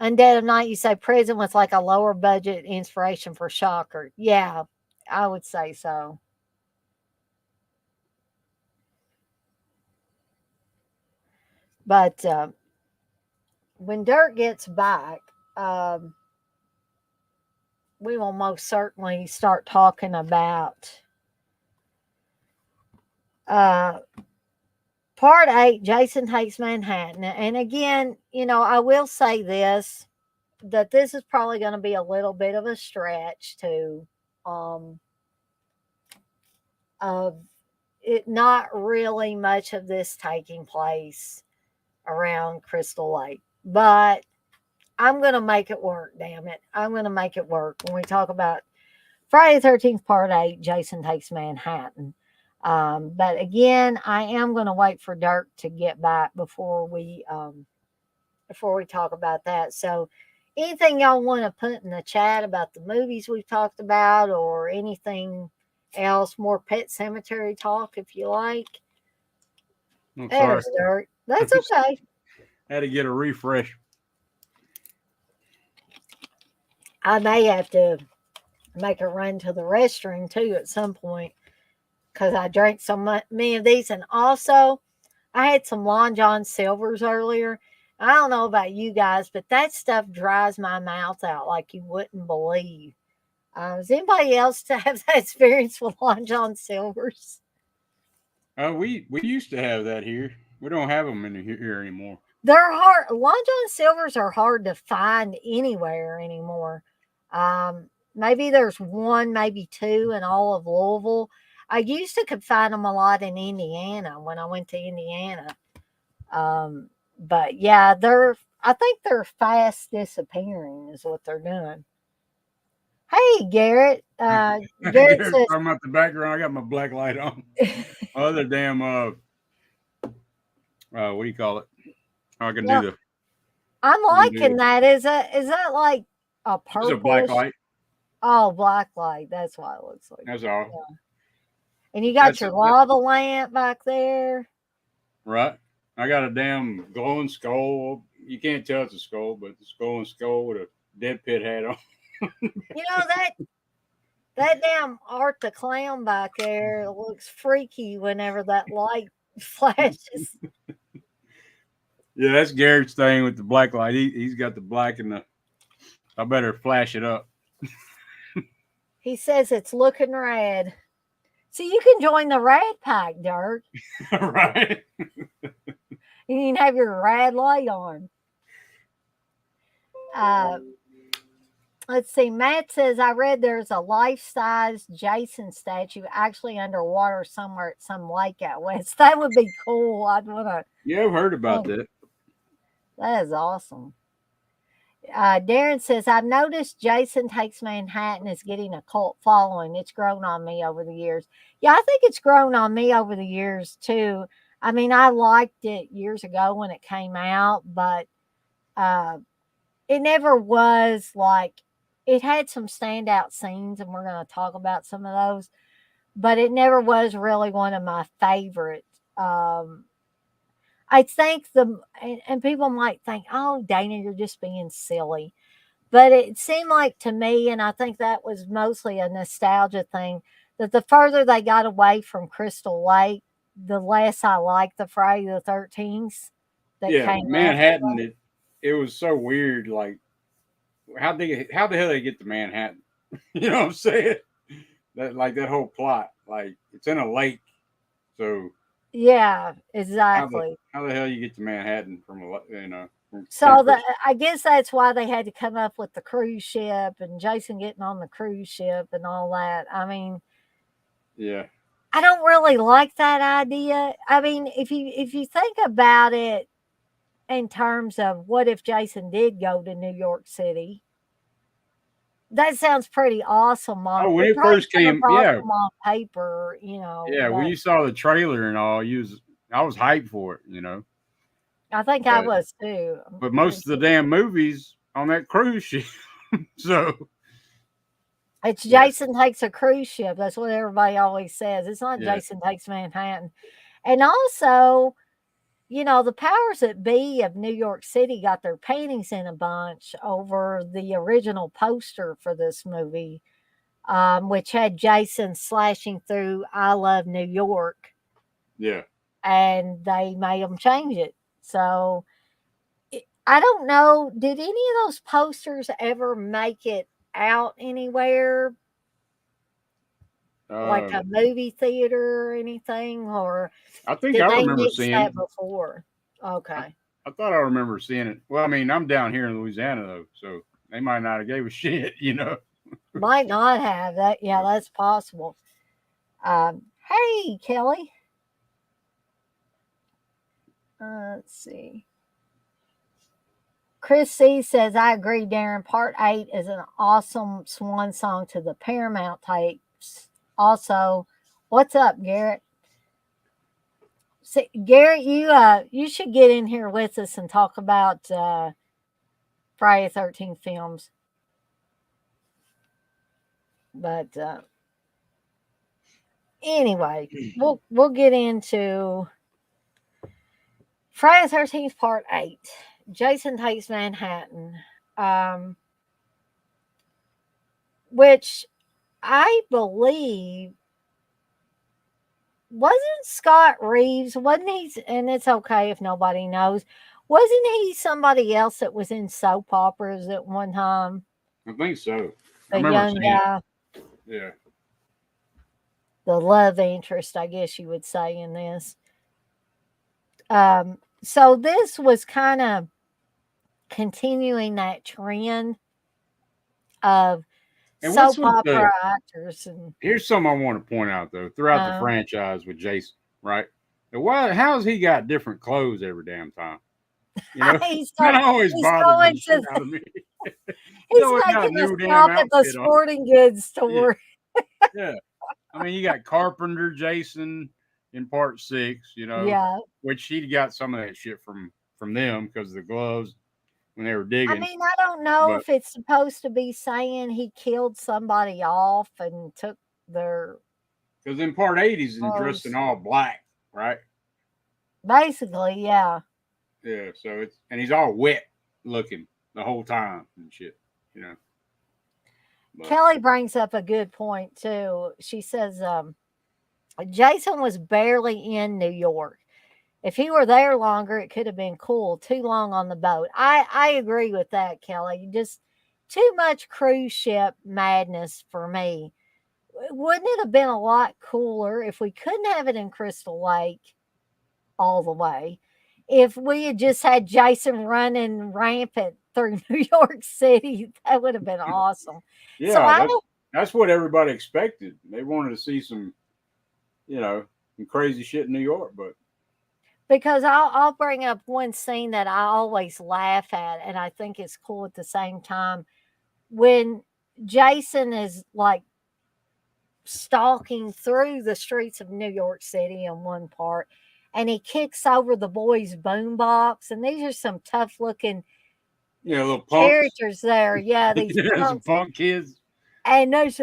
Undead of Night, you say Prison was like a lower budget inspiration for Shocker. Yeah, I would say so. But when Dirk gets back, um, we will most certainly start talking about uh, part 8, Jason Takes Manhattan. And again, I will say this, that this is probably going to be a little bit of a stretch too. Um, of it not really much of this taking place around Crystal Lake. But I'm going to make it work, damn it. I'm going to make it work when we talk about Friday the 13th, Part 8, Jason Takes Manhattan. But again, I am going to wait for Dirk to get back before we talk about that. So anything y'all want to put in the chat about the movies we've talked about, or anything else, more Pet Cemetery talk if you like. I'm sorry. There's Dirt. That's okay. Had to get a refresh. I may have to make a run to the restroom too at some point because I drank so many of these. And also, I had some Long John Silvers earlier. I don't know about you guys, but that stuff dries my mouth out like you wouldn't believe. Does anybody else to have that experience with Long John Silvers? We used to have that here. We don't have them in here anymore. They're hard. Long John Silvers are hard to find anywhere anymore. Maybe there's one, maybe two in all of Louisville. I used to could find them a lot in Indiana when I went to Indiana. But yeah, I think they're fast disappearing is what they're doing. Hey, Garrett. Garrett Garrett's says, talking about the background. I got my black light on. Other damn what do you call it? I can do the. I'm liking that. Is that like a purple? It's a black light. Oh, black light. That's why it looks like. That's all. Yeah. And you got your lava lamp back there. Right. I got a damn glowing skull. You can't tell it's a skull, but it's a glowing skull with a dead pit hat on. You know that damn Art the Clown back there looks freaky whenever that light flashes. Yeah, that's Garrett's thing with the black light. He's got the black and the. I better flash it up. He says it's looking rad. So you can join the Rad Pack, Dirk. Right. You can have your rad light on. Let's see. Matt says, I read there's a life-size Jason statue actually underwater somewhere at some lake out west. That would be cool. I'd want to. Yeah, I've heard about that. That is awesome. Darren says, I've noticed Jason Takes Manhattan is getting a cult following. It's grown on me over the years. Yeah, I think it's grown on me over the years too. I mean, I liked it years ago when it came out, but it never was like, it had some standout scenes, and we're going to talk about some of those, but it never was really one of my favorites. I think and people might think, oh, Dana, you're just being silly. But it seemed like to me, and I think that was mostly a nostalgia thing, that the further they got away from Crystal Lake, the less I liked the Friday the 13th that came Manhattan, it was so weird. Like, how the hell they get to Manhattan? You know what I'm saying? That whole plot. Like, it's in a lake. So yeah, exactly. How the hell you get to Manhattan from So I guess that's why they had to come up with the cruise ship and Jason getting on the cruise ship and all that. I mean, yeah, I don't really like that idea. I mean, if you think about it in terms of what if Jason did go to New York City, that sounds pretty awesome. When it first came, on paper, Yeah, when you saw the trailer and all, I was hyped for it, I think I was too. But most of the damn movies on that cruise ship, so it's Jason Takes a Cruise Ship. That's what everybody always says. It's not Jason Takes Manhattan. And also, the powers that be of New York City got their panties in a bunch over the original poster for this movie, which had Jason slashing through I Love New York. Yeah. And they made them change it. So I don't know. Did any of those posters ever make it out anywhere? Like a movie theater or anything? Or I think I remember seeing that before. Okay. I thought I remember seeing it. Well, I mean, I'm down here in Louisiana though, so they might not have gave a shit, Might not have that. Yeah, that's possible. Hey, Kelly. Let's see. Chris C says, I agree, Darren. Part 8 is an awesome swan song to the Paramount tapes. Also, what's up, Garrett? See, Garrett, you should get in here with us and talk about Friday the 13th films. But anyway, we'll get into Friday the 13th Part 8. Jason Takes Manhattan. Which I believe wasn't Scott Reeves, wasn't he? And it's okay if nobody knows. Wasn't he somebody else that was in soap operas at one time? I think so. A young guy. Yeah. The love interest, I guess you would say, in this. So this was kind of continuing that trend of soap opera actors. And here's something I want to point out though, throughout the franchise with Jason, right? How's he got different clothes every damn time? You know, that always bothered the shit out of me. He's making us stop at the sporting goods store. Yeah. I mean, you got Carpenter Jason in Part 6, you know, yeah, which he got some of that shit from them because of the gloves when they were digging. I mean, I don't know if it's supposed to be saying he killed somebody off and took their. Because in Part 8, he's dressed in all black, right? Basically, yeah. Yeah, so and he's all wet looking the whole time and shit, you know. But Kelly brings up a good point too. She says Jason was barely in New York. If he were there longer, it could have been cool. Too long on the boat. I agree with that, Kelly. Just too much cruise ship madness for me. Wouldn't it have been a lot cooler if we couldn't have it in Crystal Lake all the way? If we had just had Jason running rampant through New York City, that would have been awesome. Yeah, so that's what everybody expected. They wanted to see some, you know, some crazy shit in New York, but because I'll bring up one scene that I always laugh at, and I think it's cool at the same time. When Jason is like stalking through the streets of New York City in one part, and he kicks over the boy's boombox, and these are some tough looking little characters there. Yeah, these some punk kids. And there's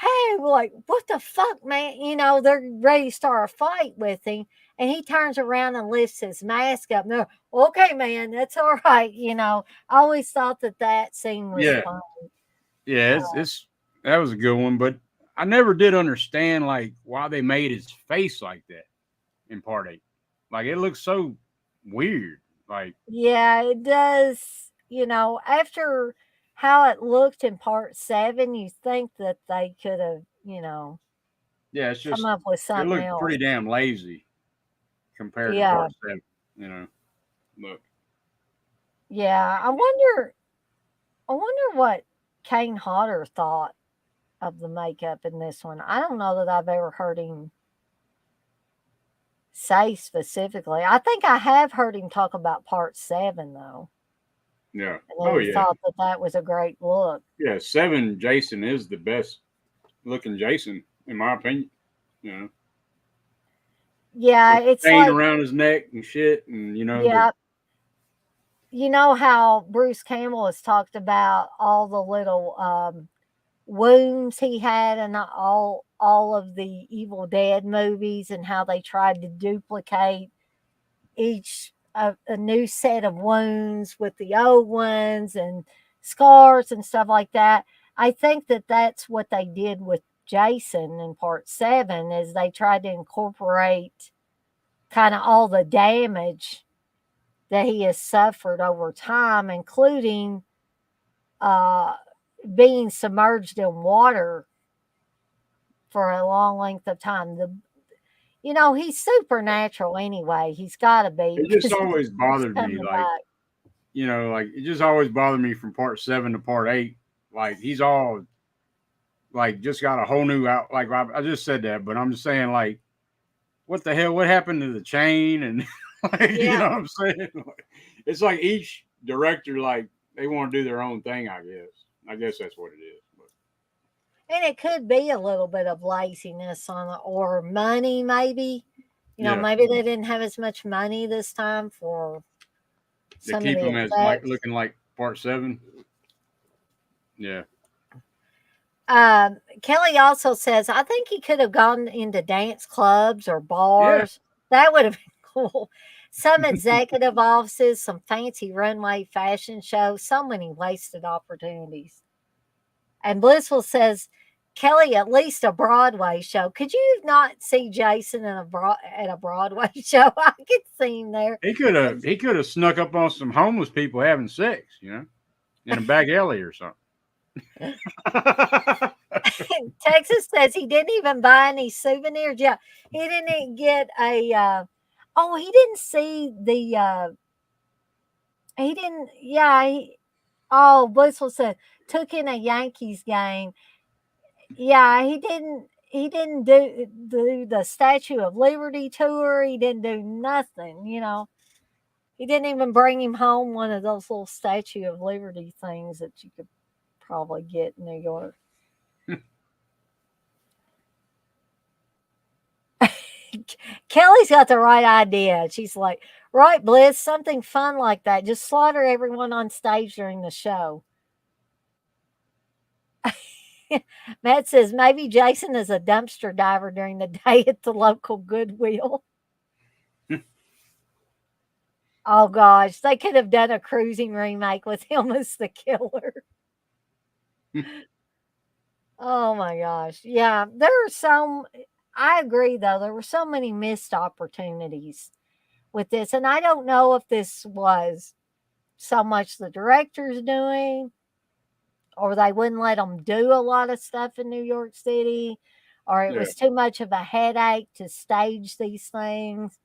hey, we're like, what the fuck, man? You know, they're ready to start a fight with him. And he turns around and lifts his mask up. And they're, okay, man, that's all right. You know, I always thought that scene was fun. Yeah, that was a good one. But I never did understand, like, why they made his face like that in Part 8. Like, it looks so weird. Like, yeah, it does. You know, after how it looked in Part 7, you think that they could have, you know, it's just come up with something else. Pretty damn lazy compared to Part 7, you know. Look. Yeah, I wonder what Kane Hodder thought of the makeup in this one. I don't know that I've ever heard him say specifically. I think I have heard him talk about Part 7 though. Yeah. And thought that was a great look. Yeah, 7 Jason is the best looking Jason, in my opinion. You know. Yeah, it's chain around his neck and shit, and you know. Yeah. You know how Bruce Campbell has talked about all the little wounds he had in all of the Evil Dead movies, and how they tried to duplicate each a new set of wounds with the old ones and scars and stuff like that. I think that that's what they did with Jason in Part 7, is they tried to incorporate kind of all the damage that he has suffered over time, including being submerged in water for a long length of time. You know, he's supernatural anyway. He's got to be. It just always bothered me. Like, you know, like it just always bothered me from Part 7 to Part 8. Like, he's all like just got a whole new out. Like, I just said that, but I'm just saying, like, what the hell? What happened to the chain? And like, you know what I'm saying? Like, it's like each director, like, they want to do their own thing, I guess that's what it is. And it could be a little bit of laziness or money, maybe. You know, maybe they didn't have as much money this time for to keep them as like looking like Part 7. Yeah. Kelly also says, I think he could have gone into dance clubs or Yeah. bars. That would have been cool. Some executive offices, some fancy runway fashion shows, so many wasted opportunities. And Blissful says, Kelly, at least a Broadway show. Could you not see Jason in at a Broadway show? I could see him there. He could have snuck up on some homeless people having sex, in a back alley or something. Texas says he didn't even buy any souvenirs. Yeah, he didn't get a. He didn't see the. He didn't. Yeah. Blissful said took in a Yankees game. Yeah, he didn't. He didn't do the Statue of Liberty tour. He didn't do nothing. He didn't even bring him home one of those little Statue of Liberty things that you could probably get in New York. Kelly's got the right idea. She's like, right, Bliss, something fun like that. Just slaughter everyone on stage during the show. Matt says maybe Jason is a dumpster diver during the day at the local Goodwill. Oh gosh, they could have done a cruising remake with him as the killer. Oh my gosh. Yeah, I agree though. There were so many missed opportunities with this. And I don't know if this was so much the director's doing or they wouldn't let them do a lot of stuff in New York City or it was too much of a headache to stage these things.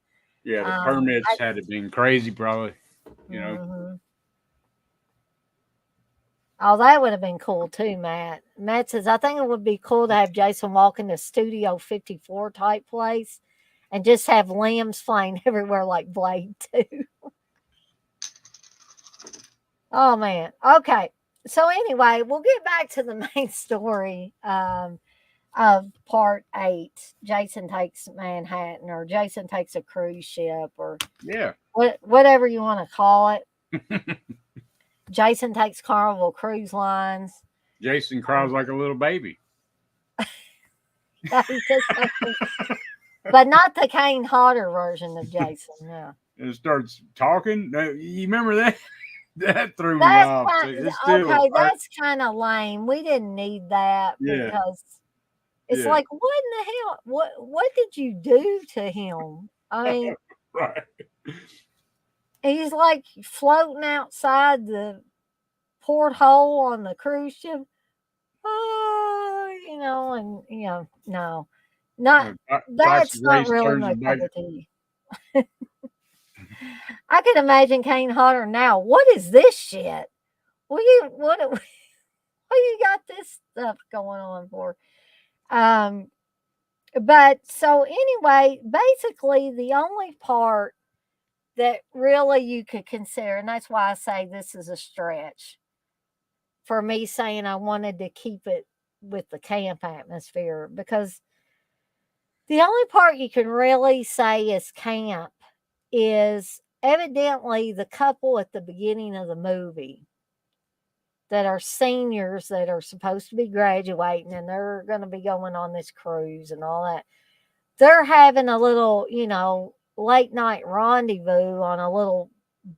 Yeah, the permits had to been crazy probably, Mm-hmm. Oh, that would have been cool too, Matt. Matt says, I think it would be cool to have Jason walk into Studio 54 type place and just have limbs flying everywhere like Blade 2. Oh, man. Okay. So, anyway, we'll get back to the main story of part 8. Jason takes Manhattan or Jason takes a cruise ship or whatever you want to call it. Jason takes Carnival Cruise Lines. Jason cries like a little baby. But not the Kane Hodder version of Jason. No. And starts talking. You remember that? That threw me off. That's kind of lame. We didn't need that because it's like, what in the hell? What did you do to him? I mean, right. He's like floating outside the porthole on the cruise ship. No. That's not really my cup of tea. I can imagine Kane Hodder now. What is this shit? What you got this stuff going on for? But so anyway, basically the only part that really you could consider, and that's why I say this is a stretch for me saying I wanted to keep it with the camp atmosphere, because the only part you can really say is camp is evidently the couple at the beginning of the movie that are seniors that are supposed to be graduating and they're going to be going on this cruise and all that. They're having a little, late night rendezvous on a little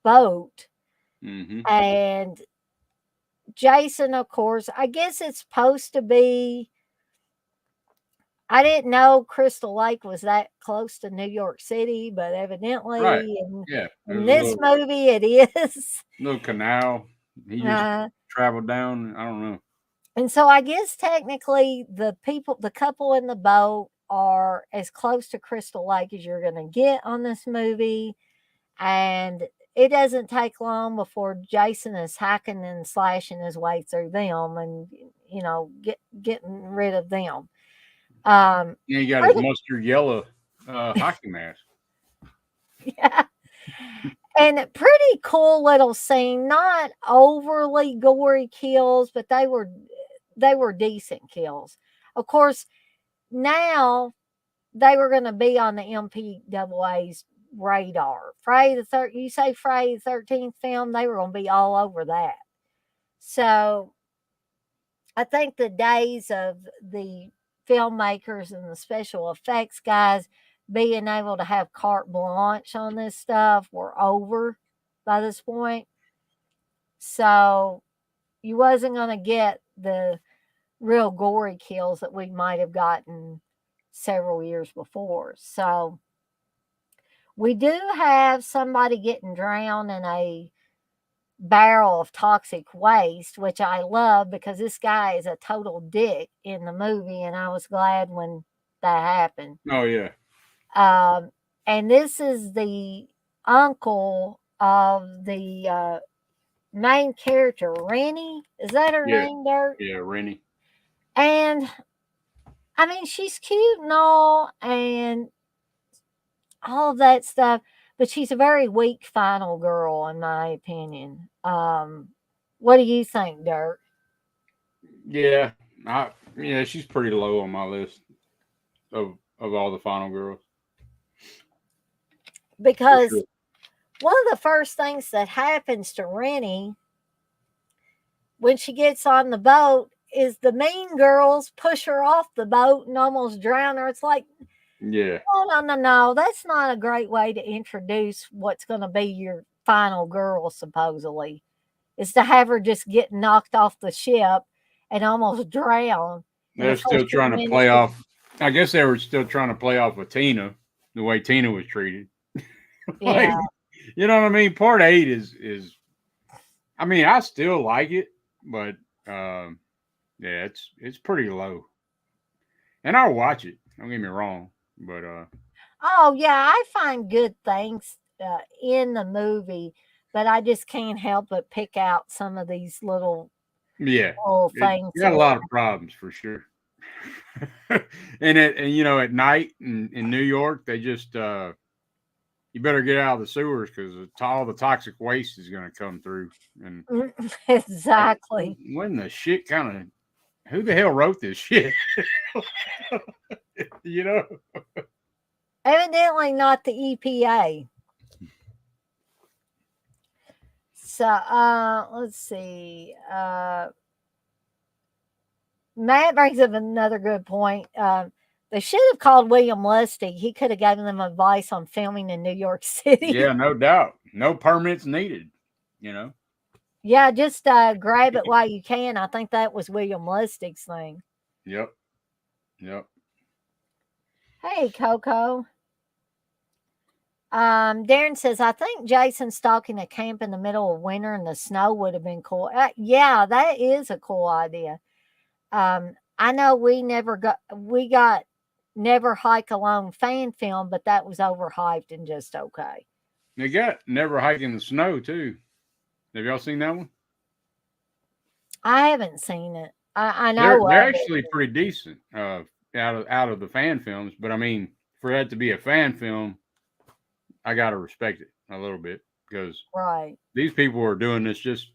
boat. Mm-hmm. And Jason, of course, I guess it's supposed to be, I didn't know Crystal Lake was that close to New York City, but evidently in this movie it is. Little canal. He just traveled down. I don't know. And so I guess technically the couple in the boat are as close to Crystal Lake as you're going to get on this movie. And it doesn't take long before Jason is hacking and slashing his way through them and, getting rid of them. He got his mustard yellow hockey mask. Yeah. And pretty cool little scene, not overly gory kills, but they were decent kills. Of course, now they were going to be on the MPAA's radar. You say Friday the 13th film, they were going to be all over that. So I think the days of the filmmakers and the special effects guys being able to have carte blanche on this stuff were over by this point. So you wasn't going to get the real gory kills that we might have gotten several years before. So we do have somebody getting drowned in a barrel of toxic waste, which I love because this guy is a total dick in the movie, and I was glad when that happened. Oh yeah. And this is the uncle of the main character, Rennie. Is that her Yeah. name, Dirt? Yeah, Rennie. And I mean, she's cute and all of that stuff, but she's a very weak final girl, in my opinion. What do you think, Dirt? Yeah. Yeah, she's pretty low on my list of all the final girls. For Because sure. one of the first things that happens to Rennie when she gets on the boat is the mean girls push her off the boat and almost drown her. It's like, Yeah. oh, no. That's not a great way to introduce what's going to be your final girl, supposedly, is to have her just get knocked off the ship and almost drown. In the They're still first few trying to minutes. play off. I guess they were still trying to play off with Tina, the way Tina was treated. Yeah. Like, you know what I mean? Part 8 is. I mean, I still like it, but yeah, it's pretty low. And I'll watch it. Don't get me wrong, but Oh, yeah, I find good things in the movie, but I just can't help but pick out some of these little yeah, things. it got a lot of problems for sure. And at night in New York, they just you better get out of the sewers because all the toxic waste is going to come through. And Exactly. when the shit kind of, who the hell wrote this shit? you know? Evidently not the EPA. So let's see. Matt brings up another good point. They should have called William Lustig. He could have given them advice on filming in New York City. Yeah, no doubt. No permits needed. You know? Yeah, just grab it while you can. I think that was William Lustig's thing. Yep. Hey, Coco. Darren says, I think Jason stalking a camp in the middle of winter in the snow would have been cool. Yeah, that is a cool idea. I know we got Never Hike Alone fan film, but that was overhyped and just okay. They got Never Hike in the Snow too. Have y'all seen that one? I haven't seen it. I know They're of actually it. pretty decent out of the fan films, but I mean, for that to be a fan film, I gotta respect it a little bit because Right. these people are doing this just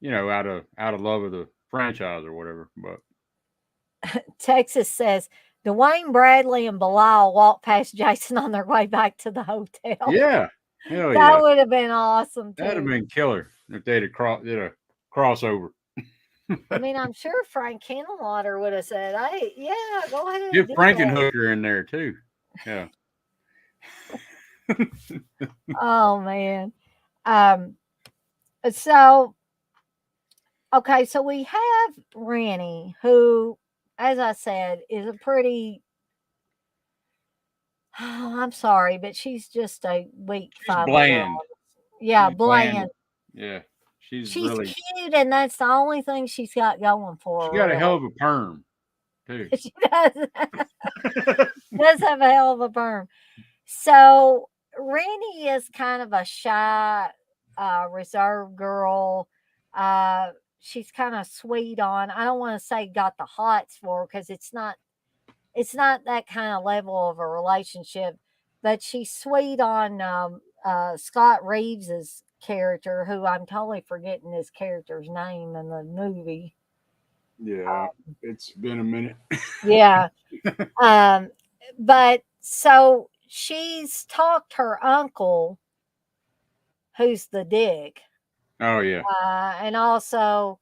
out of love of the franchise or whatever. But Texas says Dwayne Bradley and Bilal walked past Jason on their way back to the hotel. yeah, hell That yeah, would have been awesome too. that'd have been killer if they'd have did a crossover. I mean, I'm sure Frank Henenlotter would have said, "Hey, yeah, go ahead." Get do that." Frankenhooker in there too. Yeah. Oh man. So okay, so we have Rennie, who, as I said, is a pretty I'm sorry, but she's just a weak She's five bland. Yeah, She's bland. Yeah. She's She's really. cute, and that's the only thing she's got going for her. She got a really. hell of a perm too. She does have a hell of a perm. So Rennie is kind of a shy, reserved girl. She's kind of sweet on. I don't want to say got the hots for her because it's not that kind of level of a relationship. But she's sweet on Scott Reeves's character, who I'm totally forgetting his character's name in the movie. Yeah, it's been a minute. Yeah. But so she's talked her uncle, who's the dick, Oh yeah. and also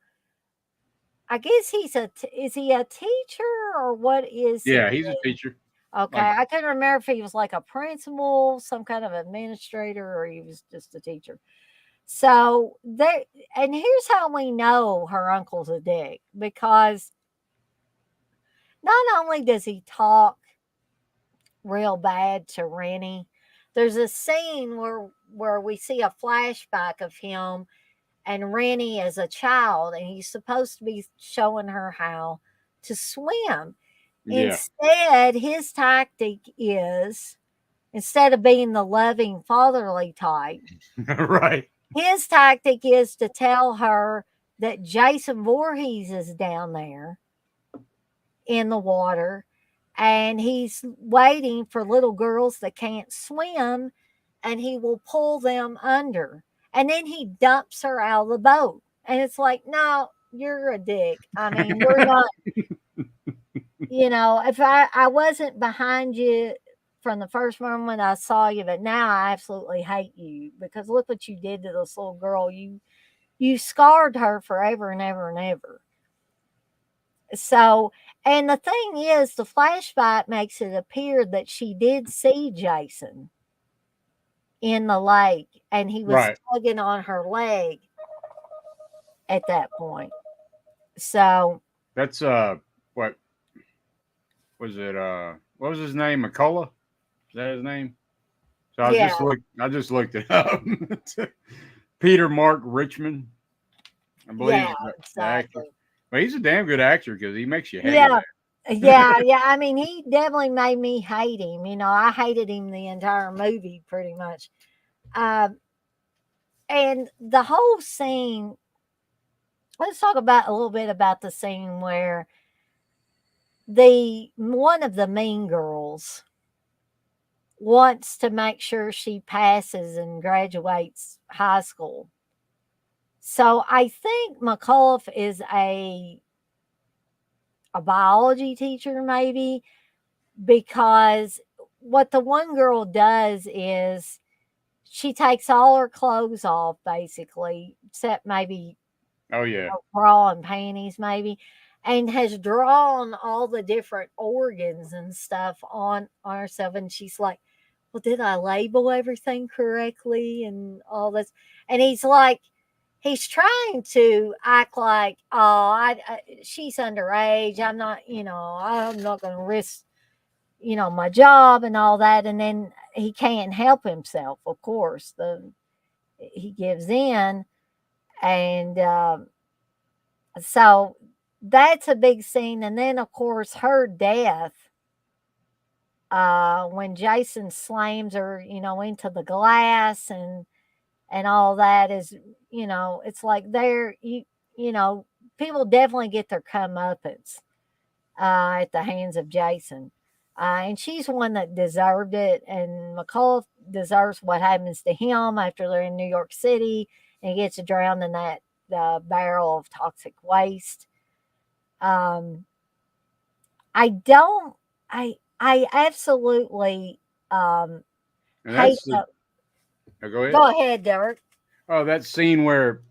I guess is he a teacher or what is Yeah, he? he's a teacher. Okay, Like, I couldn't remember if he was like a principal, some kind of administrator, or he was just a teacher. So there, and here's how we know her uncle's a dick, because not only does he talk real bad to Rennie, there's a scene where we see a flashback of him and Rennie as a child, and he's supposed to be showing her how to swim. yeah. Instead, his tactic is, instead of being the loving fatherly type, Right. his tactic is to tell her that Jason Voorhees is down there in the water and he's waiting for little girls that can't swim and he will pull them under. And then he dumps her out of the boat. And it's like, no, you're a dick. I mean, we're not, if I wasn't behind you from the first moment I saw you, but now I absolutely hate you because look what you did to this little girl. You scarred her forever and ever and ever. So, and the thing is, the flashback makes it appear that she did see Jason in the lake and he was Right. tugging on her leg at that point. So, That's what was it? What was his name? McCullough? Is that his name? So yeah, I just looked it up. Peter Mark Richmond, I believe, yeah, is the actor. exactly. But he's a damn good actor because he makes you hate Yeah, him. yeah. I mean, he definitely made me hate him. I hated him the entire movie pretty much. Um, and the whole scene, let's talk about a little bit about the scene where the one of the mean girls wants to make sure she passes and graduates high school. So I think McCullough is a biology teacher, maybe, because what the one girl does is she takes all her clothes off, basically, except maybe Oh yeah. bra and panties, maybe, and has drawn all the different organs and stuff on herself. And she's like, well, did I label everything correctly and all this? And he's trying to act like, oh, she's underage. I'm not going to risk, my job and all that. And then he can't help himself. Of course, he gives in, and so that's a big scene. And then, of course, her death. When Jason slams her, into the glass and all that is, it's like you know, people definitely get their comeuppance at the hands of Jason. And she's one that deserved it. And McCullough deserves what happens to him after they're in New York City and he gets drowned in that barrel of toxic waste. Um, I don't, I absolutely And hate that's the. the. Oh, go ahead. Go ahead, Derek. Oh, that scene where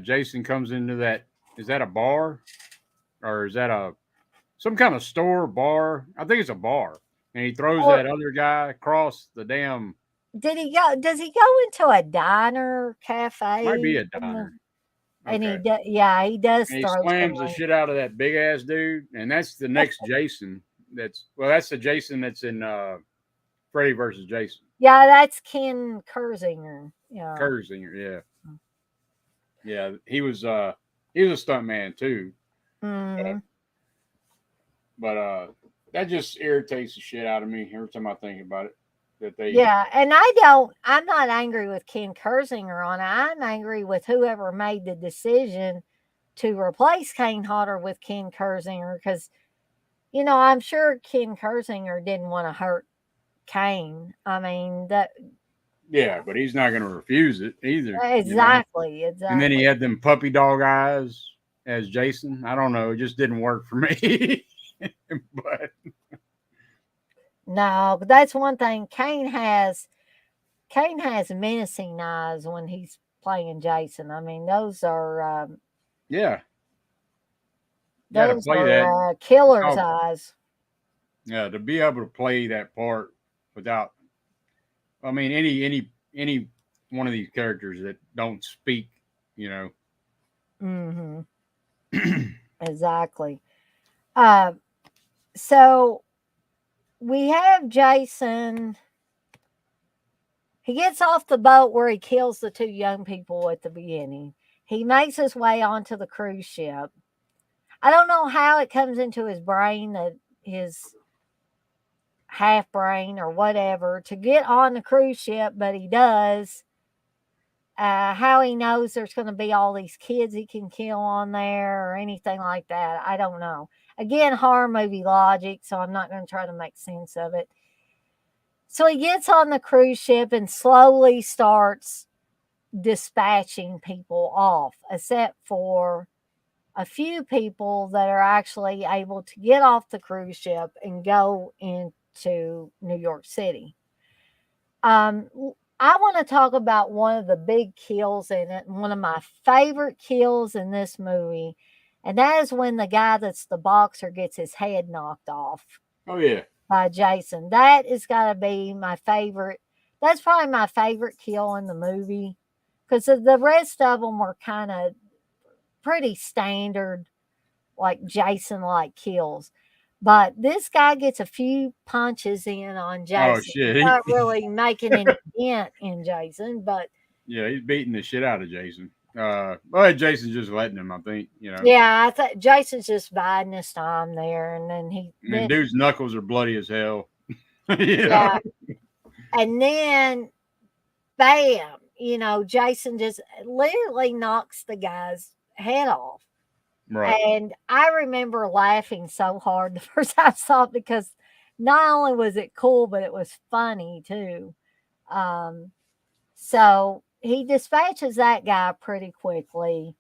Jason comes into that. Is that a bar or is that a some kind of store bar? I think it's a bar. And he throws Or that other guy across the damn. did he go? Does he go into a diner, Might be cafe, a diner. and Okay. yeah, he does And he throw slams the someone. shit out of that big ass dude. And that's the next Jason. That's the Jason that's in Freddy versus Jason. Yeah, that's Ken Kersinger. Yeah. Kurzinger, yeah. Yeah. He was a stunt man too. Mm. But that just irritates the shit out of me every time I think about it. That they Yeah, and I'm not angry with Ken Kersinger on it. I'm angry with whoever made the decision to replace Kane Hodder with Ken Kersinger because, I'm sure Ken Kersinger didn't want to hurt Kane. I mean, yeah, but he's not gonna refuse it either, exactly, And then he exactly. had them puppy dog eyes as Jason. I don't know, it just didn't work for me. But No, but that's one thing. Kane has menacing eyes when he's playing Jason. I mean, Yeah, yeah, to those play that. are It's killer's all, eyes. yeah, to be able to play that part without. I mean, any one of these characters that don't speak, you know. Hmm. Exactly. Uh, so we have Jason. He gets off the boat where he kills the two young people at the beginning. He makes his way onto the cruise ship. I don't know how it comes into his brain, that his half brain or whatever, to get on the cruise ship, but he does. How he knows there's going to be all these kids he can kill on there or anything like that, I don't know. Again, horror movie logic, so I'm not going to try to make sense of it. So he gets on the cruise ship and slowly starts dispatching people off, except for a few people that are actually able to get off the cruise ship and go into New York City. Um, I want to talk about one of the big kills in it, and one of my favorite kills in this movie, and that is when the guy that's the boxer gets his head knocked off Oh yeah, by Jason. That is got to be my favorite. That's probably my favorite kill in the movie, because the rest of them were kind of pretty standard, like Jason like kills. But this guy gets a few punches in on oh Jason. He's shit, not really making any dent in Jason, but yeah, he's beating the shit out of Jason. Well, Jason's just letting him. I think yeah, I thought Jason's just biding his time there, and then I mean, dude's knuckles are bloody as hell. yeah, and then bam, Jason just literally knocks the guy's head off. Right. And I remember laughing so hard the first time I saw it, because not only was it cool, but it was funny too. Um, so he dispatches that guy pretty quickly,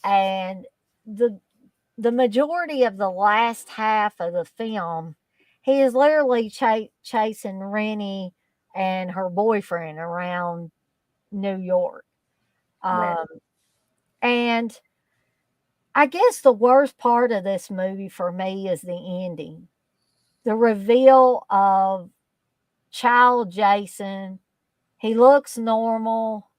and the the majority of the last half of the film, he is literally chasing Rennie and her boyfriend around New York. Right. Um, and I guess the worst part of this movie for me is the ending. The reveal of child Jason. He looks normal.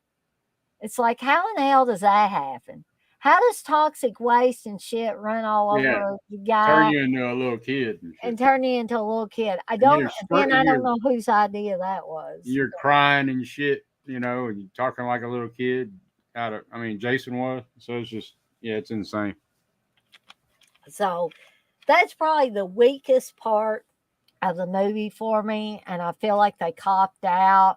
It's like, how in the hell does that happen? How does toxic waste and shit run all Yeah. over the Turn guy you into a little kid and and shit. turn you into a little kid? I And don't. Again, I don't know whose idea that was. you're crying and shit, and you're talking like a little kid. I mean, Jason was. So it's just, yeah, it's insane. So that's probably the weakest part of the movie for me, and I feel like they copped out,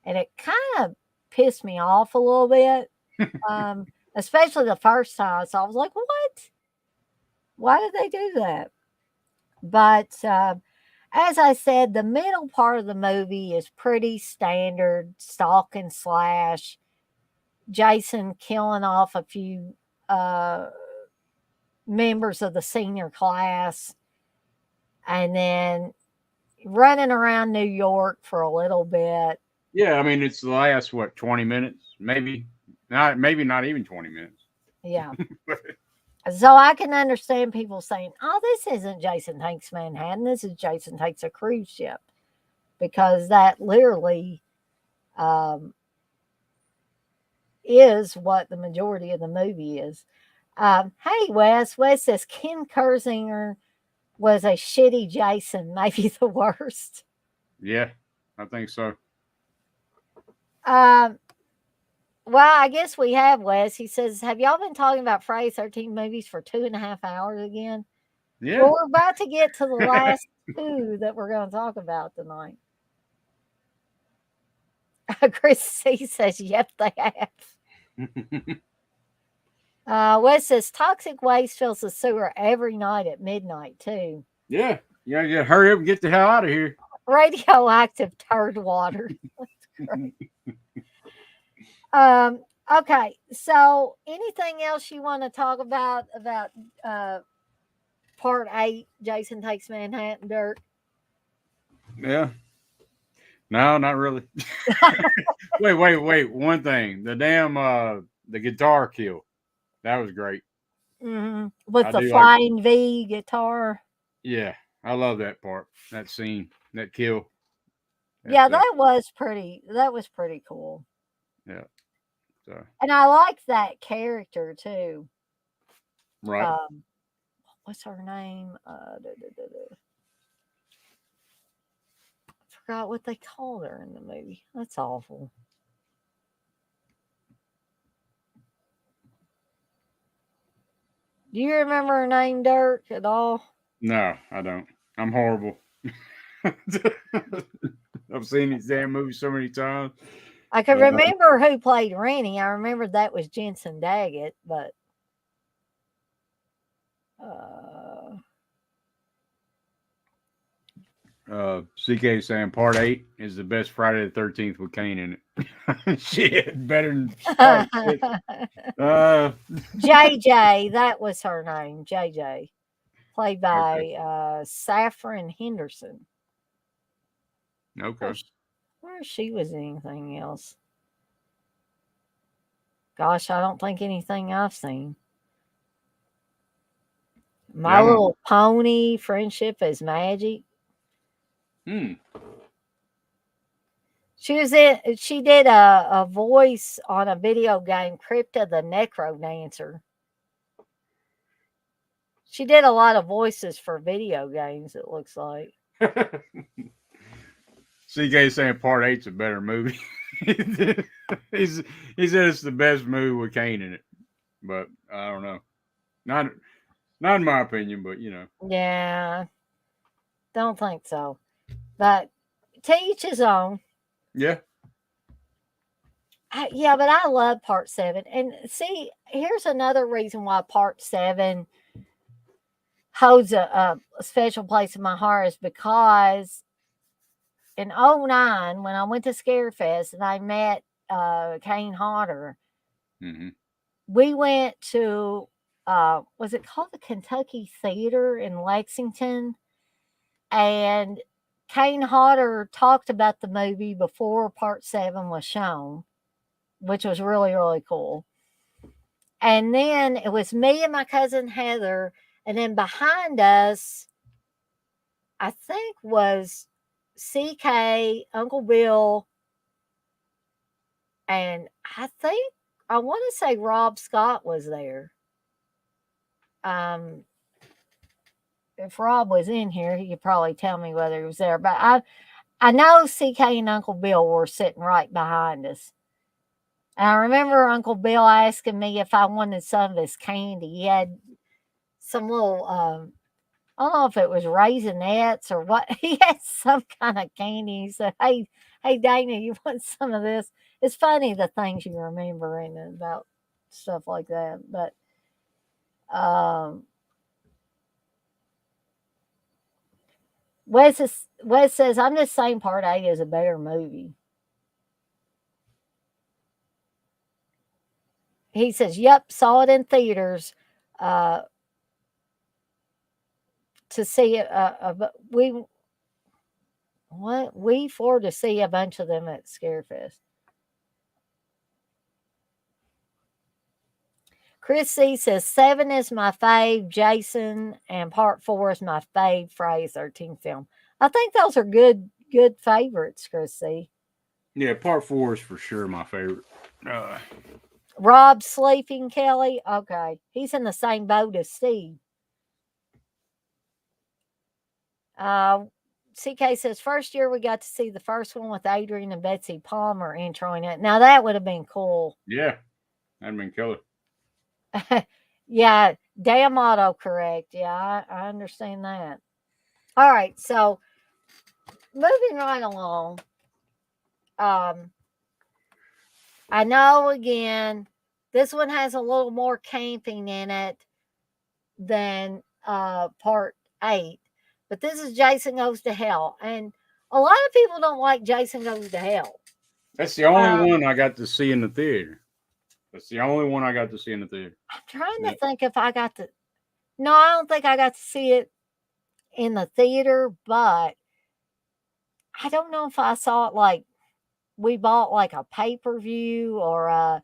and it kind of pissed me off a little bit, especially the first time. So I was like, "What? Why did they do that?" But as I said, the middle part of the movie is pretty standard stalk and slash. Jason killing off a few uh, members of the senior class, and then running around New York for a little bit. Yeah, I mean, it's the last, what, 20 minutes? Maybe not even 20 minutes. Yeah. So I can understand people saying, "Oh, this isn't Jason Takes Manhattan. This is Jason Takes a Cruise Ship," because that literally um, is what the majority of the movie is. Hey, Wes. Wes says Ken Kersinger was a shitty Jason, maybe the worst. Yeah, I think so. Um, well, I guess we have, Wes. He says, "Have y'all been talking about Friday 13 movies for 2.5 hours again?" Yeah. Well, we're about to get to the last two that we're going to talk about tonight. Chris C says, "Yep, they have." Wes says, "Toxic waste fills the sewer every night at midnight, too. Yeah. Yeah, yeah. Hurry up and get the hell out of here. Radioactive turd water." That's great. Okay, so anything else you want to talk about part 8, Jason Takes Manhattan, Dirk? Yeah. No, not really. wait. One thing. The damn the guitar kill. That was great. With I the do like flying V guitar. yeah. I love that part. That scene. That kill. Yeah, That's that was pretty. That was pretty cool. yeah. So And I liked that character too. right. What's her name? I forgot what they called her in the movie. That's awful. Do you remember her name, Dirk, at all? No, I don't. I'm horrible. I've seen these damn movies so many times. I could But, remember who played Rennie. I remember that was Jensen Daggett, but uh, CK saying part 8 is the best Friday the 13th with Kane in it. Shit, better than part 6. JJ, that was her name. JJ, played Okay. by Saffron Henderson. Okay. Where she was anything else? Gosh, I don't think anything I've seen. My Yeah, Little Pony, Friendship is Magic. hmm. She was in. She did a voice on a video game, Crypta the Necrodancer. She did a lot of voices for video games. It looks like. CK saying part 8's a better movie. He's he said it's the best movie with Kane in it, but I don't know. Not in my opinion, but you know. Yeah, don't think so. But to each his own. Yeah. Yeah, but I love part 7. And see, here's another reason why part 7 holds a special place in my heart is because in '09, when I went to Scarefest and I met Kane Hodder, Mm-hmm. we went to, was it called the Kentucky Theater in Lexington? And Kane Hodder talked about the movie before part 7 was shown, which was really, really cool. And then it was me and my cousin Heather. And then behind us, I think was CK, Uncle Bill, and I want to say Rob Scott was there. Um, if Rob was in here, he could probably tell me whether he was there. But I know CK and Uncle Bill were sitting right behind us. And I remember Uncle Bill asking me if I wanted some of his candy. He had some little, I don't know if it was Raisinets or what. He had some kind of candy. He said, hey, Dana, you want some of this? It's funny the things you remember and about stuff like that. But Wes says, I'm just saying part 8 is a better movie. He says, yep, saw it in theaters to see it. We for to see a bunch of them at Scarefest. Chris C says 7 is my fave, Jason, and part 4 is my fave Friday 13th film. I think those are good favorites, Chris C. Yeah, part 4 is for sure my favorite. Rob sleeping, Kelly. Okay. He's in the same boat as Steve. CK says, first year we got to see the first one with Adrian and Betsy Palmer introing it. Now that would have been cool. Yeah, that'd been killer. Yeah, damn autocorrect. Yeah, I understand that. All right, so moving right along. I know again, this one has a little more camping in it than part 8. But this is Jason Goes to Hell. And a lot of people don't like Jason Goes to Hell. That's the only one I got to see in the theater. That's the only one I got to see in the theater. I'm trying to think if I got to. No, I don't think I got to see it in the theater, but I don't know if I saw it like we bought like a pay-per-view or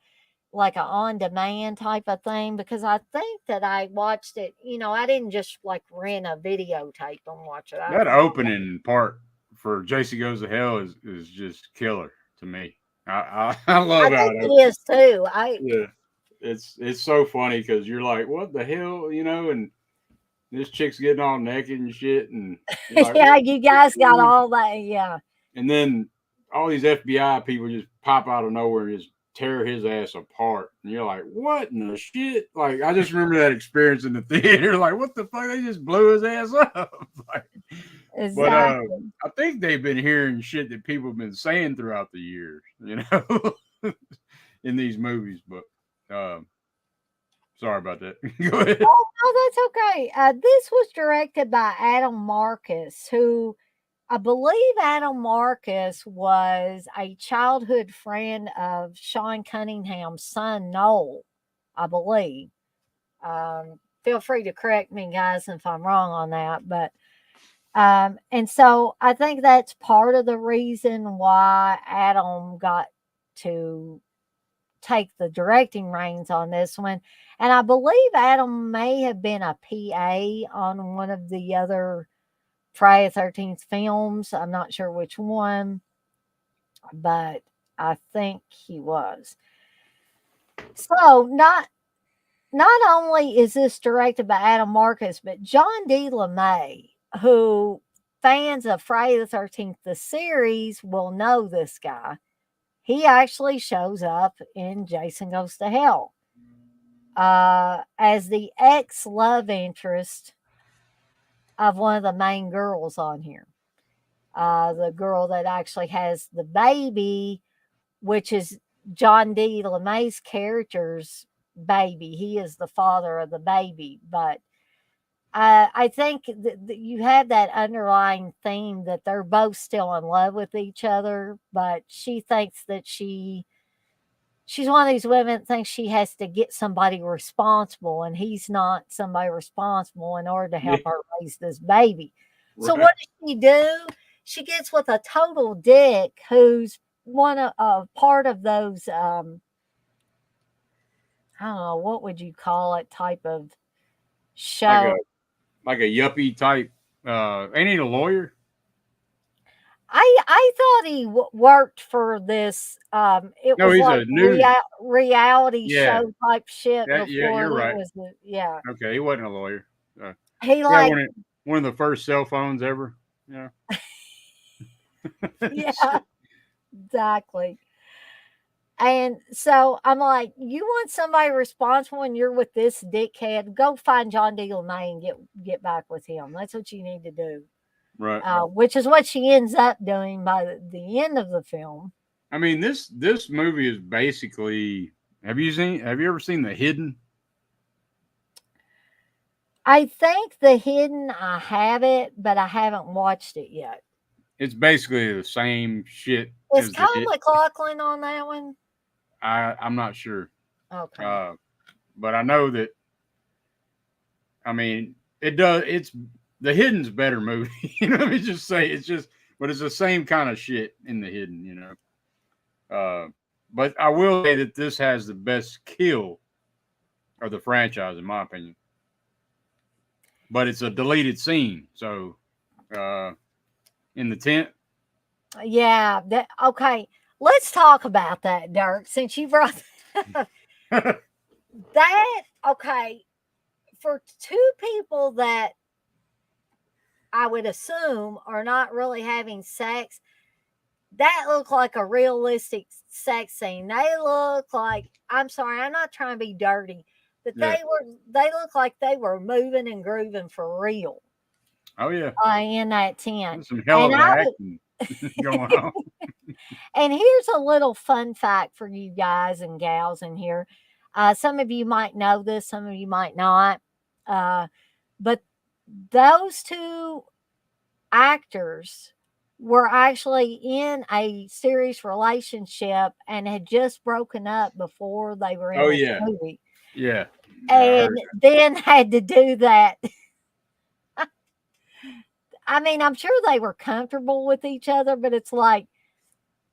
like a on-demand type of thing, because I think that I watched it, I didn't just like rent a videotape and watch it. That opening part for JC Goes to Hell is just killer to me. I love I how think it it opens. is too. Yeah, it's so funny because you're like, what the hell, and this chick's getting all naked and shit, and you're like, Yeah, what? you guys got all that. Yeah. And then all these FBI people just pop out of nowhere and just tear his ass apart, and you're like, what in the shit? Like, I just remember that experience in the theater. Like, what the fuck? They just blew his ass up. Like, but Exactly. I think they've been hearing shit that people have been saying throughout the years, in these movies. But sorry about that. Go ahead. Oh, that's okay. This was directed by Adam Marcus, who I believe Adam Marcus was a childhood friend of Sean Cunningham's son, Noel, I believe. Feel free to correct me, guys, if I'm wrong on that. But, and so I think that's part of the reason why Adam got to take the directing reins on this one. And I believe Adam may have been a PA on one of the other Friday the 13th films. I'm not sure which one, but I think he was. So not only is this directed by Adam Marcus, but John D. LeMay, who fans of Friday the 13th, the series, will know this guy. He actually shows up in Jason Goes to Hell as the ex love interest of one of the main girls on here. The girl that actually has the baby, which is John D. LeMay's character's baby. He is the father of the baby. But I think that you have that underlying theme that they're both still in love with each other, but she thinks that she's one of these women that thinks she has to get somebody responsible, and he's not somebody responsible in order to help her raise this baby. So Right. what does she do? She gets with a total dick who's one of part of those I don't know, what would you call it, type of Like show. a yuppie type. Ain't he a lawyer? I thought he worked for this. It No, was he's like a news. reality Yeah, show type shit yeah, before you're it right. was yeah. Okay, he wasn't a lawyer. He Yeah, like one of the first cell phones ever. Yeah. yeah, exactly. And so I'm like, you want somebody responsible and you're with this dickhead, go find John D. LeMay and get back with him. That's what you need to do. Right. Which is what she ends up doing by the end of the film. I mean, this movie is basically. Have you ever seen The Hidden? I think The Hidden, I have it, but I haven't watched it yet. It's basically the same shit Is as The Kyle Hidden. MacLachlan on that one? I'm not sure. Okay. But I know that. I mean, it does. It's The Hidden's a better movie. Let me just say, but it's the same kind of shit in The Hidden. But I will say that this has the best kill of the franchise, in my opinion. But it's a deleted scene, so in the tent. Yeah. Okay. Let's talk about that, Dirk. Since you brought that, okay, for two people that I would assume are not really having sex, that looked like a realistic sex scene. They look like, I'm sorry, I'm not trying to be dirty, but Yeah. they look like they were moving and grooving for real. Oh yeah, In that tent. there's some hell of And an acting going on. and here's a little fun fact for you guys and gals in here. Some of you might know this, some of you might not. But those two actors were actually in a serious relationship and had just broken up before they were in Oh this yeah, movie. yeah. And then had to do that. I mean, I'm sure they were comfortable with each other, but it's like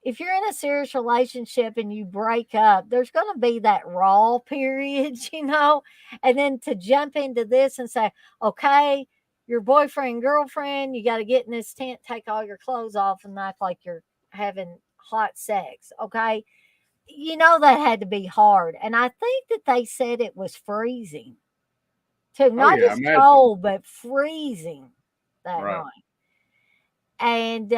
if you're in a serious relationship and you break up, there's going to be that raw period, and then to jump into this and say, okay, your boyfriend, girlfriend, you got to get in this tent, take all your clothes off, and act like you're having hot sex. Okay. That had to be hard. And I think that they said it was freezing too, Oh not yeah, I just imagine. cold, but freezing that Right. night. And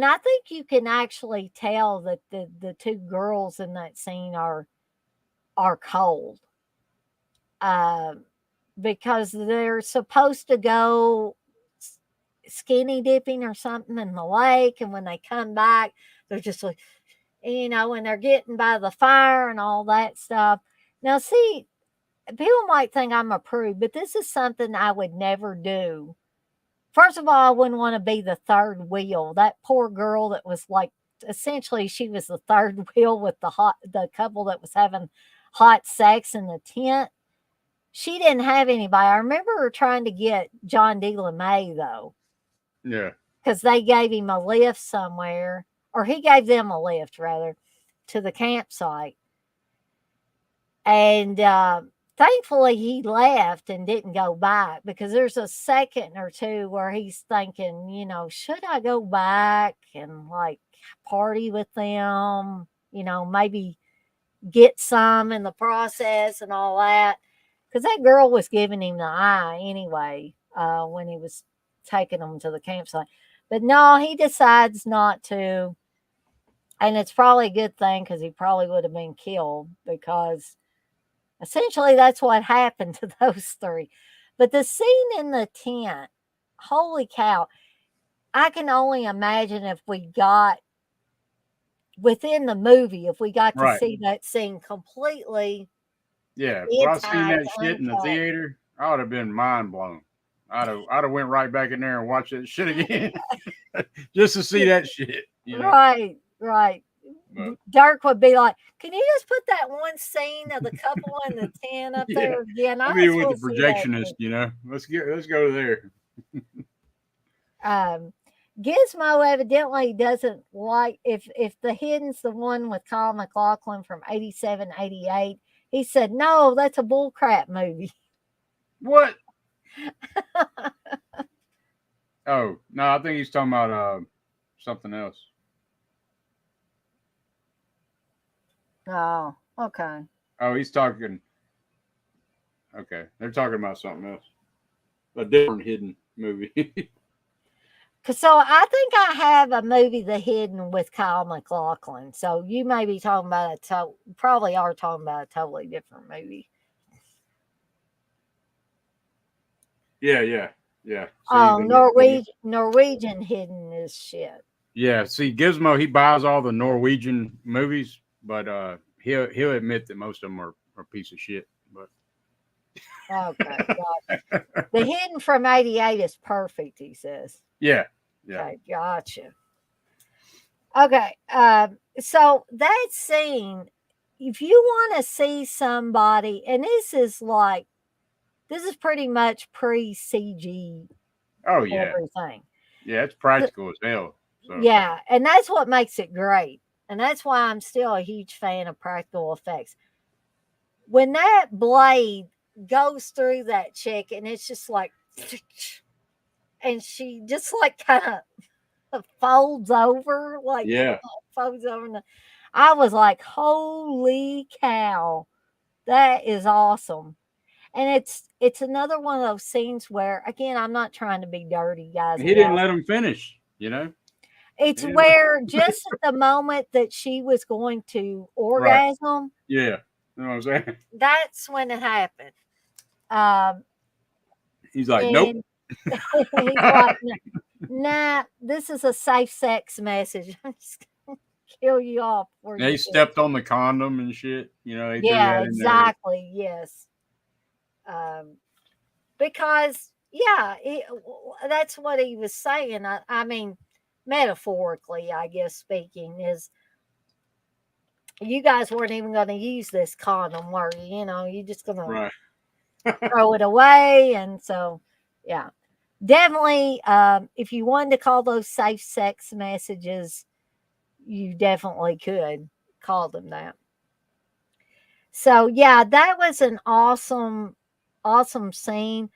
I think you can actually tell that the two girls in that scene are cold, uh, because they're supposed to go skinny dipping or something in the lake, and when they come back, they're just like, and they're getting by the fire and all that stuff. Now, see, people might think I'm a prude, but this is something I would never do. First of all, I wouldn't want to be the third wheel. That poor girl that was like, essentially she was the third wheel with the couple that was having hot sex in the tent. She didn't have anybody. I remember her trying to get John D. LeMay though, Yeah. because they gave him a lift somewhere, or he gave them a lift rather, to the campsite. And thankfully he left and didn't go back, because there's a second or two where he's thinking, should I go back and like party with them, maybe get some in the process and all that. Because that girl was giving him the eye anyway, when he was taking them to the campsite. But no, he decides not to. And it's probably a good thing, because he probably would have been killed, because essentially that's what happened to those three. But the scene in the tent, holy cow, I can only imagine if we got within the movie, if we got to Right. see that scene completely Yeah. If I seen inside, that shit in the uncut. theater, I would have been mind blown. I'd have went right back in there and watched that shit again. Just to see that shit, Right, right. But Dirk would be like, "Can you just put that one scene of the couple in the tent up yeah, there again? I I'll be just with the want to see that." projectionist. Let's go there. Um, Gizmo evidently doesn't like, if the Hidden's the one with Kyle MacLachlan from 87, 88. He said, "No, that's a bullcrap movie." What? Oh no, I think he's talking about something else. Oh, okay. Oh, he's talking. Okay, they're talking about something else. A different hidden movie. So I think I have a movie, The Hidden, with Kyle MacLachlan. So you may be talking about probably are talking about a totally different movie. Yeah. See, Oh, Norwegian Hidden is shit. yeah. See, Gizmo, he buys all the Norwegian movies, but he'll admit that most of them are a piece of shit. But Okay, gotcha. The Hidden from 88 is perfect, he says. yeah. Okay, gotcha. Okay, so that scene, if you want to see somebody, and this is pretty much pre CG Oh yeah. everything. Yeah, it's practical as hell. So Yeah, and that's what makes it great. And that's why I'm still a huge fan of practical effects. When that blade goes through that chick and it's just like, and she just like kind of folds over, yeah. folds over. I was like, holy cow, that is awesome. And it's another one of those scenes where, again, I'm not trying to be dirty, guys He and didn't gals. let him finish. It's where just at the moment that she was going to Right. orgasm, Yeah. You know what I'm saying? that's when it happened. Um, He's like, nope. and he's like, nah, this is a safe sex message. I'm just gonna kill you off. They stepped on the condom and shit. They threw Yeah, that in there. exactly. Yes. Because, yeah, that's what he was saying. I mean, metaphorically, I guess, speaking, is you guys weren't even going to use this condom, were you? You're just going to Right. throw it away. And so, yeah. definitely, if you wanted to call those safe sex messages, you definitely could call them that. So yeah, that was an awesome scene.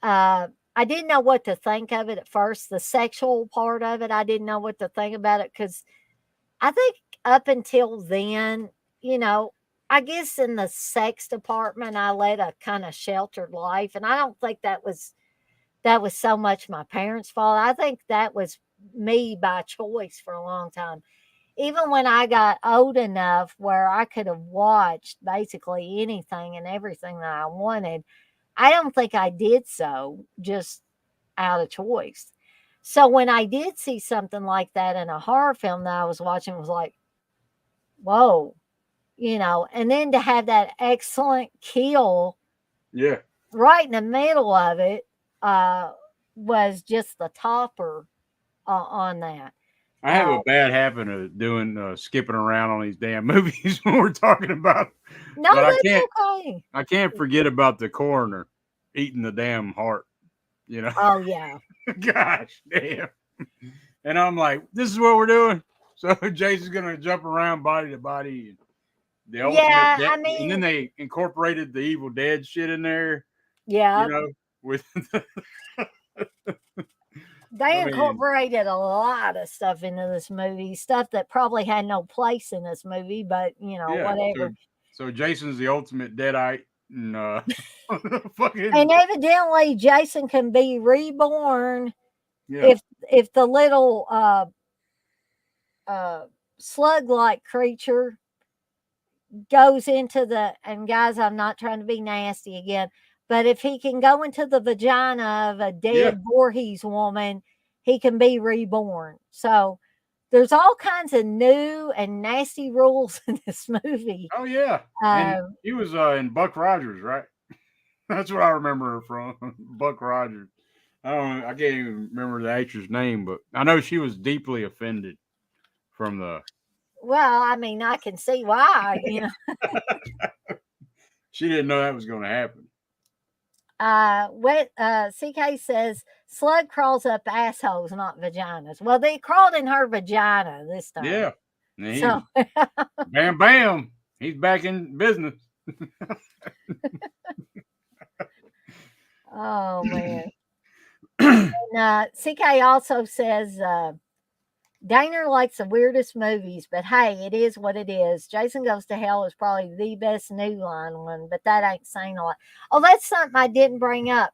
I didn't know what to think of it at first. The sexual part of it, I didn't know what to think about it because I think up until then, you know, I guess in the sex department, I led a kind of sheltered life, and I don't think that was so much my parents' fault. I think that was me by choice for a long time. Even when I got old enough where I could have watched basically anything and everything that I wanted, I don't think I did so just out of choice. So when I did see something like that in a horror film that I was watching, it was like, whoa, and then to have that excellent kill Yeah. right in the middle of it uh, was just the topper on that. I have Uh, a bad habit of doing skipping around on these damn movies when we're talking about, no, but that's okay. I can't forget about the coroner eating the damn heart. You know, Oh yeah, gosh damn. And I'm like, this is what we're doing. So Jason's gonna jump around body to body. The ultimate, yeah. I and then mean, they incorporated the Evil Dead shit in there. You yeah, know, with they I mean, incorporated a lot of stuff into this movie, stuff that probably had no place in this movie, but yeah. whatever. So Jason's the ultimate deadite, and fucking And evidently, Jason can be reborn yeah, if the little uh, slug-like creature goes into the, and guys, I'm not trying to be nasty again, but if he can go into the vagina of a yeah. dead Voorhees woman, he can be reborn. So there's all kinds of new and nasty rules in this movie. Oh yeah, and Uh, he was in Buck Rogers, right? That's what I remember her from. Buck Rogers. I can't even remember the actress name, but I know she was deeply offended from the. well, I mean, I can see why. She didn't know that was going to happen. CK says slug crawls up assholes, not vaginas. Well, they crawled in her vagina this time. Yeah, and So, bam, bam, he's back in business. oh man. And CK also says Daner likes the weirdest movies, but hey, it is what it is. Jason Goes to Hell is probably the best New Line one, but that ain't saying a lot. Oh, that's something I didn't bring up.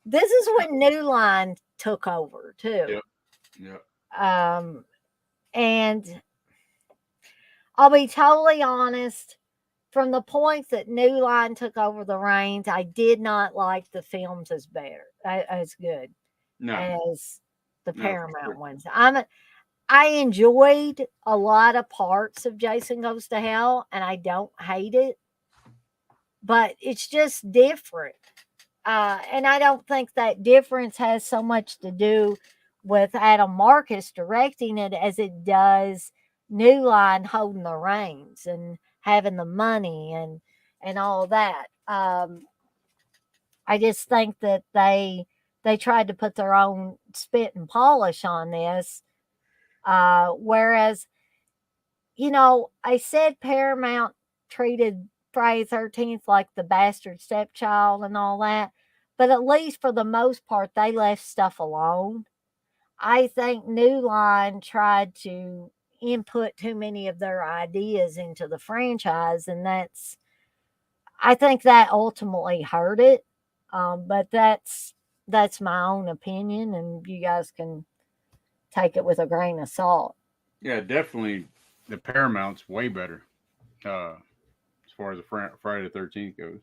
This is when New Line took over too. Yep, yep. And I'll be totally honest. From the point that New Line took over the reins, I did not like the films as good No, as the no, for Paramount sure. ones. I enjoyed a lot of parts of Jason Goes to Hell, and I don't hate it, but it's just different. And I don't think that difference has so much to do with Adam Marcus directing it as it does New Line holding the reins and having the money and all that. I just think that they tried to put their own spit and polish on this, whereas I said Paramount treated Friday 13th like the bastard stepchild and all that, but at least for the most part, they left stuff alone. I think New Line tried to input too many of their ideas into the franchise, and I think that ultimately hurt it. But that's my own opinion, and you guys can take it with a grain of salt. Yeah, definitely. The Paramount's way better as far as the Friday the 13th goes.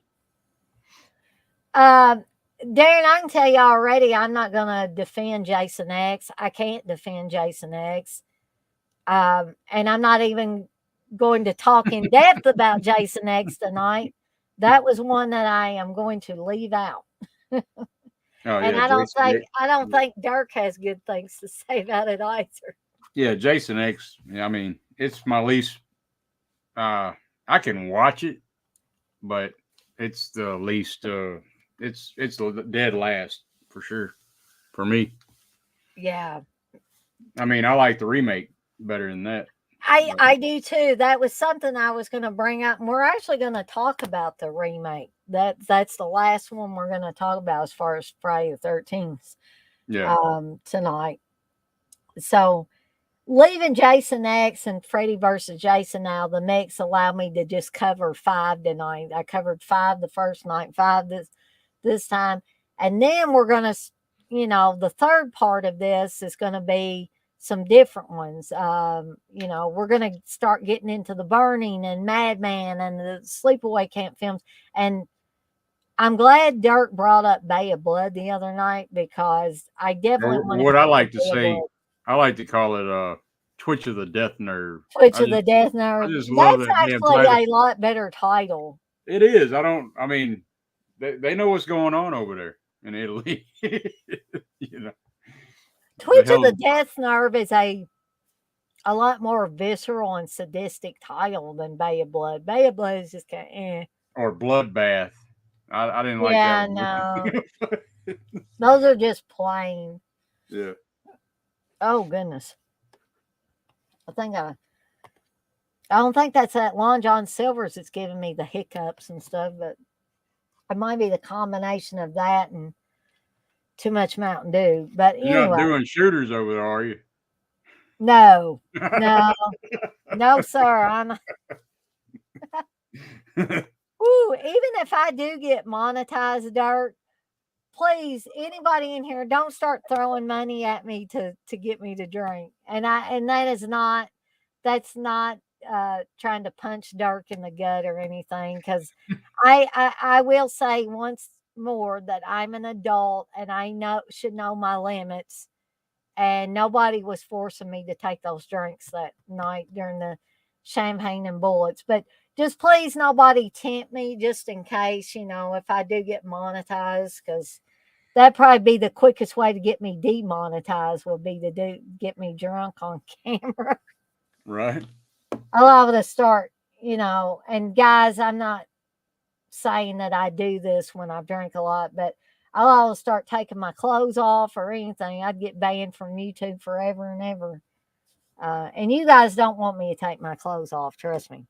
Um, Darren, I can tell you already, I'm not going to defend Jason X. I can't defend Jason X. And I'm not even going to talk in depth about Jason X tonight. That was one that I am going to leave out. Oh And yeah, I don't Jason think X. I don't think Dirk has good things to say about it either. Yeah, Jason X. Yeah, I mean, it's my least. I can watch it, but it's the least. It's the dead last for sure. for me. Yeah. I mean, I like the remake better than that. I do too. That was something I was going to bring up, and we're actually going to talk about the remake. That's the last one we're going to talk about as far as Friday the 13th Yeah. tonight. So leaving Jason X and Freddy versus Jason out, the mix allowed me to just cover 5 tonight. I covered 5 the first night, 5 this time, and then we're going to, the third part of this is going to be some different ones. We're going to start getting into the Burning and Madman and the Sleepaway Camp films. And I'm glad Dirk brought up Bay of Blood the other night, because I definitely want to. What I like to say, I like to call it Twitch of the Death Nerve. Twitch of the Death Nerve. I just love That's that damn actually title. a lot better title. It is. I mean, they know what's going on over there in Italy. Twitch of the Death Nerve is a lot more visceral and sadistic title than Bay of Blood. Bay of Blood is just kind of Or Bloodbath. I didn't like that. Yeah, no. Those are just plain. Yeah. Oh, goodness. I don't think that's that Long John Silver's that's giving me the hiccups and stuff, but it might be the combination of that and too much Mountain Dew. But anyway. You're not doing shooters over there, are you? No, no, sir. I'm. Woo, even if I do get monetized, Dirk, please, anybody in here, don't start throwing money at me to get me to drink. And that's not trying to punch Dirk in the gut or anything, because I will say once more that I'm an adult and I should know my limits, and nobody was forcing me to take those drinks that night during the champagne and bullets. But just please, nobody tempt me, just in case, if I do get monetized, because that'd probably be the quickest way to get me demonetized, would be to get me drunk on camera. Right. I'll have to start, and guys, I'm not saying that I do this when I drink a lot, but I'll always start taking my clothes off or anything. I'd get banned from YouTube forever and ever. And you guys don't want me to take my clothes off, trust me.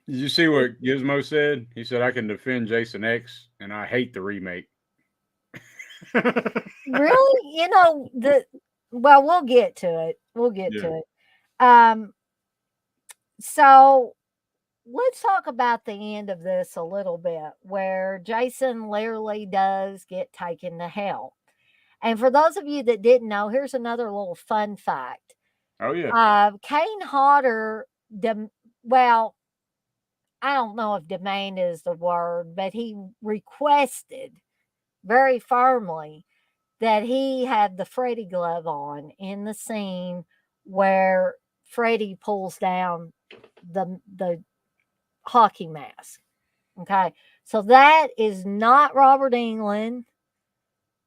Did you see what Gizmo said? He said, I can defend Jason X, and I hate the remake. Really? Well, we'll get to it. To it. So let's talk about the end of this a little bit, where Jason literally does get taken to hell. And for those of you that didn't know, here's another little fun fact. Oh, yeah. Kane Hodder, well, I don't know if demand is the word, but he requested very firmly that he had the Freddy glove on in the scene where Freddy pulls down the hockey mask. Okay. So that is not Robert Englund.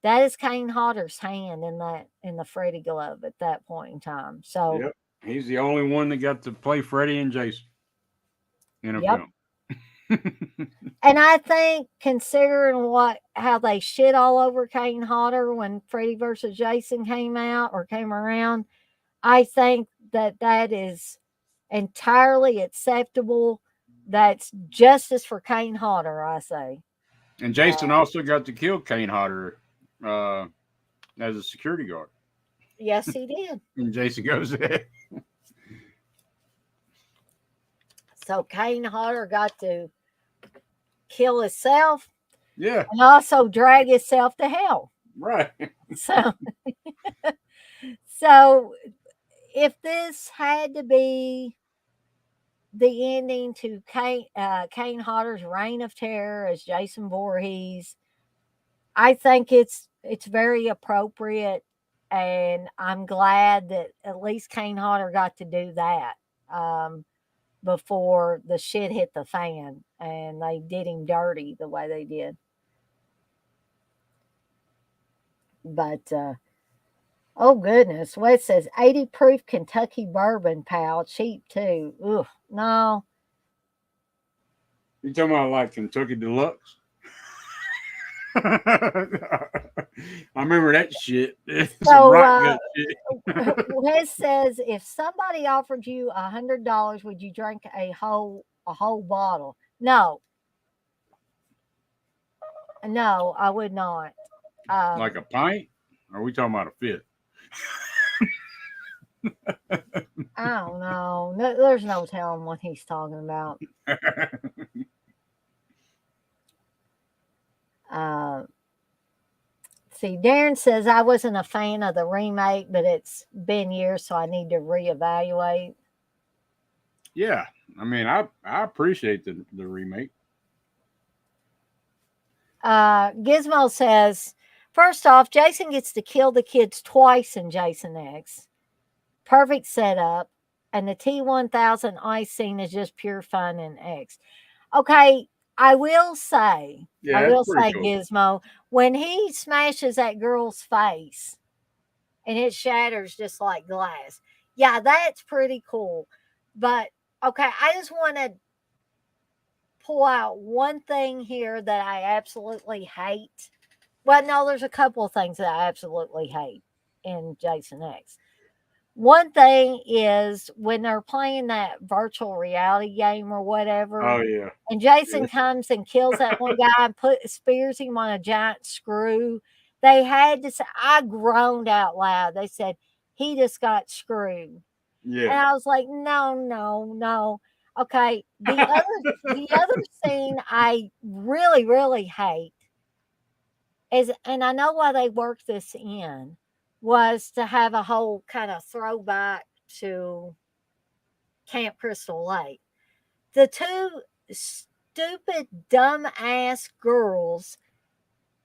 That is Kane Hodder's hand in the Freddy glove at that point in time. So yep. He's the only one that got to play Freddy and Jason in a film. And I think, considering how they shit all over Kane Hodder when Freddy versus Jason came around, I think that is entirely acceptable. That's justice for Kane Hodder, I say. And Jason also got to kill Kane Hodder as a security guard. Yes, he did. And Jason goes there. So Kane Hodder got to kill himself. Yeah. And also drag himself to hell. Right. So if this had to be the ending to Kane Hodder's reign of terror as Jason Voorhees, I think it's very appropriate, and I'm glad that at least Kane Hodder got to do that before the shit hit the fan and they did him dirty the way they did. But oh goodness, what it says, 80 proof Kentucky bourbon, pal, cheap too. Ugh, no. You talking about like Kentucky Deluxe? I remember that shit. It's some So rock gut shit. Wes says, if somebody offered you $100, would you drink a whole bottle? No, no, I would not. Like a pint? Or are we talking about a fifth? I don't know. No, there's no telling what he's talking about. Uh, see, Darren says I wasn't a fan of the remake, but it's been years, so I need to reevaluate. Yeah. I mean, I appreciate the remake. Gizmo says, first off, Jason gets to kill the kids twice in Jason X. Perfect setup. And the T-1000 ice scene is just pure fun in X. Okay, I will say, Yeah, that's pretty cool. Gizmo, when he smashes that girl's face and it shatters just like glass, yeah, that's pretty cool. But okay, I just want to pull out one thing here that I absolutely hate. Well, no, there's a couple of things that I absolutely hate in Jason X. One thing is when they're playing that virtual reality game or whatever, Oh yeah. and Jason comes and kills that one guy and spears him on a giant screw. They had to say, I groaned out loud. They said, he just got screwed. Yeah. And I was like, no, no, no. Okay. The other scene I really, really hate is, and I know why they worked this in, was to have a whole kind of throwback to Camp Crystal Lake. The two stupid, dumb ass girls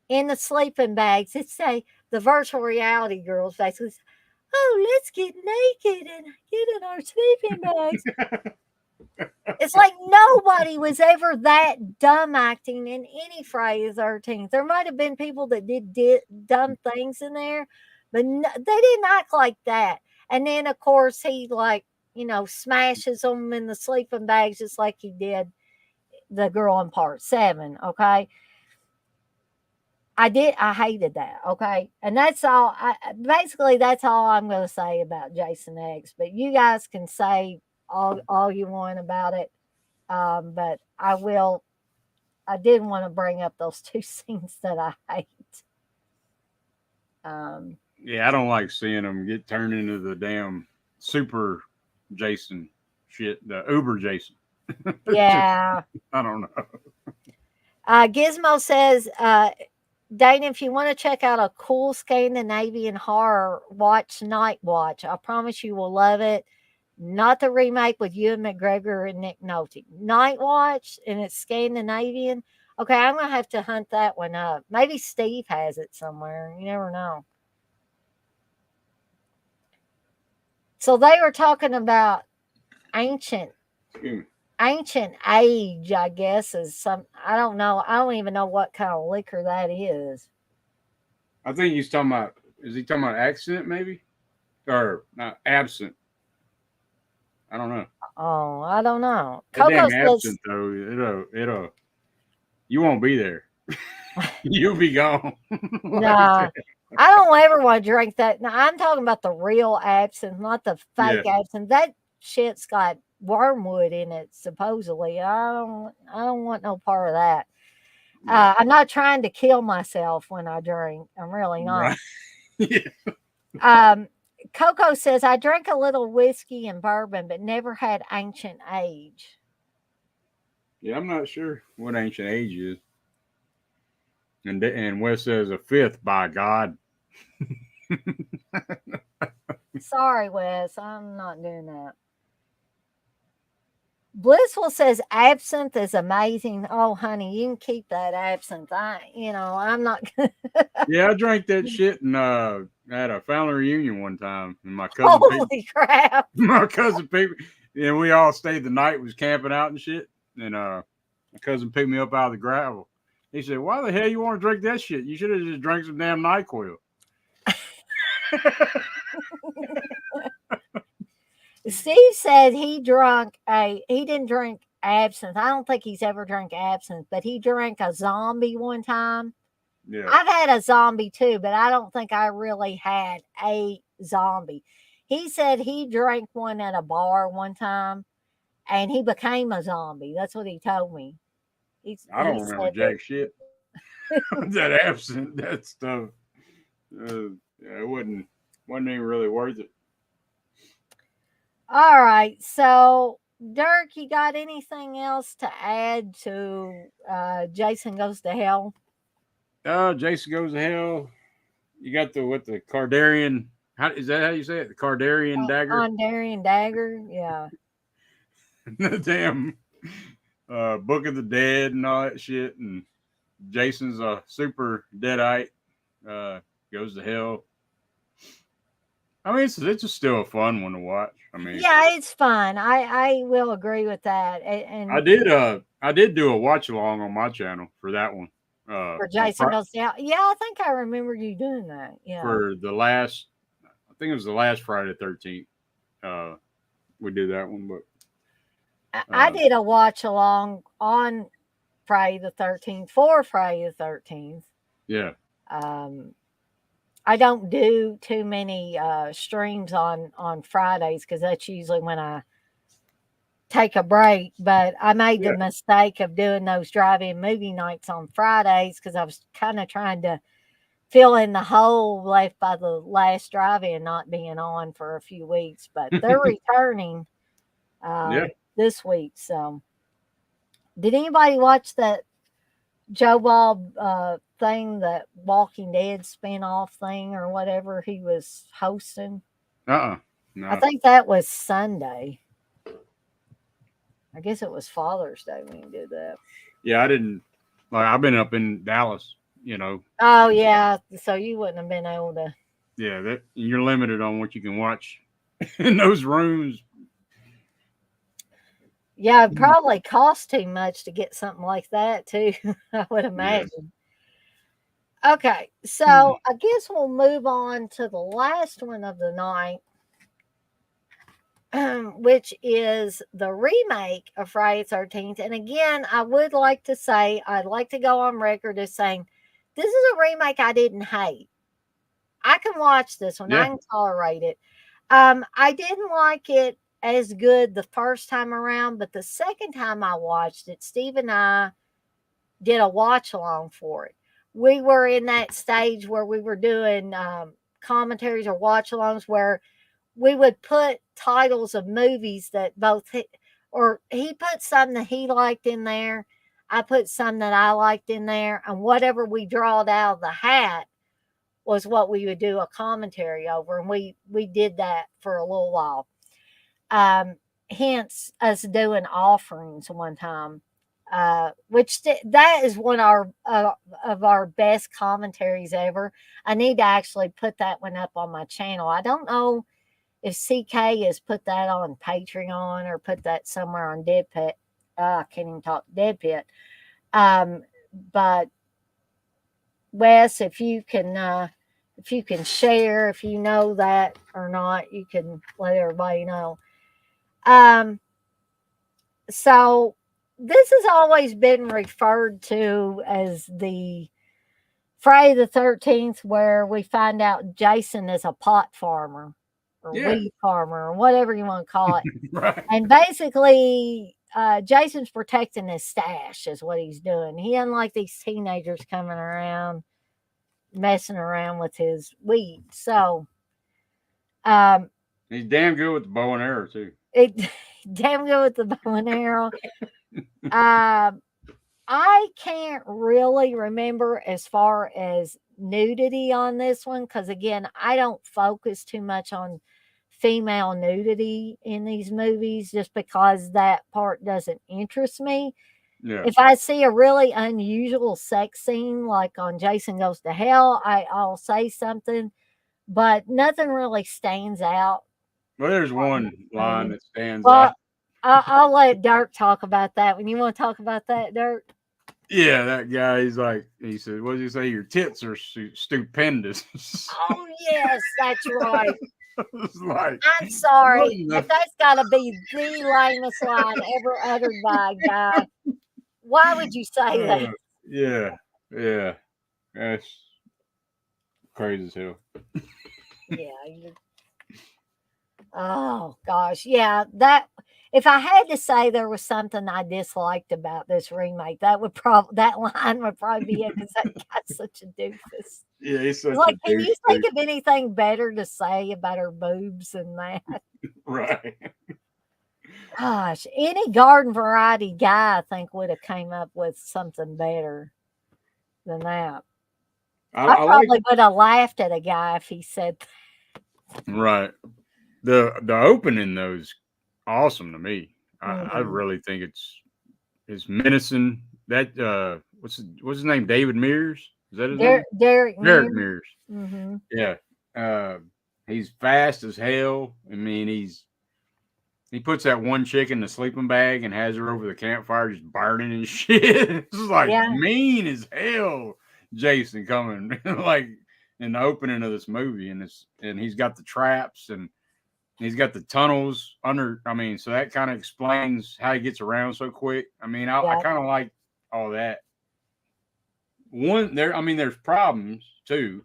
in the sleeping bags, it's the virtual reality girls basically, oh, let's get naked and get in our sleeping bags. It's like nobody was ever that dumb acting in any Friday the 13th. There might have been people that did dumb things in there, but no, they didn't act like that. And then, of course, he smashes them in the sleeping bags just like he did the girl in part 7. Okay. I hated that. Okay. And that's all. Basically, that's all I'm going to say about Jason X. But you guys can say all you want about it. But I did want to bring up those two scenes that I hate. Yeah, I don't like seeing them get turned into the damn super Jason shit, the Uber Jason. Yeah. I don't know. Gizmo says, Dana, if you want to check out a cool Scandinavian horror, watch Night Watch. I promise you will love it. Not the remake with Ewan McGregor and Nick Nolte. Night Watch, and it's Scandinavian. Okay, I'm going to have to hunt that one up. Maybe Steve has it somewhere. You never know. So they were talking about ancient age, I guess, is some, I don't know. I don't even know what kind of liquor that is. I think he's talking about, is he talking about accent maybe? Or not absent? I don't know. Oh, I don't know. That Coco damn says, absent though, it'll you won't be there. You'll be gone. nah, I don't ever want to drink that. Now, I'm talking about the real absinthe, not the fake absinthe. That shit's got wormwood in it, supposedly. I don't want no part of that. Yeah. I'm not trying to kill myself when I drink. I'm really not. Right. Yeah. Coco says, I drank a little whiskey and bourbon, but never had ancient age. Yeah, I'm not sure what ancient age is. And Wes says a fifth, by God. Sorry, Wes. I'm not doing that. Blissful says absinthe is amazing. Oh, honey, you can keep that absinthe. I'm not. Yeah, I drank that shit and at a family reunion one time, and my cousin. Holy crap! My cousin picked, and we all stayed the night, was camping out and shit. And my cousin picked me up out of the gravel. He said, "Why the hell you want to drink that shit? You should have just drank some damn NyQuil." Steve said he didn't drink absinthe. I don't think he's ever drank absinthe, but he drank a zombie one time. Yeah. I've had a zombie too, but I don't think I really had a zombie. He said he drank one at a bar one time and he became a zombie. That's what he told me. I don't He remember said that. jack shit. That absent, that stuff. Yeah, it wasn't even really worth it. All right. So, Dirk, you got anything else to add to Jason Goes to Hell? Jason Goes to Hell. You got the Cardarian. How is that? How you say it? The Cardarian dagger. On Darien Dagger? Yeah. The damn Book of the Dead and all that shit. And Jason's a super deadite. Goes to hell. I mean, it's just still a fun one to watch. I mean, Yeah, it's fun. I will agree with that. And I did do a watch along on my channel for that one. for Jason Goes to Hell. Yeah, I think I remember you doing that. Yeah. For the last, I think it was the last Friday the 13th. We did that one, but I did a watch along on Friday the 13th for Friday the 13th. yeah. I don't do too many streams on Fridays because that's usually when I take a break. But I made the mistake of doing those drive-in movie nights on Fridays because I was kind of trying to fill in the hole left by the last drive-in not being on for a few weeks. But they're returning this week. So, did anybody watch that Joe Bob thing, that Walking Dead spinoff thing or whatever he was hosting? No. I think that was Sunday. I guess it was Father's Day when he did that. Yeah, I didn't. Like, I've been up in Dallas, you know. Oh yeah, so you wouldn't have been able to. Yeah, that you're limited on what you can watch in those rooms. Yeah, it probably cost too much to get something like that too. I would imagine. Yes. Okay, so I guess we'll move on to the last one of the night, which is the remake of Friday the 13th. And again, I would like to say, I'd like to go on record as saying, this is a remake I didn't hate. I can watch this one. I can tolerate it. I didn't like it as good the first time around, but the second time I watched it, Steve and I did a watch along for it. We were in that stage where we were doing commentaries or watch alongs where we would put titles of movies that he put some that he liked in there. I put some that I liked in there, and whatever we drawed out of the hat was what we would do a commentary over. And we did that for a little while. Hence us doing offerings one time, which that is one of our best commentaries ever. I need to actually put that one up on my channel. I don't know if CK has put that on Patreon or put that somewhere on Dead Pit. I can't even talk Dead Pit. But Wes, if you can share, if you know that or not, you can let everybody know. So this has always been referred to as the Friday the 13th, where we find out Jason is a pot farmer or weed farmer or whatever you want to call it. Right. And basically, Jason's protecting his stash is what he's doing. He doesn't like these teenagers coming around messing around with his weed. So he's damn good with the bow and arrow too. Damn good with the bow and arrow. I can't really remember as far as nudity on this one because, again, I don't focus too much on female nudity in these movies just because that part doesn't interest me. Yeah. If I see a really unusual sex scene like on Jason Goes to Hell, I'll say something, but nothing really stands out. Well, there's one line that stands out. I'll let Dirk talk about that. When you want to talk about that, Dirk? Yeah, that guy, he said, what did he say? Your tits are stupendous. Oh, yes, that's right. Like, I'm sorry, but that's got to be the lamest line ever uttered by a guy. Why would you say that? Yeah. That's crazy as hell. Yeah. Oh gosh, yeah. That if I had to say there was something I disliked about this remake, that line would probably be it because that guy's such a doofus. Yeah, he's It's such a like, can douche you think too. of anything better to say about her boobs than that? Right. Gosh, any garden variety guy I think would have came up with something better than that. I I like probably would have laughed at a guy if he said, right. The opening though is awesome to me. I mm, really think it's menacing. That what's his name? David Mears? Is that his name? Derek Derek Mears. Mears. Hmm. Yeah. Uh he's fast as hell. I mean, he puts that one chick in the sleeping bag and has her over the campfire just burning and shit. It's like Yeah, mean as hell. Jason coming like in the opening of this movie, and he's got the traps and he's got the tunnels under. I mean, so that kind of explains how he gets around so quick. I mean, I yeah. kind of like all that. One there, I mean, there's problems too,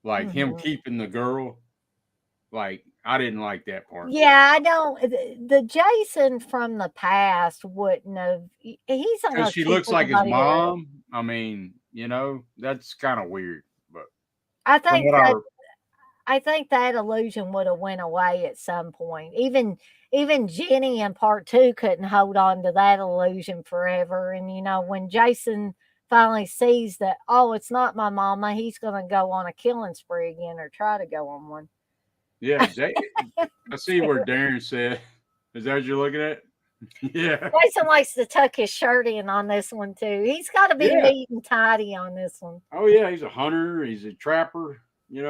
like him Mhm. keeping the girl. Like I didn't like that part. Yeah, I don't. The Jason from the past wouldn't have. He's not Because going to she keep looks like his anybody around. mom. I mean, that's kind of weird. But I from think what I, that I think that illusion would have went away at some point. Even Jenny in part two couldn't hold on to that illusion forever. And when Jason finally sees that, oh, it's not my mama, he's going to go on a killing spree again or try to go on one. yeah, I see where Darren said, is that what you're looking at? Yeah. Jason likes to tuck his shirt in on this one too. He's got to be Yeah. neat and tidy on this one. Oh, yeah. He's a hunter. He's a trapper. You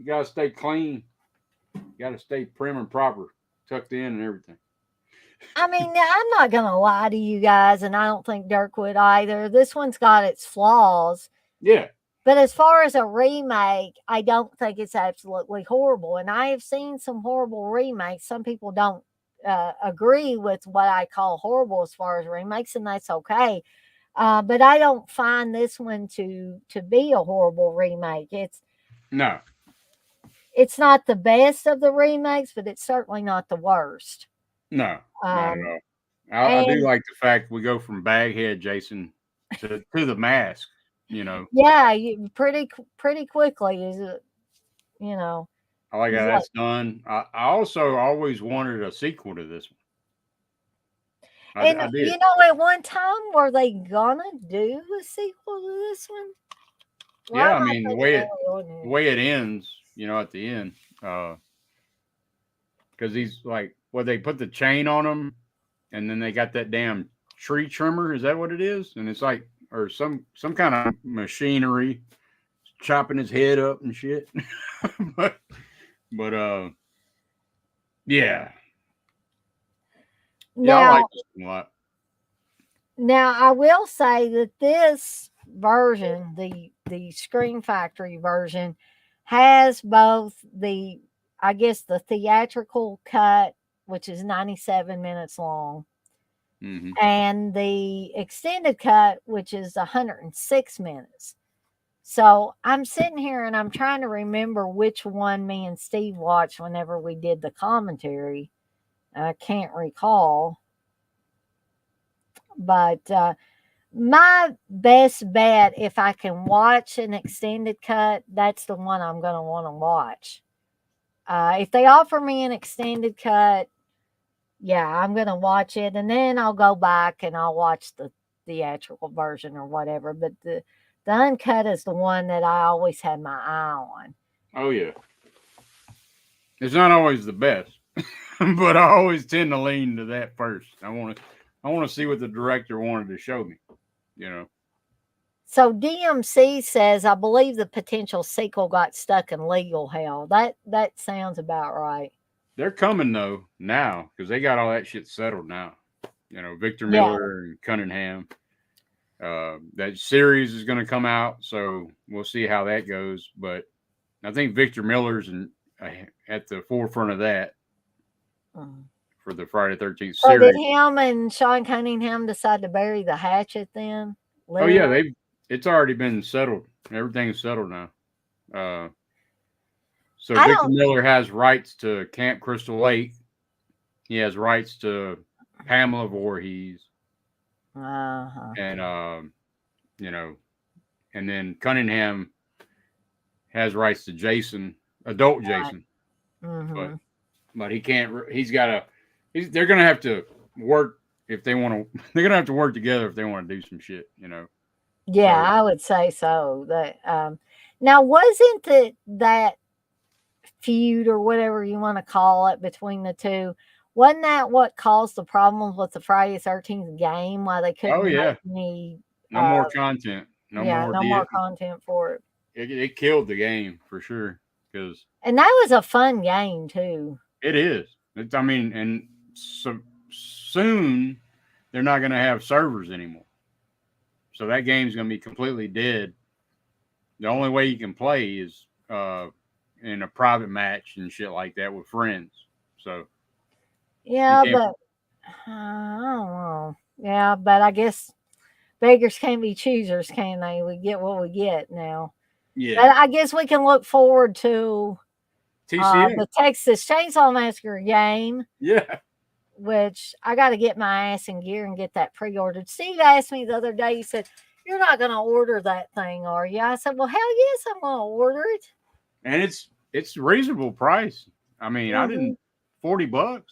got to stay clean. You got to stay prim and proper, tucked in and everything. I mean, I'm not gonna lie to you guys, and I don't think Dirk would either. This one's got its flaws, Yeah. but as far as a remake, I don't think it's absolutely horrible. And I have seen some horrible remakes. Some people don't agree with what I call horrible as far as remakes, and that's okay. But I don't find this one to be a horrible remake. No, It's not the best of the remakes, but it's certainly not the worst. no, not at Um, all. I do and like the fact we go from Baghead Jason to the mask, you know. yeah, pretty quickly is it, you know, I like he's how like, that's done. I also always wanted a sequel to this one. and I did. at one time were they gonna do a sequel to this one? Why Yeah, am I I mean thinking early on the here? way it ends, at the end, because he's like, well, they put the chain on him, and then they got that damn tree trimmer. Is that what it is? And it's like, or some kind of machinery chopping his head up and shit. but but yeah, yeah, I like Now, this one a lot. now I will say that this version, the Screen Factory version, has both I guess the theatrical cut, which is 97 minutes long, Hmm. and the extended cut, which is 106 minutes. So I'm sitting here and I'm trying to remember which one me and Steve watched whenever we did the commentary. I can't recall, but my best bet, if I can watch an extended cut, that's the one I'm going to want to watch. If they offer me an extended cut, yeah, I'm going to watch it, and then I'll go back and I'll watch the theatrical version or whatever. But the uncut is the one that I always had my eye on. Oh yeah, it's not always the best, but I always tend to lean to that first. I want to see what the director wanted to show me. You know. So DMC says, I believe the potential sequel got stuck in legal hell. That sounds about right. They're coming though now because they got all that shit settled now. Victor Yeah. Miller and Cunningham. That series is going to come out, so we'll see how that goes. But I think Victor Miller's at the forefront of that Mm. for the Friday 13th So did series. him and Sean Cunningham decide to bury the hatchet then? Oh yeah, Literally? It's already been settled. Everything's settled now. So I Victor don't. Miller has rights to Camp Crystal Lake. He has rights to Pamela Voorhees, Uh-huh. and you know, and then Cunningham has rights to Jason, adult Right. Jason, but Mm-hmm. but he can't. He's got to. They're gonna have to work if they want to. They're gonna have to work together if they want to do some shit. Yeah, So I would say so. That now wasn't it that feud or whatever you want to call it between the two? Wasn't that what caused the problems with the Friday 13th game? Why they oh couldn't make yeah, any no more content, no yeah, more. no more content for it. It killed the game for sure because And that was a fun game too. it is. I mean, and so soon they're not going to have servers anymore. So that game's going to be completely dead. The only way you can play is in a private match and shit like that with friends. So you Yeah, can't. but I don't know. Yeah, but I guess beggars can't be choosers, can they? We get what we get now. But Yeah. I guess we can look forward to TCM. the Texas Chainsaw Massacre game, Yeah. which I got to get my ass in gear and get that pre-ordered. Steve asked me the other day. He said, "You're not going to order that thing, are you?" I said, "Well, hell yes, I'm going to order it." And it's reasonable price. I mean, I Hmm. didn't $40.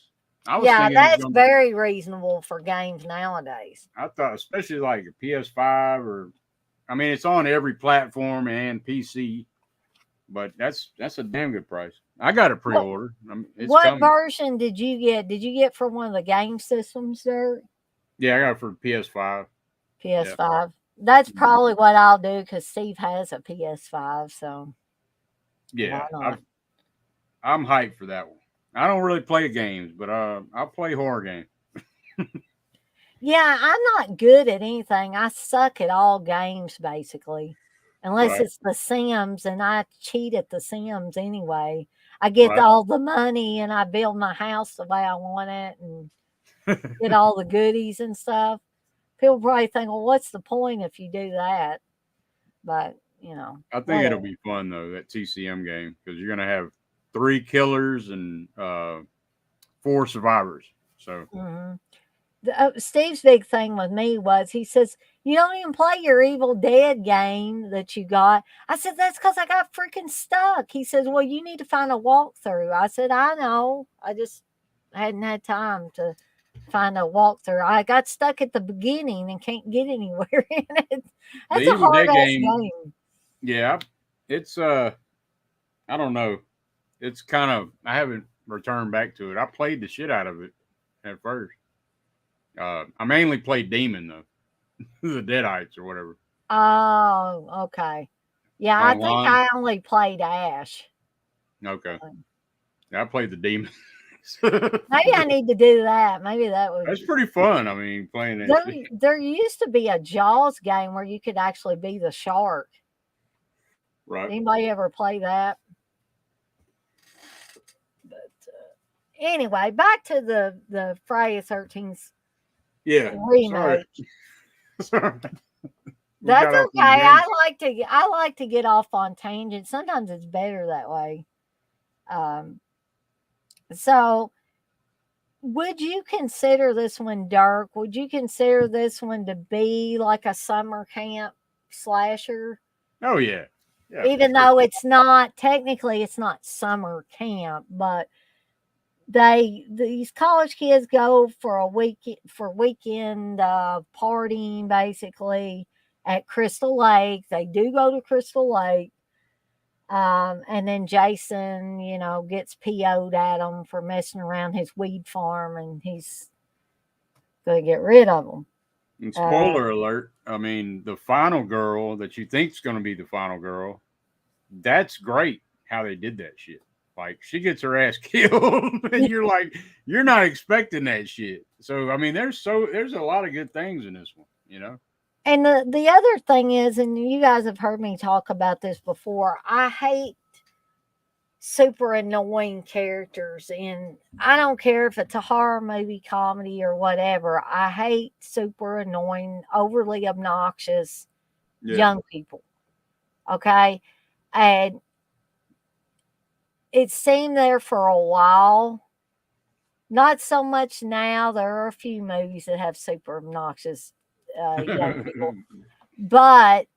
I was Yeah, thinking it was that's going to be. very reasonable for games nowadays. I thought, especially like a PS5 or, I mean, it's on every platform and PC, but that's a damn good price. I got it What pre-order. It's what coming. version did you get? Did you get for one of the game systems there? Yeah, I got it for PS5. Yeah, PS5. That's probably what I'll do because Steve has a PS5, so why yeah. not? I'm hyped for that one. I don't really play games, but I'll play horror games. Yeah, I'm not good at anything. I suck at all games basically. Unless Right, it's The Sims and I cheat at The Sims anyway. I get right. all the money and I build my house the way I want it and get all the goodies and stuff. People probably think, well, what's the point if you do that? But, I think it'll whatever. be fun though, that TCM game, because you're gonna have 3 killers and 4 survivors. So Mhm. Steve's big thing with me was he says, "You don't even play your Evil Dead game that you got." I said, "That's because I got freaking stuck." He says, "Well, you need to find a walkthrough." I said, "I know. I just hadn't had time to find a walkthrough. I got stuck at the beginning and can't get anywhere in it." the That's a Evil hard Dead ass game, game. yeah, it's I don't know. It's kind of, I haven't returned back to it. I played the shit out of it at first. I mainly played Demon though, the Deadites or whatever Oh, okay. Yeah, I think online. I only played Ash. Okay, Um, yeah, I played the Demon. Maybe I need to do that. Maybe that would. That's pretty fun. I mean, playing that There, shit. there used to be a Jaws game where you could actually be the shark. Right. Anybody ever play that? But anyway, back to the Friday 13th Yeah. Sorry. remake. Sorry. We That's got off okay. on the game. I like to get off on tangents. Sometimes it's better that way. Um, so would you consider this one dark? Would you consider this one to be like a summer camp slasher? Oh yeah. Yeah, for Even sure. though it's not technically it's not summer camp, but these college kids go for a week for weekend partying basically at Crystal Lake. They do go to Crystal Lake. And then Jason, gets PO'd at him for messing around his weed farm and he's going to get rid of them. And Uh, spoiler alert, I mean, the final girl that you think's going to be the final girl, that's great how they did that shit. Like, she gets her ass killed, and you're like, you're not expecting that shit. So, I mean, there's a lot of good things in this one. and the other thing is, and you guys have heard me talk about this before, I hate super annoying characters and I don't care if it's a horror movie, comedy or whatever. I hate super annoying, overly obnoxious young people. Okay. And it seemed there for a while. Not so much now. There are a few movies that have super obnoxious young people. But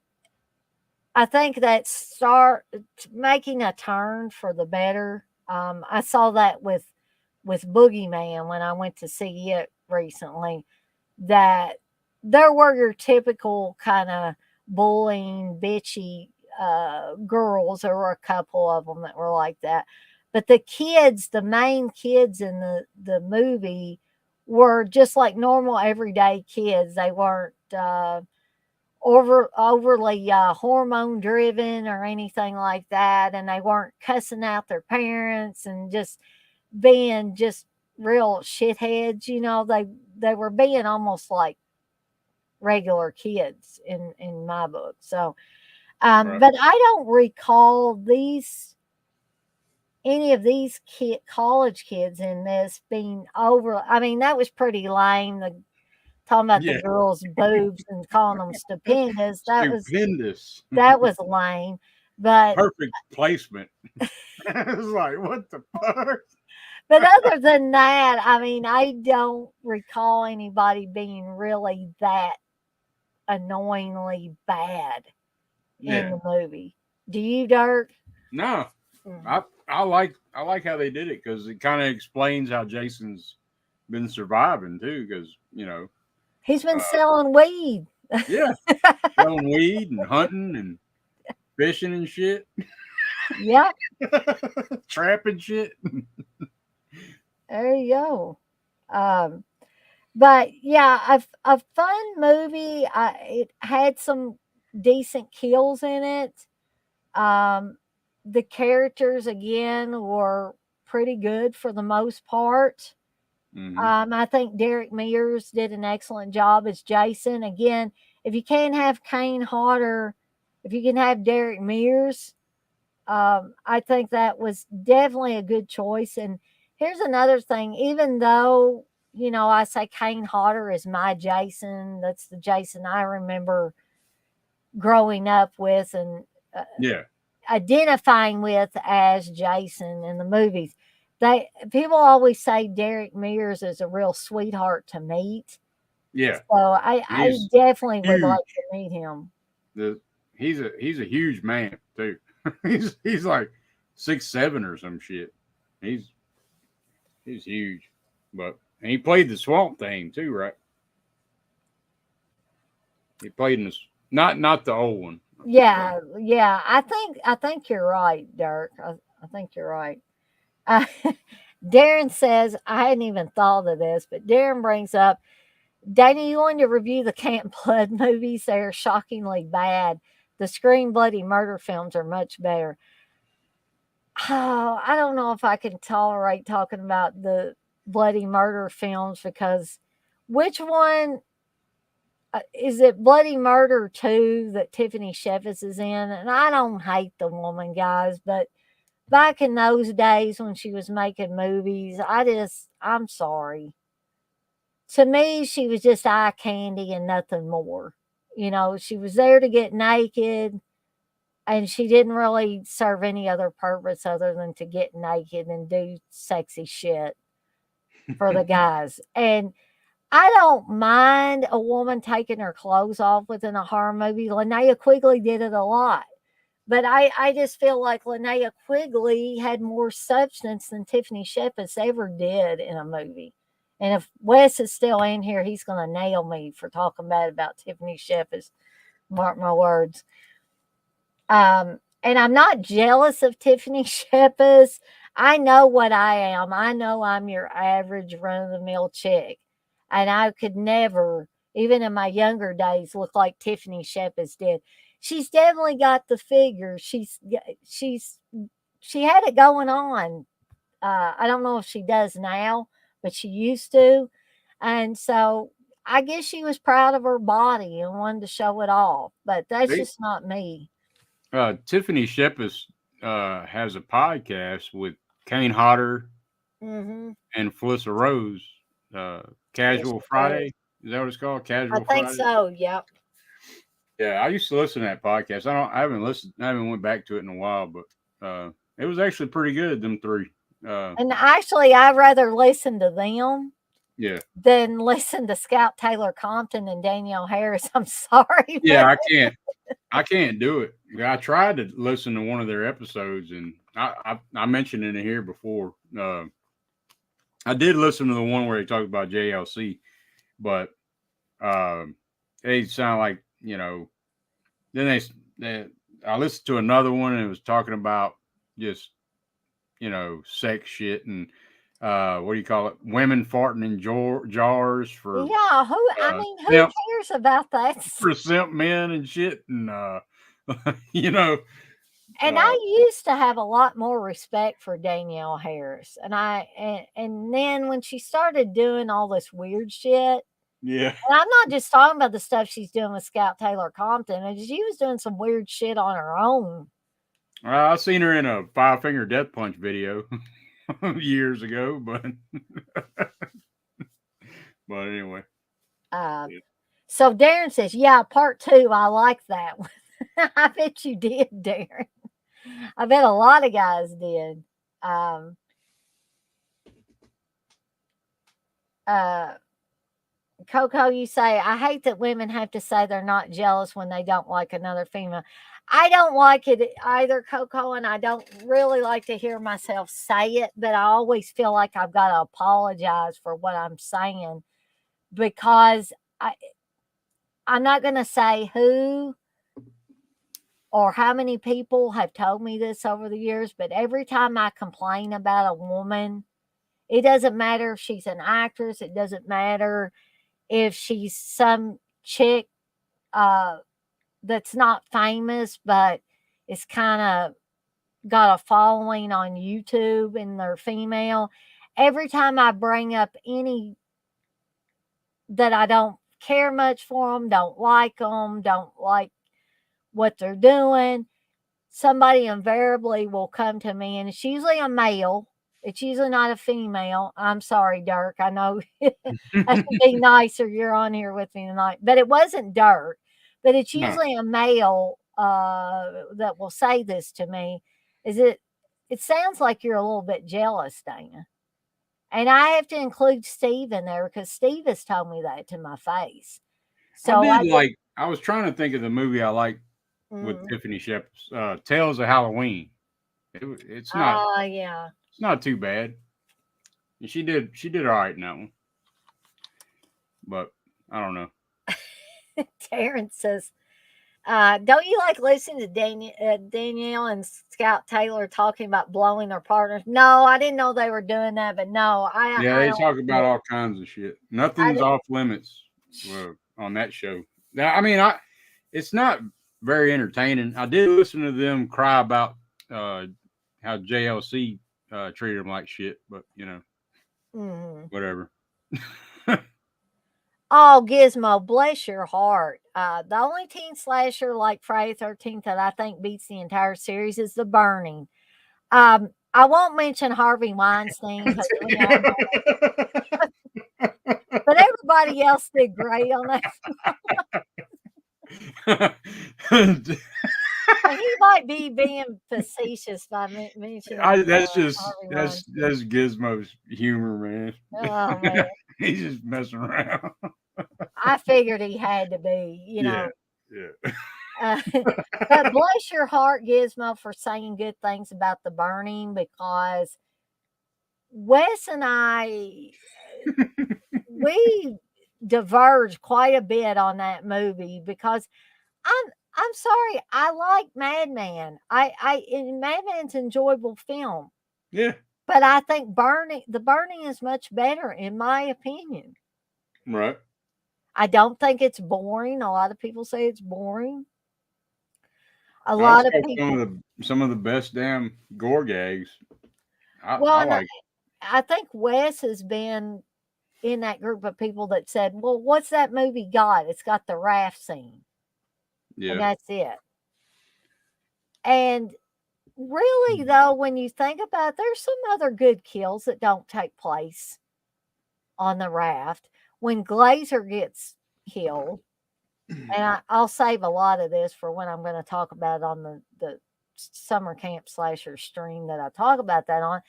I think that start making a turn for the better. I saw that with Boogeyman when I went to see it recently. That there were your typical kind of bullying, bitchy girls. There were a couple of them that were like that, but the kids, the main kids in the movie, were just like normal everyday kids. They weren't. Overly hormone driven or anything like that, and they weren't cussing out their parents and just being just real shitheads. They were being almost like regular kids in my book. So Right. but I don't recall these any of these college kids in this being over. I mean, that was pretty lame. Talking about the Yeah. girls' boobs and calling them stupendous. Stupendous. That was lame. But Perfect placement. It's like, what the fuck? other than that, I mean, I don't recall anybody being really that annoyingly bad in Yeah. the movie. Do you, Dirk? No. Mm. I like how they did it because it kind of explains how Jason's been surviving too. Because He's been uh, selling weed. yeah, selling weed and hunting and fishing and shit, Yep, trapping shit. there you go. Um, but yeah, a fun movie. It had some decent kills in it. Um, the characters again were pretty good for the most part. Hmm. I think Derek Mears did an excellent job as Jason. Again, if you can't have Kane Hodder, if you can have Derek Mears, I think that was definitely a good choice. And here's another thing: even though I say Kane Hodder is my Jason, that's the Jason I remember growing up with and uh, Yeah, identifying with as Jason in the movies. People always say Derek Mears is a real sweetheart to meet. yeah. So I He's definitely would like huge. to meet him. The he's a huge man too. He's like 6'7" or some shit. He's he's huge, but and he played the Swamp Thing too, right? He played in this not the old one. But Yeah. I think you're right, Dirk. I think you're right. Uh, Darren says I hadn't even thought of this, but Darren brings up, Dana, you want to review the Camp Blood movies? They are shockingly bad. The Scream Bloody Murder films are much better. Oh, I don't know if I can tolerate talking about the Bloody Murder films because which one is it? Bloody Murder 2 that Tiffany Shepis is in? And I don't hate the woman, guys, but back in those days when she was making movies, I'm sorry. To me, she was just eye candy and nothing more. She was there to get naked and she didn't really serve any other purpose other than to get naked and do sexy shit for the guys. And I don't mind a woman taking her clothes off within a horror movie. Linnea Quigley did it a lot. But I just feel like Linnea Quigley had more substance than Tiffany Shepis ever did in a movie. And if Wes is still in here, he's going to nail me for talking bad about Tiffany Shepis. Mark my words. And I'm not jealous of Tiffany Shepis. I know what I am. I know I'm your average run of the mill chick. And I could never, even in my younger days, look like Tiffany Shepis did. She's definitely got the figure. She's she had it going on. I don't know if she does now, but she used to. And so I guess she was proud of her body and wanted to show it off. But that's they just not me. Tiffany Shepis has a podcast with Kane Hodder Mhm. and Felissa Rose. Uh, Yes, Casual she does. Friday. Is that what it's called? I Casual think Friday. so, yep. Yeah, I used to listen to that podcast. I haven't went back to it in a while, but it was actually pretty good. Them three. And actually, I'd rather listen to them Yeah. than listen to Scout Taylor Compton and Danielle Harris. I'm sorry. Yeah, But I can't do it. I tried to listen to one of their episodes, and I mentioned it in here before. I did listen to the one where they talked about JLC, but they sound like Then I listened to another one and it was talking about just sex shit and what do you call it? Women farting in jars for yeah, who simp cares about that? for simp men and shit and you know And uh, I used to have a lot more respect for Danielle Harris, and then when she started doing all this weird shit, yeah. and I'm not just talking about the stuff she's doing with Scout Taylor Compton, and she was doing some weird shit on her own. I seen her in a 5 Finger Death Punch video years ago, but anyway. Uh, Yeah. so Darren says, "Yeah, part 2. I like that one." I bet you did, Darren. I bet a lot of guys did. Um, uh, Coco, you say, I hate that women have to say they're not jealous when they don't like another female. I don't like it either, Coco, and I don't really like to hear myself say it, but I always feel like I've got to apologize for what I'm saying because I'm not going to say who or how many people have told me this over the years, but every time I complain about a woman, it doesn't matter if she's an actress, it doesn't matter if she's some chick that's not famous, but it's kind of got a following on YouTube and they're female. Every time I bring up any that I don't care much for them, don't like what they're doing, somebody invariably will come to me, and it's usually a male. It's usually not a female. I'm sorry, Dirk. I know I should be nicer. You're on here with me tonight, but it wasn't Dirk. But it's No. usually a male that will say this to me. Is it? It sounds like you're a little bit jealous, Dana. And I have to include Steve in there because Steve has told me that to my face. I So did like I was trying to think of the movie I like with mm, Tiffany Shepard, Tales of Halloween. It's not yeah. it's not too bad. And she did all right in that one, but I don't know. Terrence says, don't you like listening to Danielle and Scout Taylor talking about blowing their partners? No, I didn't know they were doing that, but no, Yeah, I they don't. talk about all kinds of shit. I, Nothing's off limits on that show. Now, I mean, it's not very entertaining. I did listen to them cry about how JLC treated them like shit, but whatever. Oh, Gizmo, bless your heart. The only teen slasher like Friday 13th that I think beats the entire series is The Burning. I won't mention Harvey Weinstein, but everybody else did great on that. He might be being facetious by mentioning that's Harvey that's Weinstein. Gizmo's humor, man. Oh man, He's just messing around. I figured he had to be, Yeah, yeah. But bless your heart, Gizmo, for saying good things about The Burning because Wes and I we diverged quite a bit on that movie because I'm sorry, I like Madman. And Madman's an enjoyable film. Yeah. But I think The Burning is much better in my opinion. Right. I don't think it's boring. A lot of people say it's boring. A It's lot of got people some of the best damn gore gags. I well, like. I think Wes has been in that group of people that said, "Well, what's that movie got? It's got the raft scene." And Yeah. that's it. And really, though, when you think about it, there's some other good kills that don't take place on the raft. When Glazer gets killed, And I'll save a lot of this for when I'm going to talk about on the summer camp slasher stream that I talk about that on.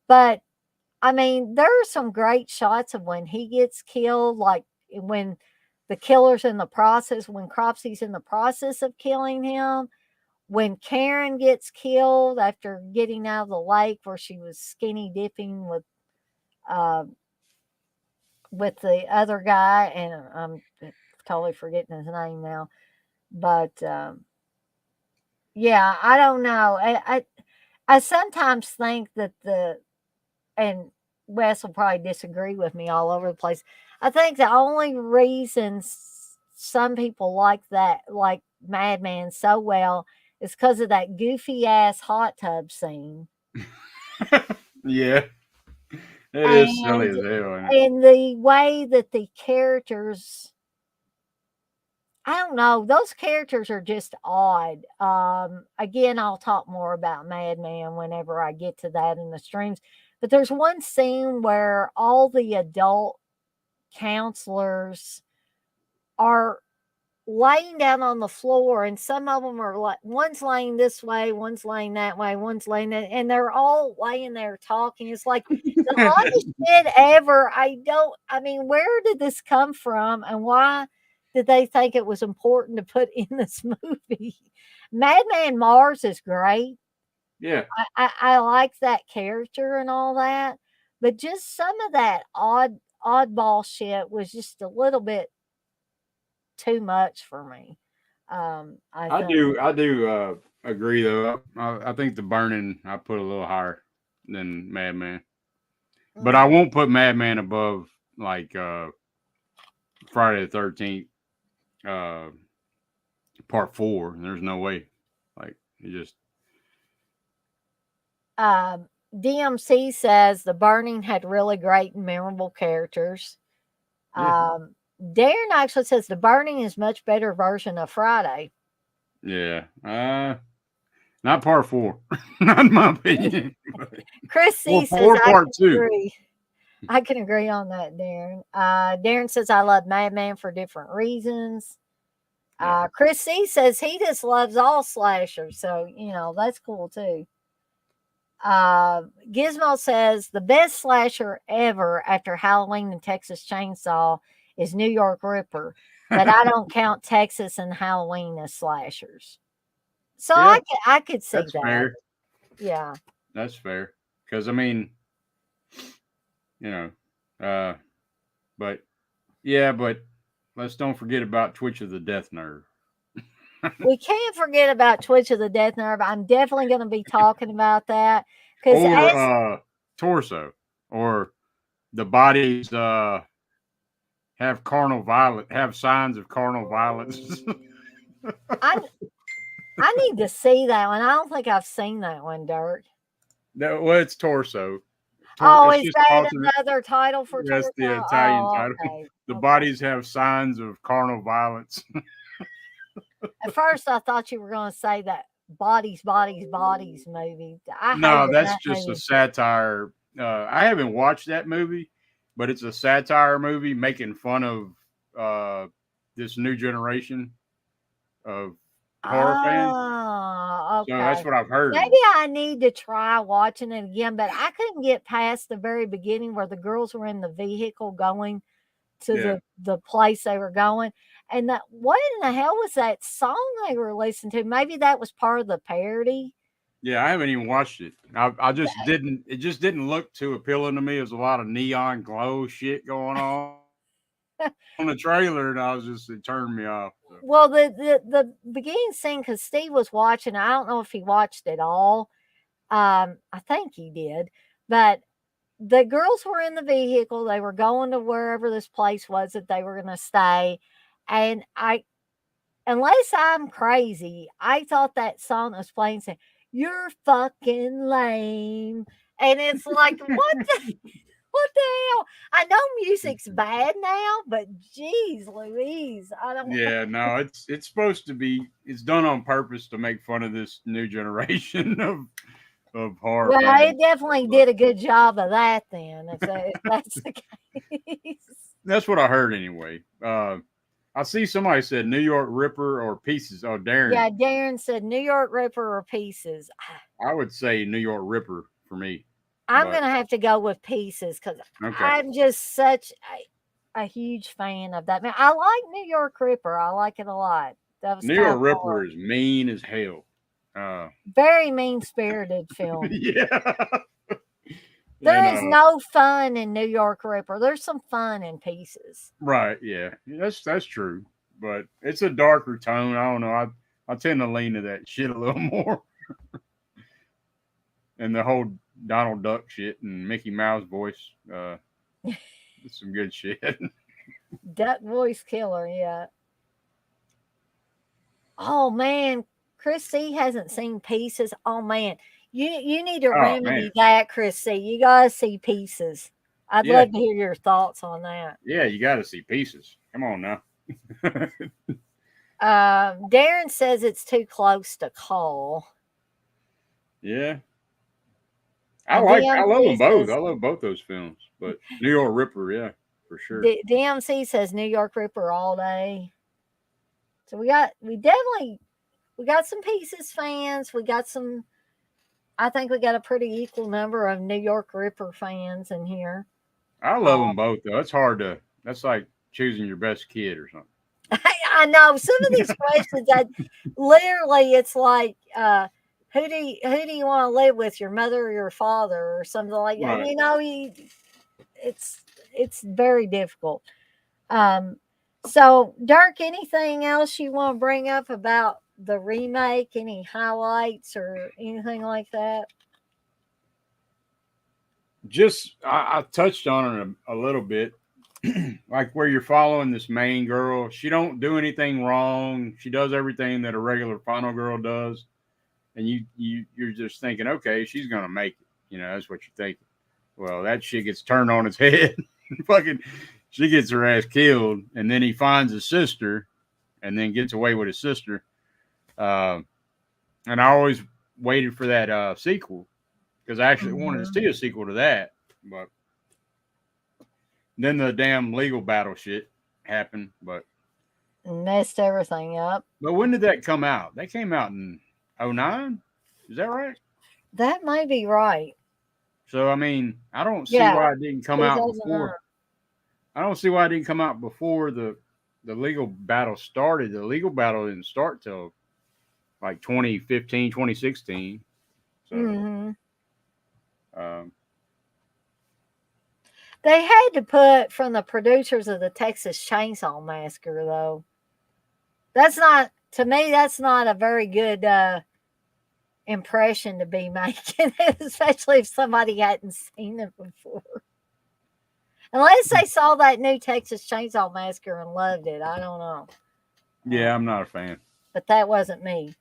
But I mean, there are some great shots of when he gets killed, like when the killer's in the process, when Cropsy's in the process of killing him, when Karen gets killed after getting out of the lake where she was skinny dipping uh, with the other guy, and I'm totally forgetting his name now. But yeah, I don't know. I sometimes think that and Wes will probably disagree with me all over the place. I think the only reason some people like that, like Madman so well, is because of that goofy ass hot tub scene. Yeah, it is silly And as hell. Ain't it? the way that the characters, I don't know, those characters are just odd. Again, I'll talk more about Madman whenever I get to that in the streams. But there's one scene where all the adult counselors are laying down on the floor, and some of them are like, one's laying this way, one's laying that way, one's laying that, and they're all laying there talking. It's like the oddest shit ever. I mean, where did this come from, and why did they think it was important to put in this movie? Madman Mars is great. Yeah, I like that character and all that, but just some of that oddball shit was just a little bit too much for me. I I think. do. I do agree though. I think the Burning I put a little higher than Madman, but I Mm. won't put Madman above like Friday the 13th uh, Part 4. There's no way. Like it just DMC says The Burning had really great and memorable characters. yeah Darren actually says The Burning is much better version of Friday. yeah. Not Part 4, not in my opinion. Chris C says Or I Part can 2. agree. I can agree on that, Darren. Darren says I love Madman for different reasons. Yeah. Chris C says he just loves all slashers, so that's cool too. Gizmo says the best slasher ever after Halloween and Texas Chainsaw is New York Ripper, but I don't count Texas and Halloween as slashers. So Yeah, I could see that's that. fair. Yeah. That's fair. Because I mean, you know, uh, but yeah, but let's don't forget about Twitch of the Death Nerve. We can't forget about Twitch of the Death Nerve. I'm definitely going to be talking about that because Or as Torso. Or the bodies have signs of carnal violence. I I need to see that one. I don't think I've seen that one, Dirt. No, well, it's Torso. Oh, It's is just that alternate. another title for That's Torso? the Italian Oh, title. okay. The Okay. bodies have signs of carnal violence. At first, I thought you were going to say that Bodies, Bodies, Bodies movie. I No, hated that's that just a movie. satire. I haven't watched that movie, but it's a satire movie making fun of this new generation of horror fans. Oh, So okay. that's what I've heard. Maybe I need to try watching it again, but I couldn't get past the very beginning where the girls were in the vehicle going to Yeah. the place they were going. And that, what in the hell was that song they were listening to? Maybe that was part of the parody. Yeah, I haven't even watched it. I just didn't. It just didn't look too appealing to me. There's a lot of neon glow shit going on the trailer, and it turned me off. So. Well, the beginning scene, because Steve was watching, I don't know if he watched it all. I think he did, but the girls were in the vehicle. They were going to wherever this place was that they were going to stay, and unless I'm crazy, I thought that song that was playing saying, "You're fucking lame." And it's like, what the hell? I know music's bad now, but geez Louise, I don't Yeah, no, it's supposed to be. It's done on purpose to make fun of this new generation of horror well, fans. it definitely But did a good job of that then, if that's the case. that's what I heard anyway. I see somebody said New York Ripper or Pieces. Oh, Darren. Yeah, Darren said New York Ripper or Pieces. I would say New York Ripper for me. I'm But going to have to go with Pieces because okay. I'm just such a huge fan of that. Man, I like New York Ripper. I like it a lot. That was New kind York of Ripper is mean as hell. very mean spirited film. Yeah. There And is no fun in New York Ripper. There's some fun in Pieces. right, yeah. That's true. But it's a darker tone. I don't know. I tend to lean to that shit a little more. And the whole Donald Duck shit and Mickey Mouse voice. It's some good shit. Duck voice killer, yeah. Oh man, Chris C hasn't seen Pieces. Oh man, you need to Oh remedy man. that, Chris C. You gotta see Pieces. I'd Yeah. love to hear your thoughts on that. Yeah, you gotta see Pieces. Come on now. Darren says it's too close to call. Yeah. I And love them DMC both. says I love both those films. But New York Ripper, yeah, for sure. DMC says New York Ripper all day. So we got some Pieces fans. We got some. I think we got a pretty equal number of New York Ripper fans in here. I love them both though. It's hard to. That's like choosing your best kid or something. I know some of these questions. That literally, it's like, who do you want to live with, your mother or your father, or something like that? Right. You know, it's very difficult. So, Dirk, anything else you want to bring up about the remake? Any highlights or anything like that? Just I touched on it a little bit. Like where you're following this main girl. She don't do anything wrong. She does everything that a regular final girl does. And you're just thinking, okay, she's gonna make it. You know, that's what you're thinking. Well, that shit gets turned on its head. Fucking she gets her ass killed, and then he finds his sister and then gets away with his sister. And I always waited for that sequel because I actually wanted to see a sequel to that, but then the damn legal battle shit happened. But Messed everything up. But when did that come out? That came out in 2009. Is that right? That might be right. So I mean, I don't see Yeah, why it didn't come out 2009. before. I don't see why it didn't come out before the legal battle started. The legal battle didn't start till like 2015, 2016. So um, They had to put from the producers of the Texas Chainsaw Massacre, though. That's not, to me, that's not a very good impression to be making, especially if somebody hadn't seen it before. Unless they saw that new Texas Chainsaw Massacre and loved it. I don't know. yeah, I'm not a fan. But that wasn't me.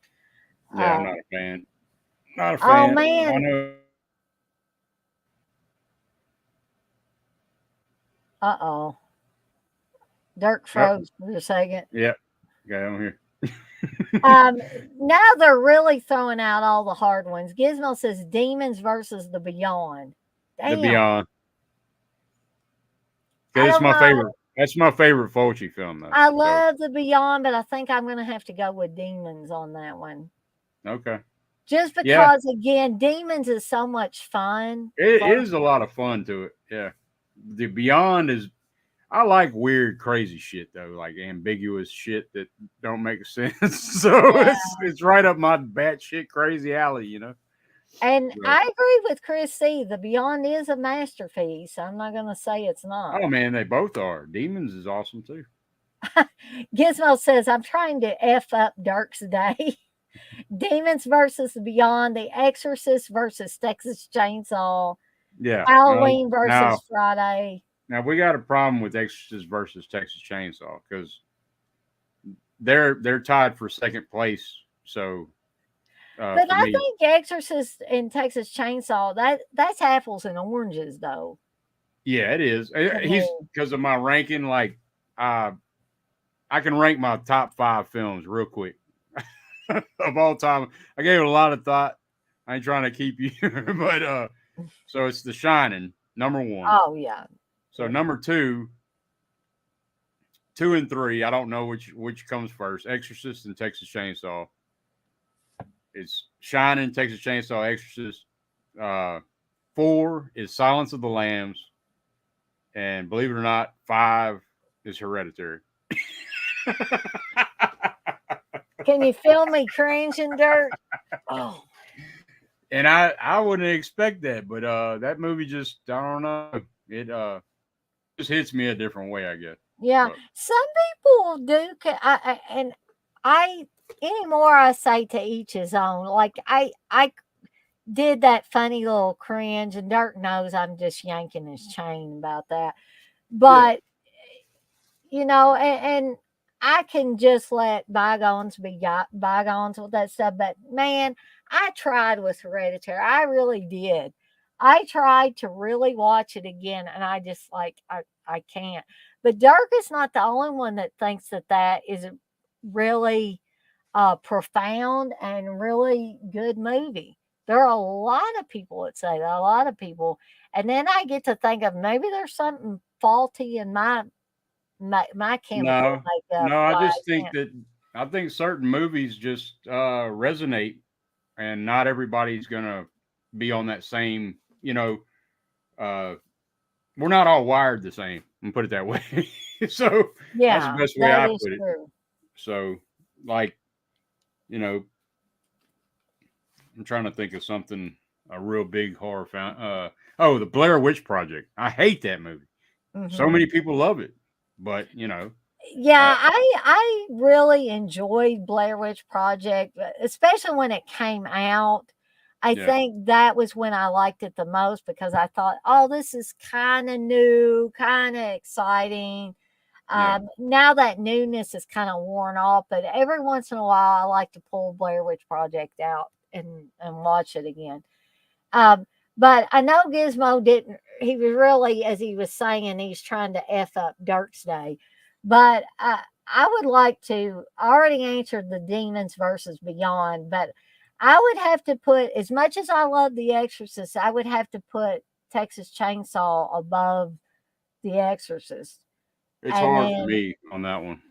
Yeah, I'm not a fan. Not a Oh, fan. man. I know. Uh-oh. Dirk froze for a second. Yep. Okay, I'm here. Now they're really throwing out all the hard ones. Gizmo says Demons versus the Beyond. Damn. The Beyond. I It's don't my know. favorite. That's my favorite Fulci film, though. I love the Beyond, but I think I'm going to have to go with Demons on that one. Okay. Just because, again, Demons is so much fun. It is a lot of fun to it. Yeah. The Beyond is, I like weird, crazy shit, though, like ambiguous shit that don't make sense. So it's right up my batshit crazy alley, you know? And I agree with Chris C. The Beyond is a masterpiece. I'm not going to say it's not. Oh, man, they both are. Demons is awesome, too. Gizmo says, I'm trying to F up Dirk's day. Demons versus the Beyond, The Exorcist versus Texas Chainsaw, Yeah. Halloween versus Friday. Now, we got a problem with Exorcist versus Texas Chainsaw because they're tied for second place. So, but I think Exorcist and Texas Chainsaw, that's apples and oranges, though. Yeah, it is. He's because of my ranking. Like, I can rank my top 5 films real quick of all time. I gave it a lot of thought. I ain't trying to keep you, but so it's The Shining, number 1. Oh yeah. So number 2, 2 and 3. I don't know which comes first. Exorcist and Texas Chainsaw. It's Shining, Texas Chainsaw, Exorcist. 4 is Silence of the Lambs, and believe it or not, 5 is Hereditary. Can you feel me cringing, Dirt? Oh, And I wouldn't expect that, but that movie just, I don't know, it just hits me a different way, I guess. yeah. But, Some people do, and I anymore I say to each his own. Like I did that funny little cringe, and Dirk knows I'm just yanking his chain about that. But and I can just let bygones be bygones with that stuff. But man, I tried with Hereditary. I really did. I tried to really watch it again, and I just I can't. But Dirk is not the only one that thinks that is a really profound and really good movie. There are a lot of people that say that, a lot of people. And then I get to think of maybe there's something faulty in my chemical no, makeup. no, I Why just I think can't. that I think certain movies just resonate, and not everybody's gonna be on that same. Uh, we're not all wired the same. And put it that way. So that's the Yeah, best way that I is put it. true. So, like, you know, I'm trying to think of something a real big horror fan. The Blair Witch Project. I hate that movie. So Hmm. many people love it, but Yeah, uh, I really enjoyed Blair Witch Project, especially when it came out. I yeah, think that was when I liked it the most because I thought, oh, this is kind of new, kind of exciting. yeah, Now that newness is kind of worn off, but every once in a while, I like to pull Blair Witch Project out and watch it again. Um, but I know Gizmo didn't. He was really, as he was saying, he's trying to f up Dirk's Day. But I would like to. I already answered the Demons versus Beyond, but I would have to put, as much as I love The Exorcist, I would have to put Texas Chainsaw above The Exorcist, it's and hard for then me on that one.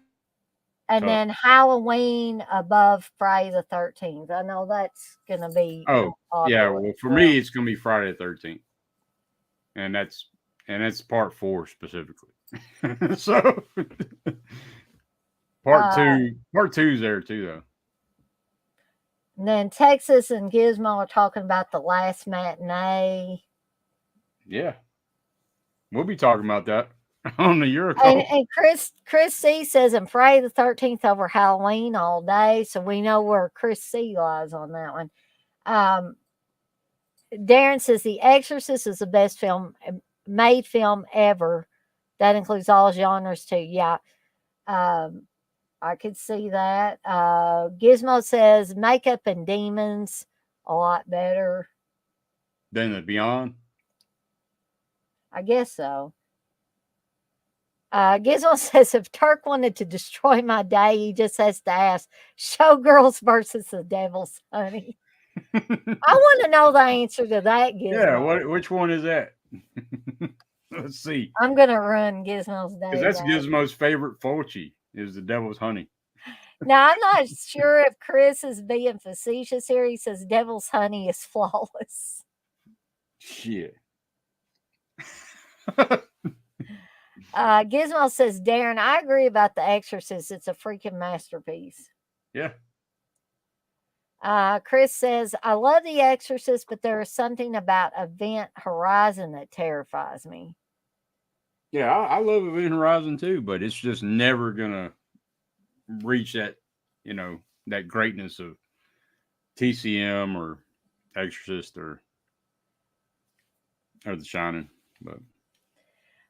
and Tough. then Halloween above Friday the 13th. I know that's gonna be Oh, yeah. unpopular Well, as for well. me, it's gonna be Friday the 13th, and that's part 4 specifically. So Uh, part two's there too, though. and then Texas and Gizmo are talking about The Last Matinee. Yeah, we'll be talking about that on the And Euro. and Chris C says and Friday the 13th over Halloween all day. So we know where Chris C lies on that one. Um, Darren says The Exorcist is the best made film ever. That includes all genres too. Yeah. Um, I could see that. Gizmo says Makeup and Demons a lot better. Then the Beyond. I guess so. Gizmo says if Turk wanted to destroy my day, he just has to ask Showgirls versus the Devil's Honey. I want to know the answer to that, Yeah, Gizmo. which one is that? Let's see, I'm going to run Gizmo's because day that's today. Gizmo's favorite Fulci is the Devil's Honey. Now, I'm not sure if Chris is being facetious here. He says Devil's Honey is flawless. Shit. Gizmo says, Darren, I agree about The Exorcist. It's a freaking masterpiece. Yeah. Chris says, I love The Exorcist, but there is something about Event Horizon that terrifies me. Yeah, I love Event Horizon too, but it's just never gonna reach that greatness of TCM or Exorcist or The Shining.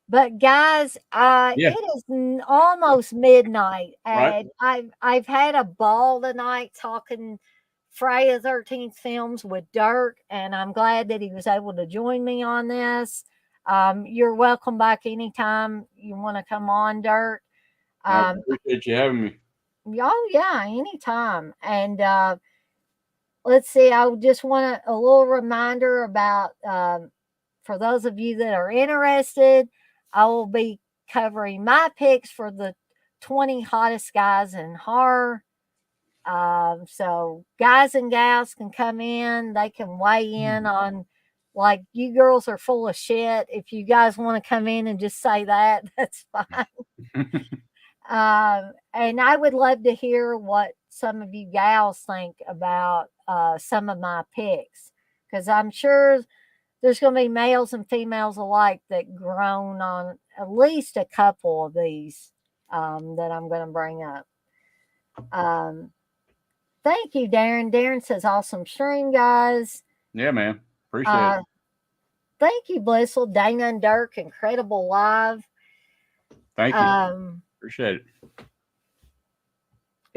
But guys, Yeah, it is almost midnight, right. and I've had a ball tonight talking Friday the 13th films with Dirk, and I'm glad that he was able to join me on this. You're welcome back anytime you want to come on, Dirk. I Um, appreciate you having me. oh yeah, anytime. And let's see, I just want a little reminder about for those of you that are interested, I will be covering my picks for the 20 hottest guys in horror. So guys and gals can come in. They can weigh in on, like, you girls are full of shit. If you guys want to come in and just say that, that's fine. And I would love to hear what some of you gals think about some of my picks, because I'm sure there's going to be males and females alike that groan on at least a couple of these that I'm going to bring up. Thank you, Darren. Darren says, awesome stream, guys. Yeah, man. Appreciate it. Thank you, Blissful. Dana and Dirk, incredible live. Thank you. Appreciate it.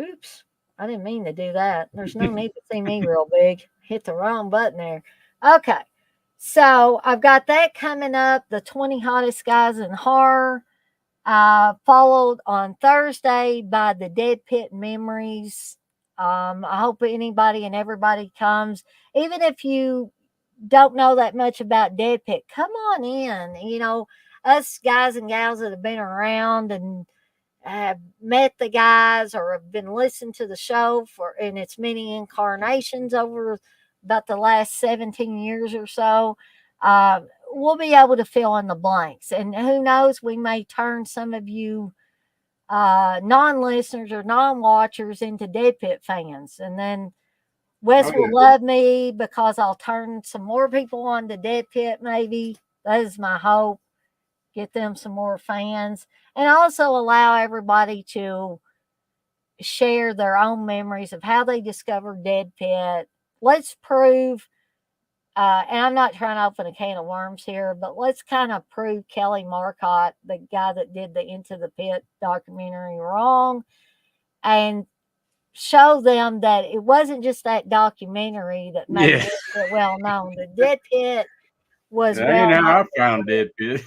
Oops. I didn't mean to do that. There's no need to see me real big. Hit the wrong button there. Okay. So I've got that coming up. The 20 hottest guys in horror. Followed on Thursday by the Dead Pit Memories. I hope anybody and everybody comes. Even if you don't know that much about Dead Pit, come on in. You know, us guys and gals that have been around and have met the guys or have been listening to the show in its many incarnations over about the last 17 years or so, we'll be able to fill in the blanks. And who knows, we may turn some of you non-listeners or non-watchers into Dead Pit fans. And then Wes will love me because I'll turn some more people on to Dead Pit, maybe. That is my hope. Get them some more fans. And also allow everybody to share their own memories of how they discovered Dead Pit. Let's prove, and I'm not trying to open a can of worms here, but let's kind of prove Kelly Marcotte, the guy that did the Into the Pit documentary, wrong, and show them that it wasn't just that documentary that made it well known. The Dead Pit was that ain't how I found Dead Pit.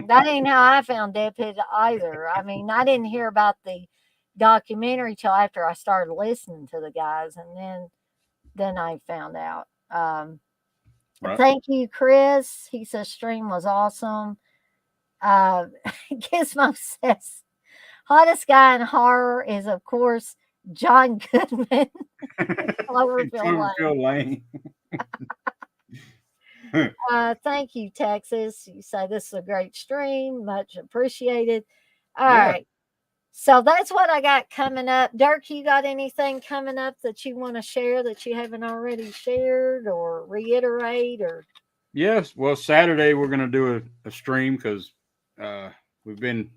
That ain't how I found Dead Pit either. I mean, I didn't hear about the documentary till after I started listening to the guys, and then I found out. Right. Thank you, Chris. He says stream was awesome. Gizmo says hottest guy in horror is, of course, John Goodman. Cloverfield Lane. Thank you, Texas. You say this is a great stream. Much appreciated. All right. So that's what I got coming up. Dirk, you got anything coming up that you want to share that you haven't already shared or reiterate? Or yes. Well, Saturday we're going to do a stream because we've been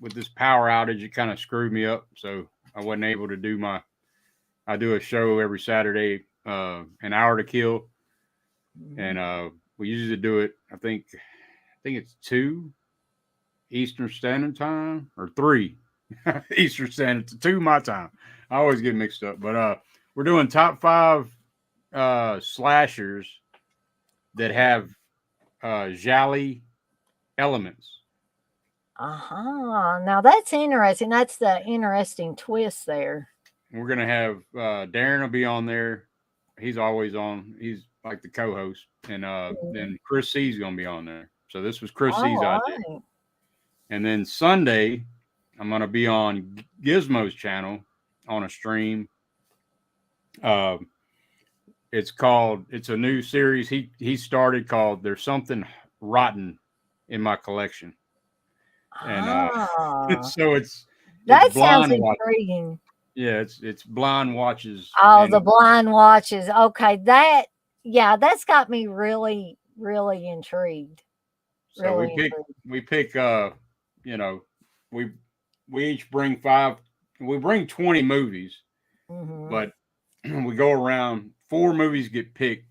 with this power outage. It kind of screwed me up. So I wasn't able to do I do a show every Saturday, an hour to kill. And we usually do it, I think it's 2 Eastern Standard Time or 3 Eastern Standard, 2 my time. I always get mixed up. But we're doing top 5 slashers that have giallo elements. Now that's interesting. That's the interesting twist there. We're going to have Darren will be on there. He's always on. He's like the co-host, and then Chris C's gonna be on there. So this was Chris C's idea. And then Sunday, I'm gonna be on Gizmo's channel on a stream. It's a new series he started called "There's Something Rotten in My Collection," and so that sounds intriguing. Yeah, it's blind watches. Oh, the blind watches. Okay, that's got me really, really intrigued. So we pick we each bring 5. We bring 20 movies, but we go around. 4 movies get picked,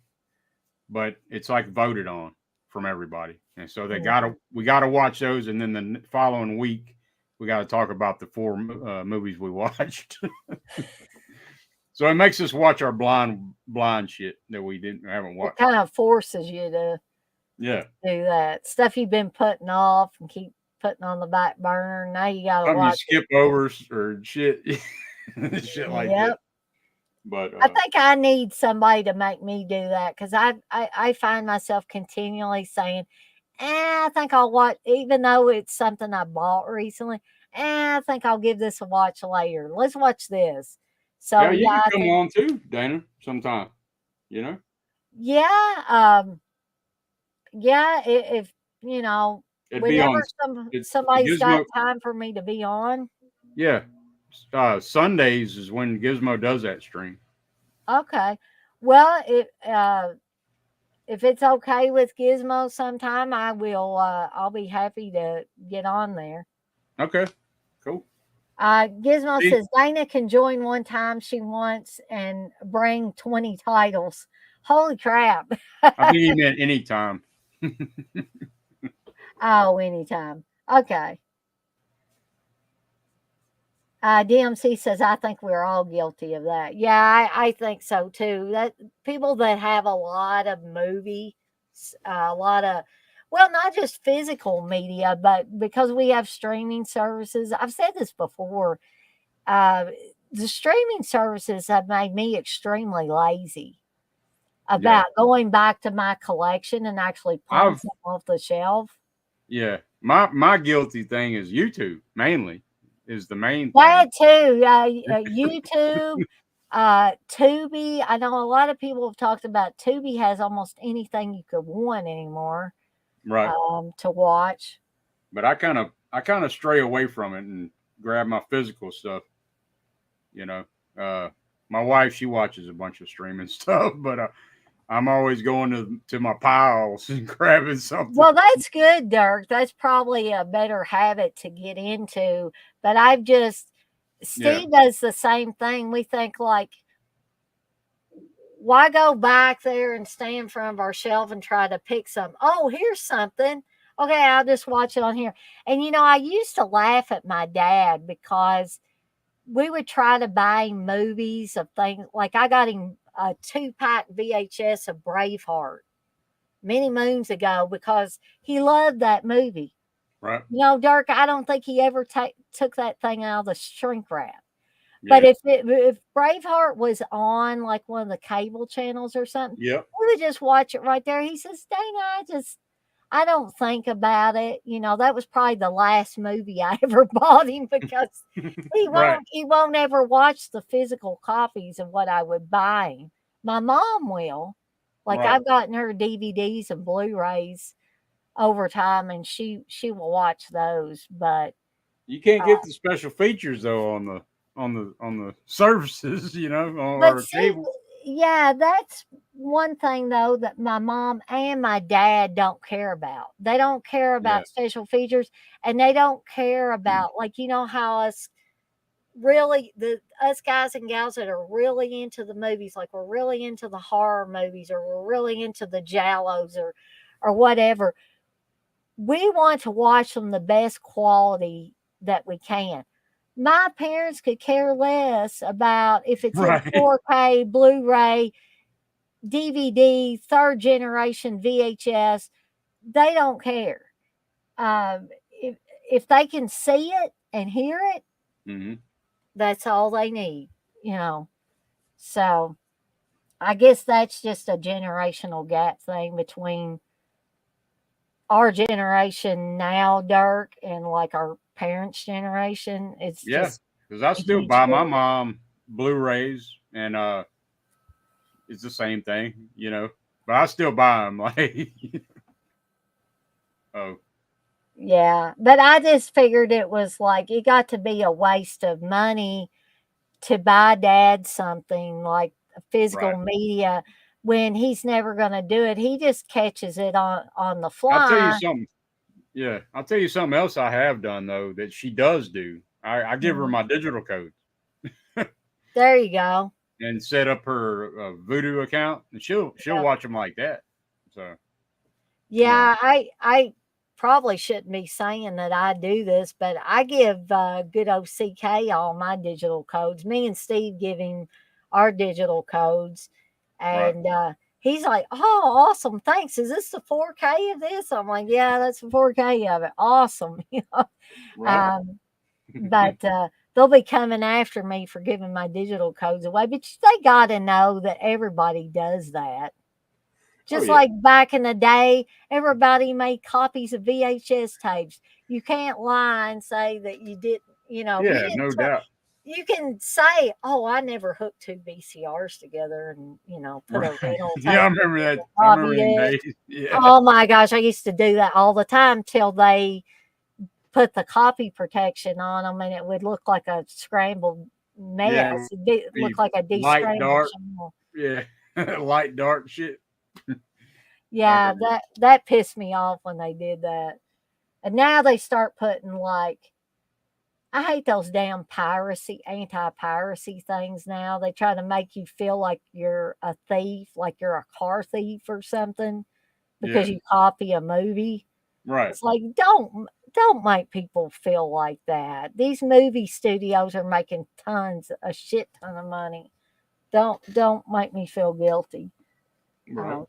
but it's like voted on from everybody, and so we gotta watch those, and then the following week we got to talk about the 4 movies we watched. So it makes us watch our blind shit that we haven't watched. It kind of forces you to do that stuff you've been putting off and keep putting on the back burner. Now you got to watch. You skip over or shit, shit like that. But I think I need somebody to make me do that because I find myself continually saying, I think I'll watch, even though it's something I bought recently. I think I'll give this a watch later. Let's watch this. So Yeah, you yeah, can I come think on too, Dana, sometime. You know, yeah, yeah. If you know, it'd be whenever on the somebody's got Gizmo. time for me to be on, Yeah, Sundays is when Gizmo does that stream. okay. Well, if it's okay with Gizmo sometime, I will. I'll be happy to get on there. Okay, cool. Gizmo See, says Dana can join one time she wants and bring 20 titles. Holy crap! I think he meant anytime. Oh, anytime. Okay. DMC says, I think we're all guilty of that. Yeah, I think so too. That people that have a lot of movies, a lot of, well, not just physical media, but because we have streaming services. I've said this before. Uh, the streaming services have made me extremely lazy Yeah, about going back to my collection and actually pulling I've some off the shelf. yeah. My guilty thing is YouTube mainly is the main thing. That too, YouTube, Tubi. I know a lot of people have talked about Tubi has almost anything you could want anymore Right. to watch. But I kind of stray away from it and grab my physical stuff. You know, uh, my wife she watches a bunch of streaming stuff, but I'm always going to my piles and grabbing something. Well, that's good, Dirk. That's probably a better habit to get into. But I've just, Yeah, Steve does the same thing. We think like, why go back there and stand in front of our shelf and try to pick some? Oh, here's something. Okay, I'll just watch it on here. And I used to laugh at my dad because we would try to buy him movies of things like I got him a 2-pack VHS of Braveheart many moons ago because he loved that movie. right. Dirk, I don't think he ever took that thing out of the shrink wrap. But Yeah, if Braveheart was on like one of the cable channels or something, yep. we would just watch it right there. He says, Dana, I don't think about it. That was probably the last movie I ever bought him because Right. he won't ever watch the physical copies of what I would buy him. My mom will. Like Right. I've gotten her DVDs and Blu-rays over time and she will watch those. But You can't get the special features though on the services, But or see, cable. yeah, that's one thing though that my mom and my dad don't care about. They don't care Yeah. about special features and they don't care about like how us guys and gals that are really into the movies, like we're really into the horror movies or we're really into the Jallos or whatever. We want to watch them the best quality that we can. My parents could care less about if it's in Right. 4K, Blu-ray, DVD, third generation VHS. They don't care. If they can see it and hear it, Hmm. that's all they need. You know. So I guess that's just a generational gap thing between our generation now, Dirk, and like our parents' generation. It's Yeah, just because I a still huge buy my difference. mom Blu-rays, and it's the same thing, But I still buy them. Like, oh, Yeah, but I just figured it was like it got to be a waste of money to buy dad something like right. physical media when he's never going to do it. He just catches it on the I'll tell you fly. something. Yeah, I'll tell you something else I have done though that she does do. I give her Mhm. my digital code There you go. and set up her Voodoo account, and she'll Yeah. watch them like that. So yeah, Yeah, I probably shouldn't be saying that I do this, but I give good old CK all my digital codes. Me and Steve give him our digital codes, right, and he's like, "Oh, awesome! Thanks. Is this the 4K of this?" I'm like, "Yeah, that's the 4K of it. Awesome." right. Um, but they'll be coming after me for giving my digital codes away. But they got to know that everybody does that. Oh Just yeah, like back in the day, everybody made copies of VHS tapes. you can't lie and say that you didn't. You know, if you Yeah, didn't no doubt. you can say, "Oh, I never hooked 2 VCRs together and, put Right. a rental Yeah, I tape remember that. I Bobby remember them did." days. Yeah. Oh my gosh, I used to do that all the time till they put the copy protection on them, and it would look like a scrambled Yeah. mess. It Be looked like a light descrambled dark. channel. Yeah. Light dark shit. I Yeah, remember. that pissed me off when they did that. And now they start putting like I hate those damn anti-piracy things now. They try to make you feel like you're a thief, like you're a car thief or something because Yeah. you copy a movie. Right. It's like don't make people feel like that. These movie studios are making a shit ton of money. Don't make me feel guilty. Right.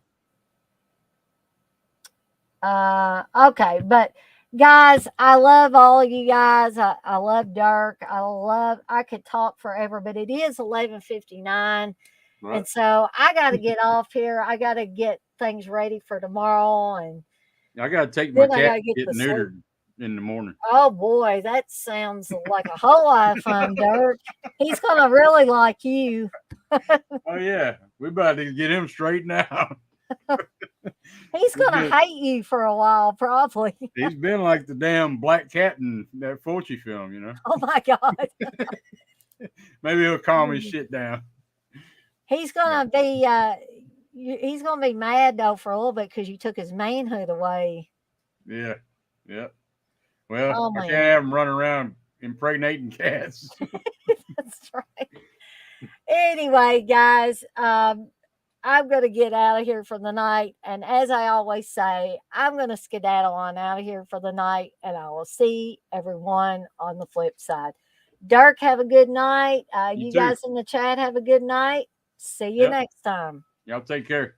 Okay, but guys, I love all of you guys. I love Dirk. I could talk forever, but it is 11:59. Right. And so I gotta get off here. I gotta get things ready for tomorrow, and I gotta take my then I cat gotta get to to get sleep. neutered in the morning. Oh boy, that sounds like a whole lot of fun, Dirk. He's gonna really like you. Oh yeah. We about to get him straightened out. He's gonna hate you for a while, probably. He's been like the damn black cat in that Fulci film, you know. Oh my god. Maybe he'll calm his shit down. He's gonna be he's gonna be mad though for a little bit because you took his manhood away. Yeah. Yeah. Well, Oh I can't man, have him running around impregnating cats. that's right. Anyway, guys, I'm gonna get out of here for the night, and as I always say, I'm gonna skedaddle on out of here for the night, and I will see everyone on the flip side. Dirk, have a good night. You You too. guys in the chat have a good night. See you Yep. next time. Y'all take care.